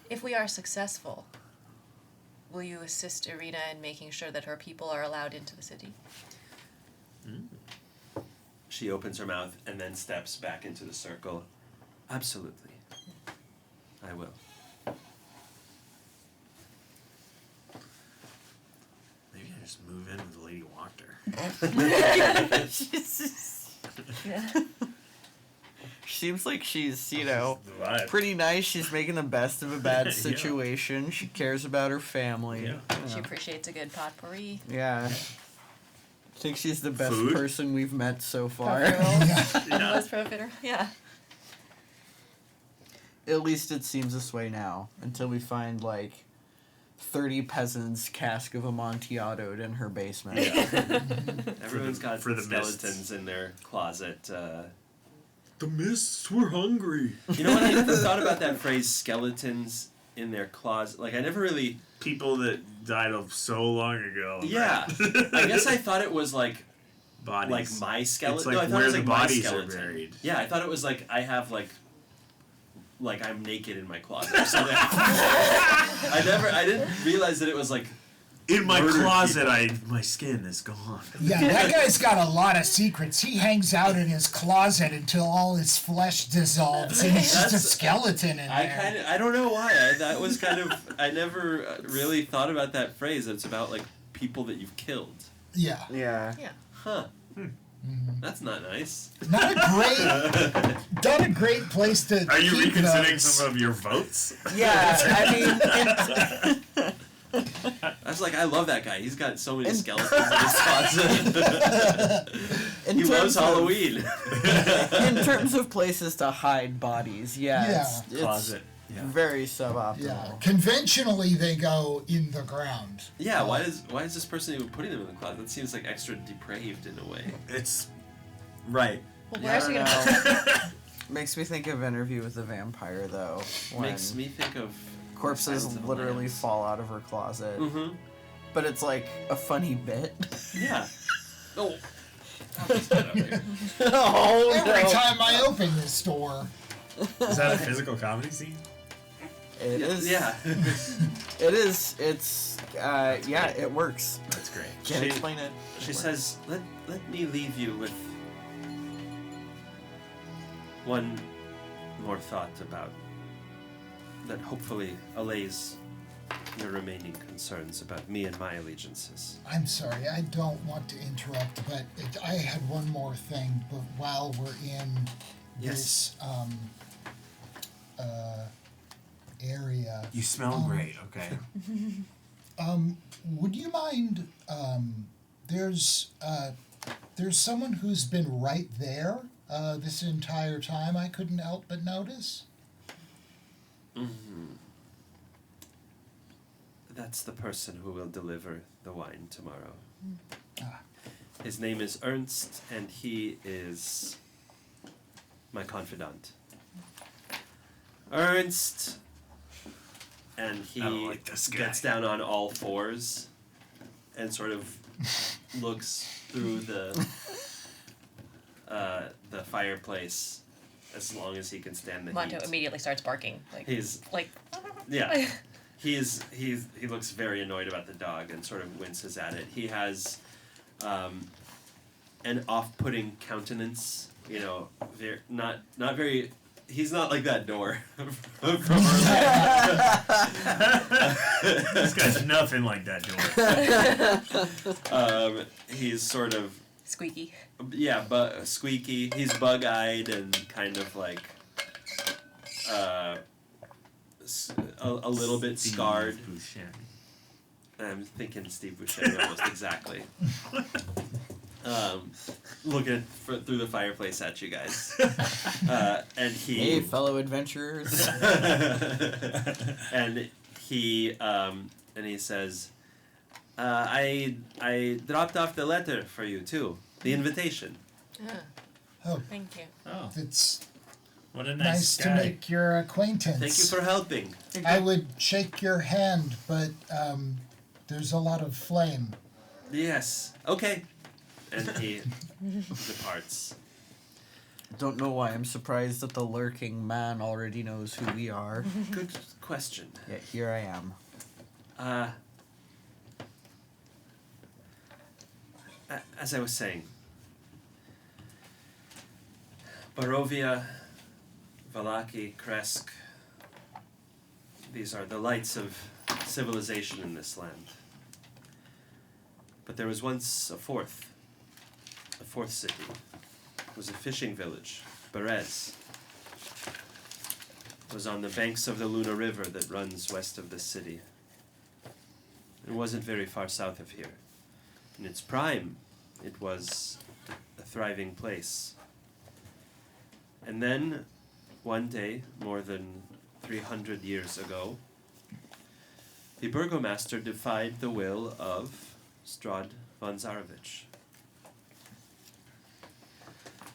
If we are successful, will you assist Irina in making sure that her people are allowed into the city? She opens her mouth and then steps back into the circle. Absolutely. I will. Maybe I just move in with Lady Wachter. Yeah. Seems like she's, The vibe. pretty nice. She's making the best of a bad situation. She cares about her family. Yeah. She appreciates a good potpourri. Yeah. I think she's the best Food? person we've met so far. Most profiter. Yeah. At least it seems this way now. Until we find, 30 peasants' cask of Amontillado in her basement. Everyone's got for the skeletons in their closet. The mists were hungry. You know what? I never thought about that phrase, skeletons in their closet. I never really... People that died of so long ago. Yeah. I guess I thought it was Bodies. my skeleton. It's No, I thought where it was the my bodies skeleton. are buried. Yeah, I thought it was I have I'm naked in my closet or something. I didn't realize that it was In my murdered closet, people. my skin is gone. Yeah, that guy's got a lot of secrets. He hangs out in his closet until all his flesh dissolves and he's just a skeleton in there. I don't know why. That was I never really thought about that phrase. It's about people that you've killed. Yeah. Yeah. Yeah. Huh. That's not nice. Not a great place to Are you keep reconsidering those. some of your votes? Yeah, I mean... I was I love that guy. He's got so many skeletons in his closet. He loves Halloween. In terms of places to hide bodies, it's Closet. very suboptimal. Yeah. Conventionally, they go in the ground. Yeah, why is this person even putting them in the closet? That seems extra depraved in a way. It's right. Well, where's he gonna put them? Makes me think of Interview with the Vampire, though. When Makes me think of corpses Silence of the literally Lambs. fall out of her closet. Mm-hmm. But it's a funny bit. Yeah. Oh. I'll just get up here. Oh, Every no. time I open this door. Is that a physical comedy scene? It is. Yeah. It is. It's. It works. That's great. Can't She- explain it. She says, let me leave you with one more thought about that hopefully allays your remaining concerns about me and my allegiances. I'm sorry, I don't want to interrupt, but I had one more thing. But while we're in this area, You smell great. Okay. would you mind? There's someone who's been right there this entire time. I couldn't help but notice. Mm-hmm. That's the person who will deliver the wine tomorrow. His name is Ernst, and he is my confidant. Ernst, and he gets down on all fours and sort of looks through the fireplace as long as he can stand the Monto heat. immediately starts barking. He's like. Yeah. He looks very annoyed about the dog and sort of winces at it. He has an off-putting countenance, you know, not very. He's not like that door from earlier. This guy's nothing like that door. He's sort of squeaky. Yeah, but squeaky. He's bug-eyed and kind of like a little bit scarred. I'm thinking Steve Buscemi almost exactly. Looking through the fireplace at you guys. And he... Hey, fellow adventurers. and he says, I dropped off the letter for you, too. The invitation. Oh. Thank you. Oh. It's what a nice to make your acquaintance. Thank you for helping. I would shake your hand, but there's a lot of flame. Yes. Okay. And he departs. Don't know why I'm surprised that the lurking man already knows who we are. Good question. Yet here I am. As I was saying, Barovia, Valaki, Kresk, these are the lights of civilization in this land. But there was once a fourth city. It was a fishing village, Berez. It was on the banks of the Luna River that runs west of the city. It wasn't very far south of here. In its prime, it was a thriving place. And then, one day, more than 300 years ago, the burgomaster defied the will of Strahd von Zarovich.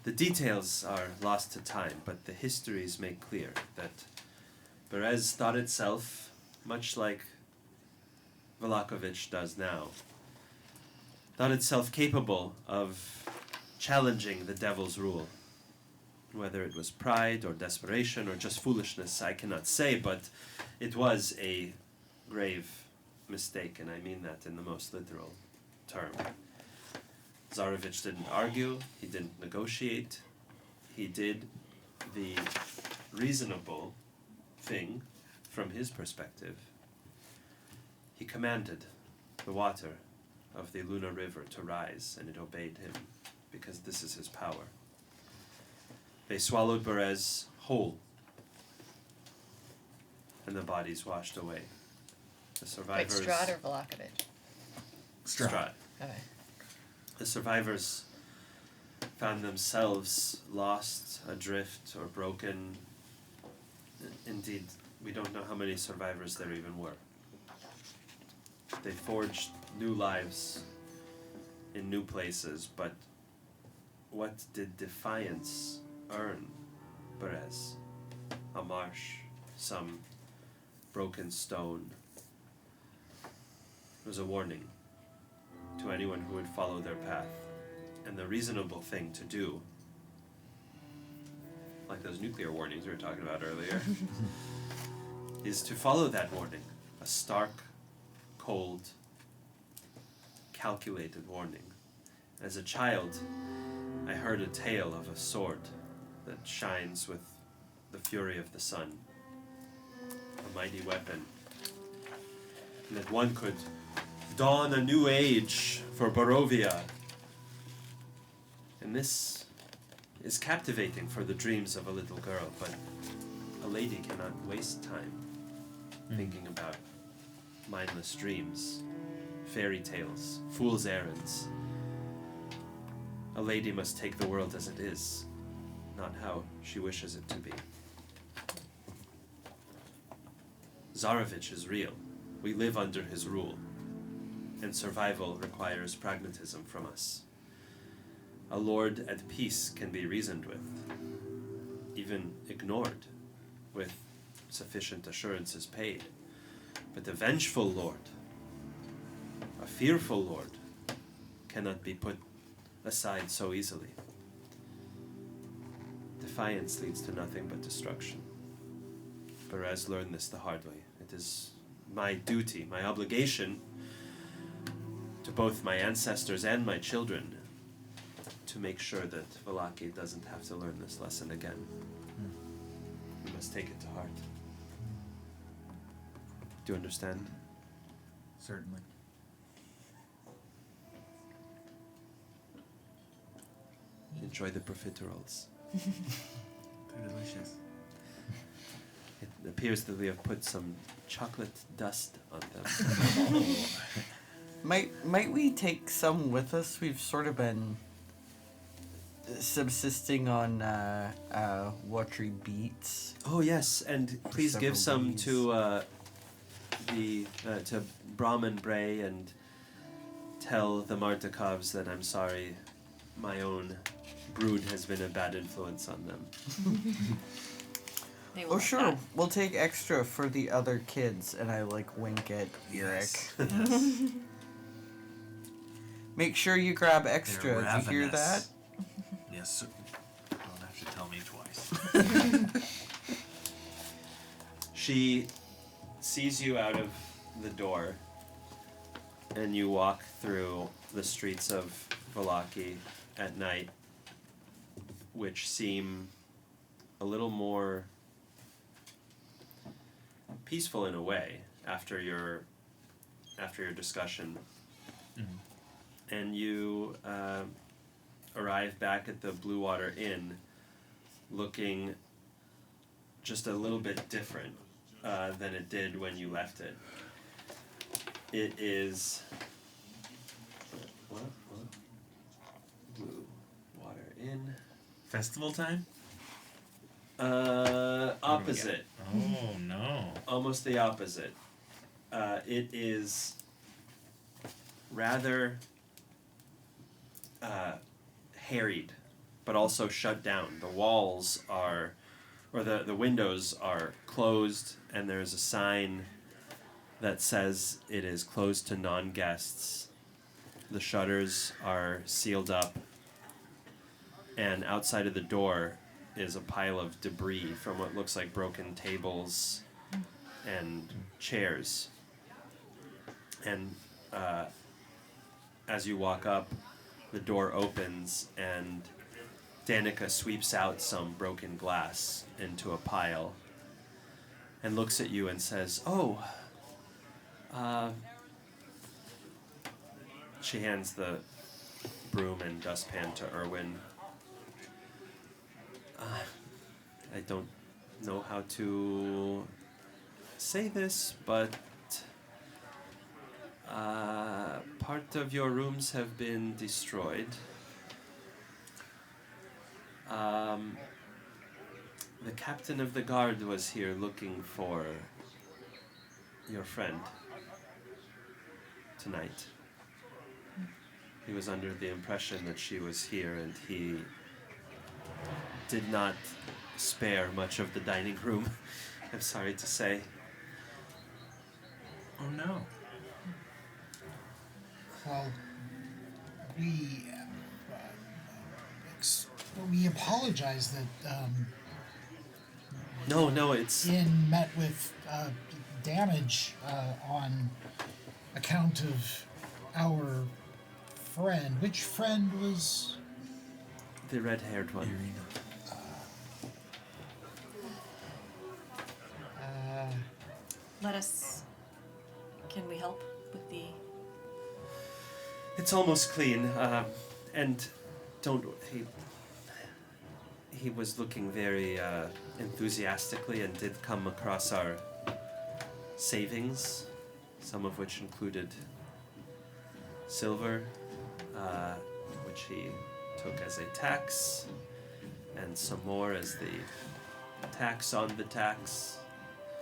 The details are lost to time, but the histories make clear that Berez thought itself, much like Vlakovich does now, thought itself capable of challenging the devil's rule. Whether it was pride or desperation or just foolishness, I cannot say, but it was a grave mistake, and I mean that in the most literal term. Zarovich didn't argue, he didn't negotiate, he did the reasonable thing from his perspective. He commanded the water of the Luna River to rise, and it obeyed him, because this is his power. They swallowed Berez whole, and the bodies washed away. The survivors... Wait, Strahd or Vlakovich? Strahd. Okay. The survivors found themselves lost, adrift, or broken. Indeed, we don't know how many survivors there even were. They forged new lives in new places, but what did defiance earn Berez? A marsh, some broken stone. It was a warning to anyone who would follow their path. And the reasonable thing to do, like those nuclear warnings we were talking about earlier, is to follow that warning. A stark, cold, calculated warning. As a child, I heard a tale of a sword that shines with the fury of the sun. A mighty weapon. And that one could dawn a new age for Barovia. And this is captivating for the dreams of a little girl, but a lady cannot waste time thinking about mindless dreams, fairy tales, fool's errands. A lady must take the world as it is, not how she wishes it to be. Zarovich is real. We live under his rule, and survival requires pragmatism from us. A lord at peace can be reasoned with, even ignored, with sufficient assurances paid. But a vengeful lord, a fearful lord, cannot be put aside so easily. Defiance leads to nothing but destruction. Perez learned this the hard way. It is my duty, my obligation to both my ancestors and my children to make sure that Vallaki doesn't have to learn this lesson again. We must take it to heart. Do you understand? Certainly. Enjoy the profiteroles. They're delicious. It appears that we have put some chocolate dust on them. Might we take some with us? We've sort of been subsisting on watery beets. Oh yes, and please give some to to Brahman Bray, and tell the Martakovs that I'm sorry my own brood has been a bad influence on them. Oh sure, we'll take extra for the other kids, and I wink at Eric. Yes. Make sure you grab extra. They're Did you hear that? Yes, sir. Don't have to tell me twice. She sees you out of the door, and you walk through the streets of Vallaki at night, which seem a little more peaceful in a way after your discussion. Mm-hmm. And you arrive back at the Blue Water Inn looking just a little bit different than it did when you left it. It is what? Blue Water Inn. Festival time? Opposite. Oh no. Almost the opposite. It is rather harried, but also shut down. The walls are, or the windows are closed, and there's a sign that says it is closed to non-guests. The shutters are sealed up, and outside of the door is a pile of debris from what looks like broken tables and chairs. And as you walk up, the door opens and Danica sweeps out some broken glass into a pile and looks at you and says, "Oh, she hands the broom and dustpan to Erwin. I don't know how to say this, but part of your rooms have been destroyed. The captain of the guard was here looking for your friend tonight. He was under the impression that she was here, and he did not spare much of the dining room, I'm sorry to say." Oh no. Well, we apologize that No, it's... Inn met with damage on account of our friend. Which friend was... the red-haired one. Can we help with the... It's almost clean, and he was looking very enthusiastically and did come across our savings, some of which included silver, which he took as a tax, and some more as the tax on the tax.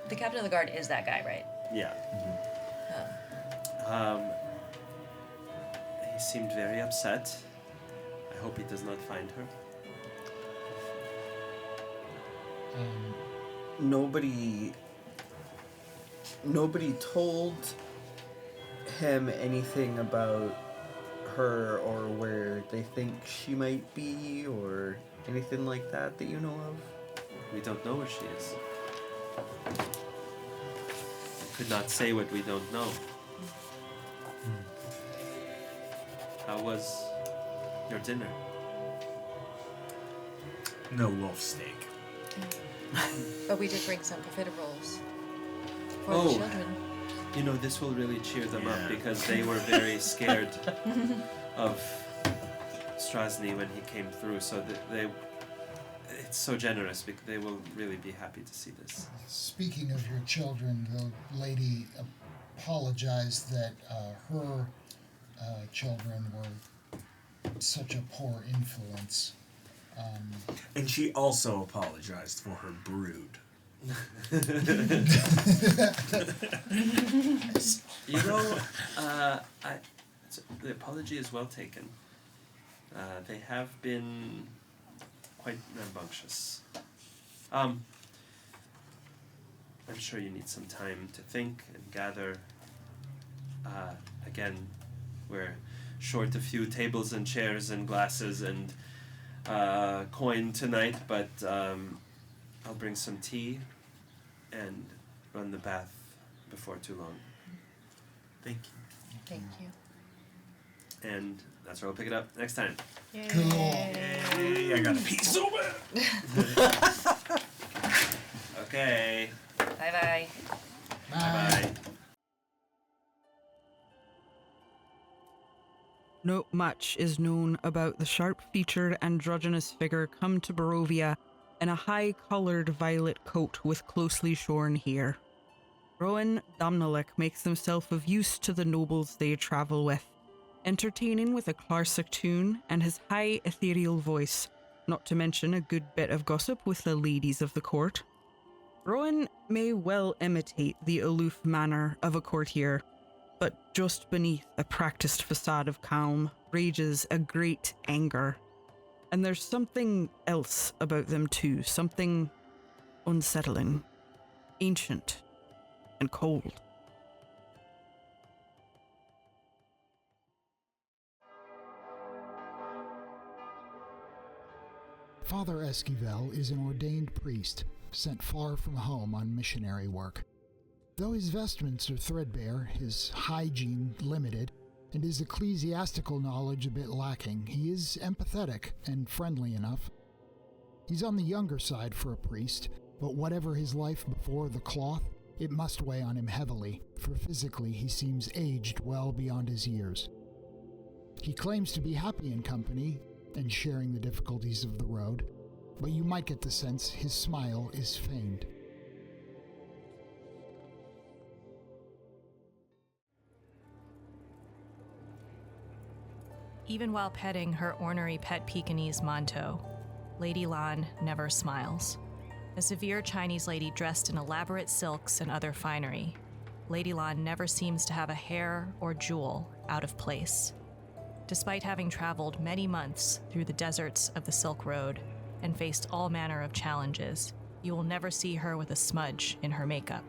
The captain of the guard is that guy, right? Yeah. He seemed very upset. I hope he does not find her. Nobody told him anything about her or where they think she might be or anything like that you know of? We don't know where she is. Could not say what we don't know. How was your dinner? No wolf steak. But we did bring some profiteroles for Oh. the children. You know, this will really cheer them up because they were very scared of Strahd when he came through. So it's so generous because they will really be happy to see this. Speaking of your children, the lady apologized that her children were such a poor influence. And she also apologized for her brood. You know, the apology is well taken. They have been quite rambunctious. I'm sure you need some time to think and gather. Again, we're short a few tables and chairs and glasses and coin tonight, but I'll bring some tea and run the bath before too long. Thank you. Thank you. And that's where we'll pick it up next time. Yay. Cool. Yay, I got a piece so bad. Okay. Bye-bye. Bye-bye. Not much is known about the sharp-featured androgynous figure come to Barovia in a high-coloured violet coat with closely shorn hair. Rowan Damnalik makes himself of use to the nobles they travel with, entertaining with a classic tune and his high ethereal voice, not to mention a good bit of gossip with the ladies of the court. Rowan may well imitate the aloof manner of a courtier, but just beneath a practiced facade of calm rages a great anger. And there's something else about them too, something unsettling, ancient, and cold. Father Esquivel is an ordained priest, sent far from home on missionary work. Though his vestments are threadbare, his hygiene limited, and his ecclesiastical knowledge a bit lacking, he is empathetic and friendly enough. He's on the younger side for a priest, but whatever his life before the cloth, it must weigh on him heavily, for physically he seems aged well beyond his years. He claims to be happy in company and sharing the difficulties of the road, but you might get the sense his smile is feigned. Even while petting her ornery pet Pekingese Monto, Lady Lan never smiles. A severe Chinese lady dressed in elaborate silks and other finery, Lady Lan never seems to have a hair or jewel out of place. Despite having traveled many months through the deserts of the Silk Road and faced all manner of challenges, you will never see her with a smudge in her makeup.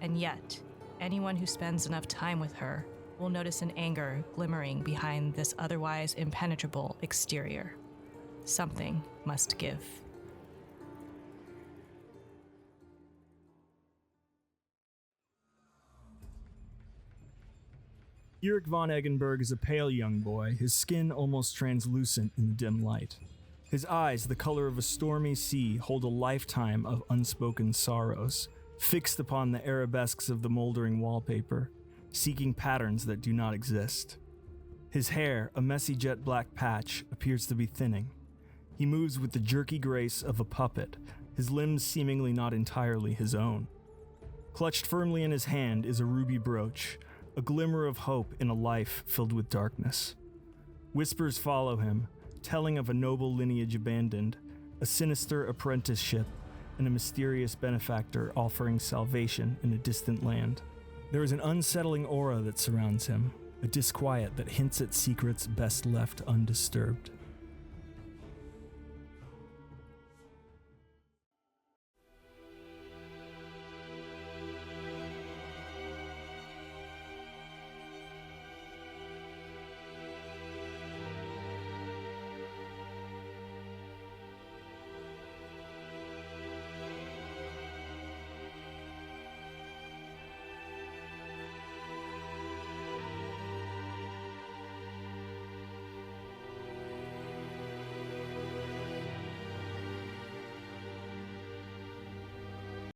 And yet, anyone who spends enough time with her will notice an anger glimmering behind this otherwise impenetrable exterior. Something must give. Eric von Eggenberg is a pale young boy, his skin almost translucent in the dim light. His eyes, the color of a stormy sea, hold a lifetime of unspoken sorrows. fixed upon the arabesques of the moldering wallpaper, seeking patterns that do not exist. His hair, a messy jet black patch, appears to be thinning. He moves with the jerky grace of a puppet, his limbs seemingly not entirely his own. Clutched firmly in his hand is a ruby brooch, a glimmer of hope in a life filled with darkness. Whispers follow him, telling of a noble lineage abandoned, a sinister apprenticeship, and a mysterious benefactor offering salvation in a distant land. There is an unsettling aura that surrounds him, a disquiet that hints at secrets best left undisturbed.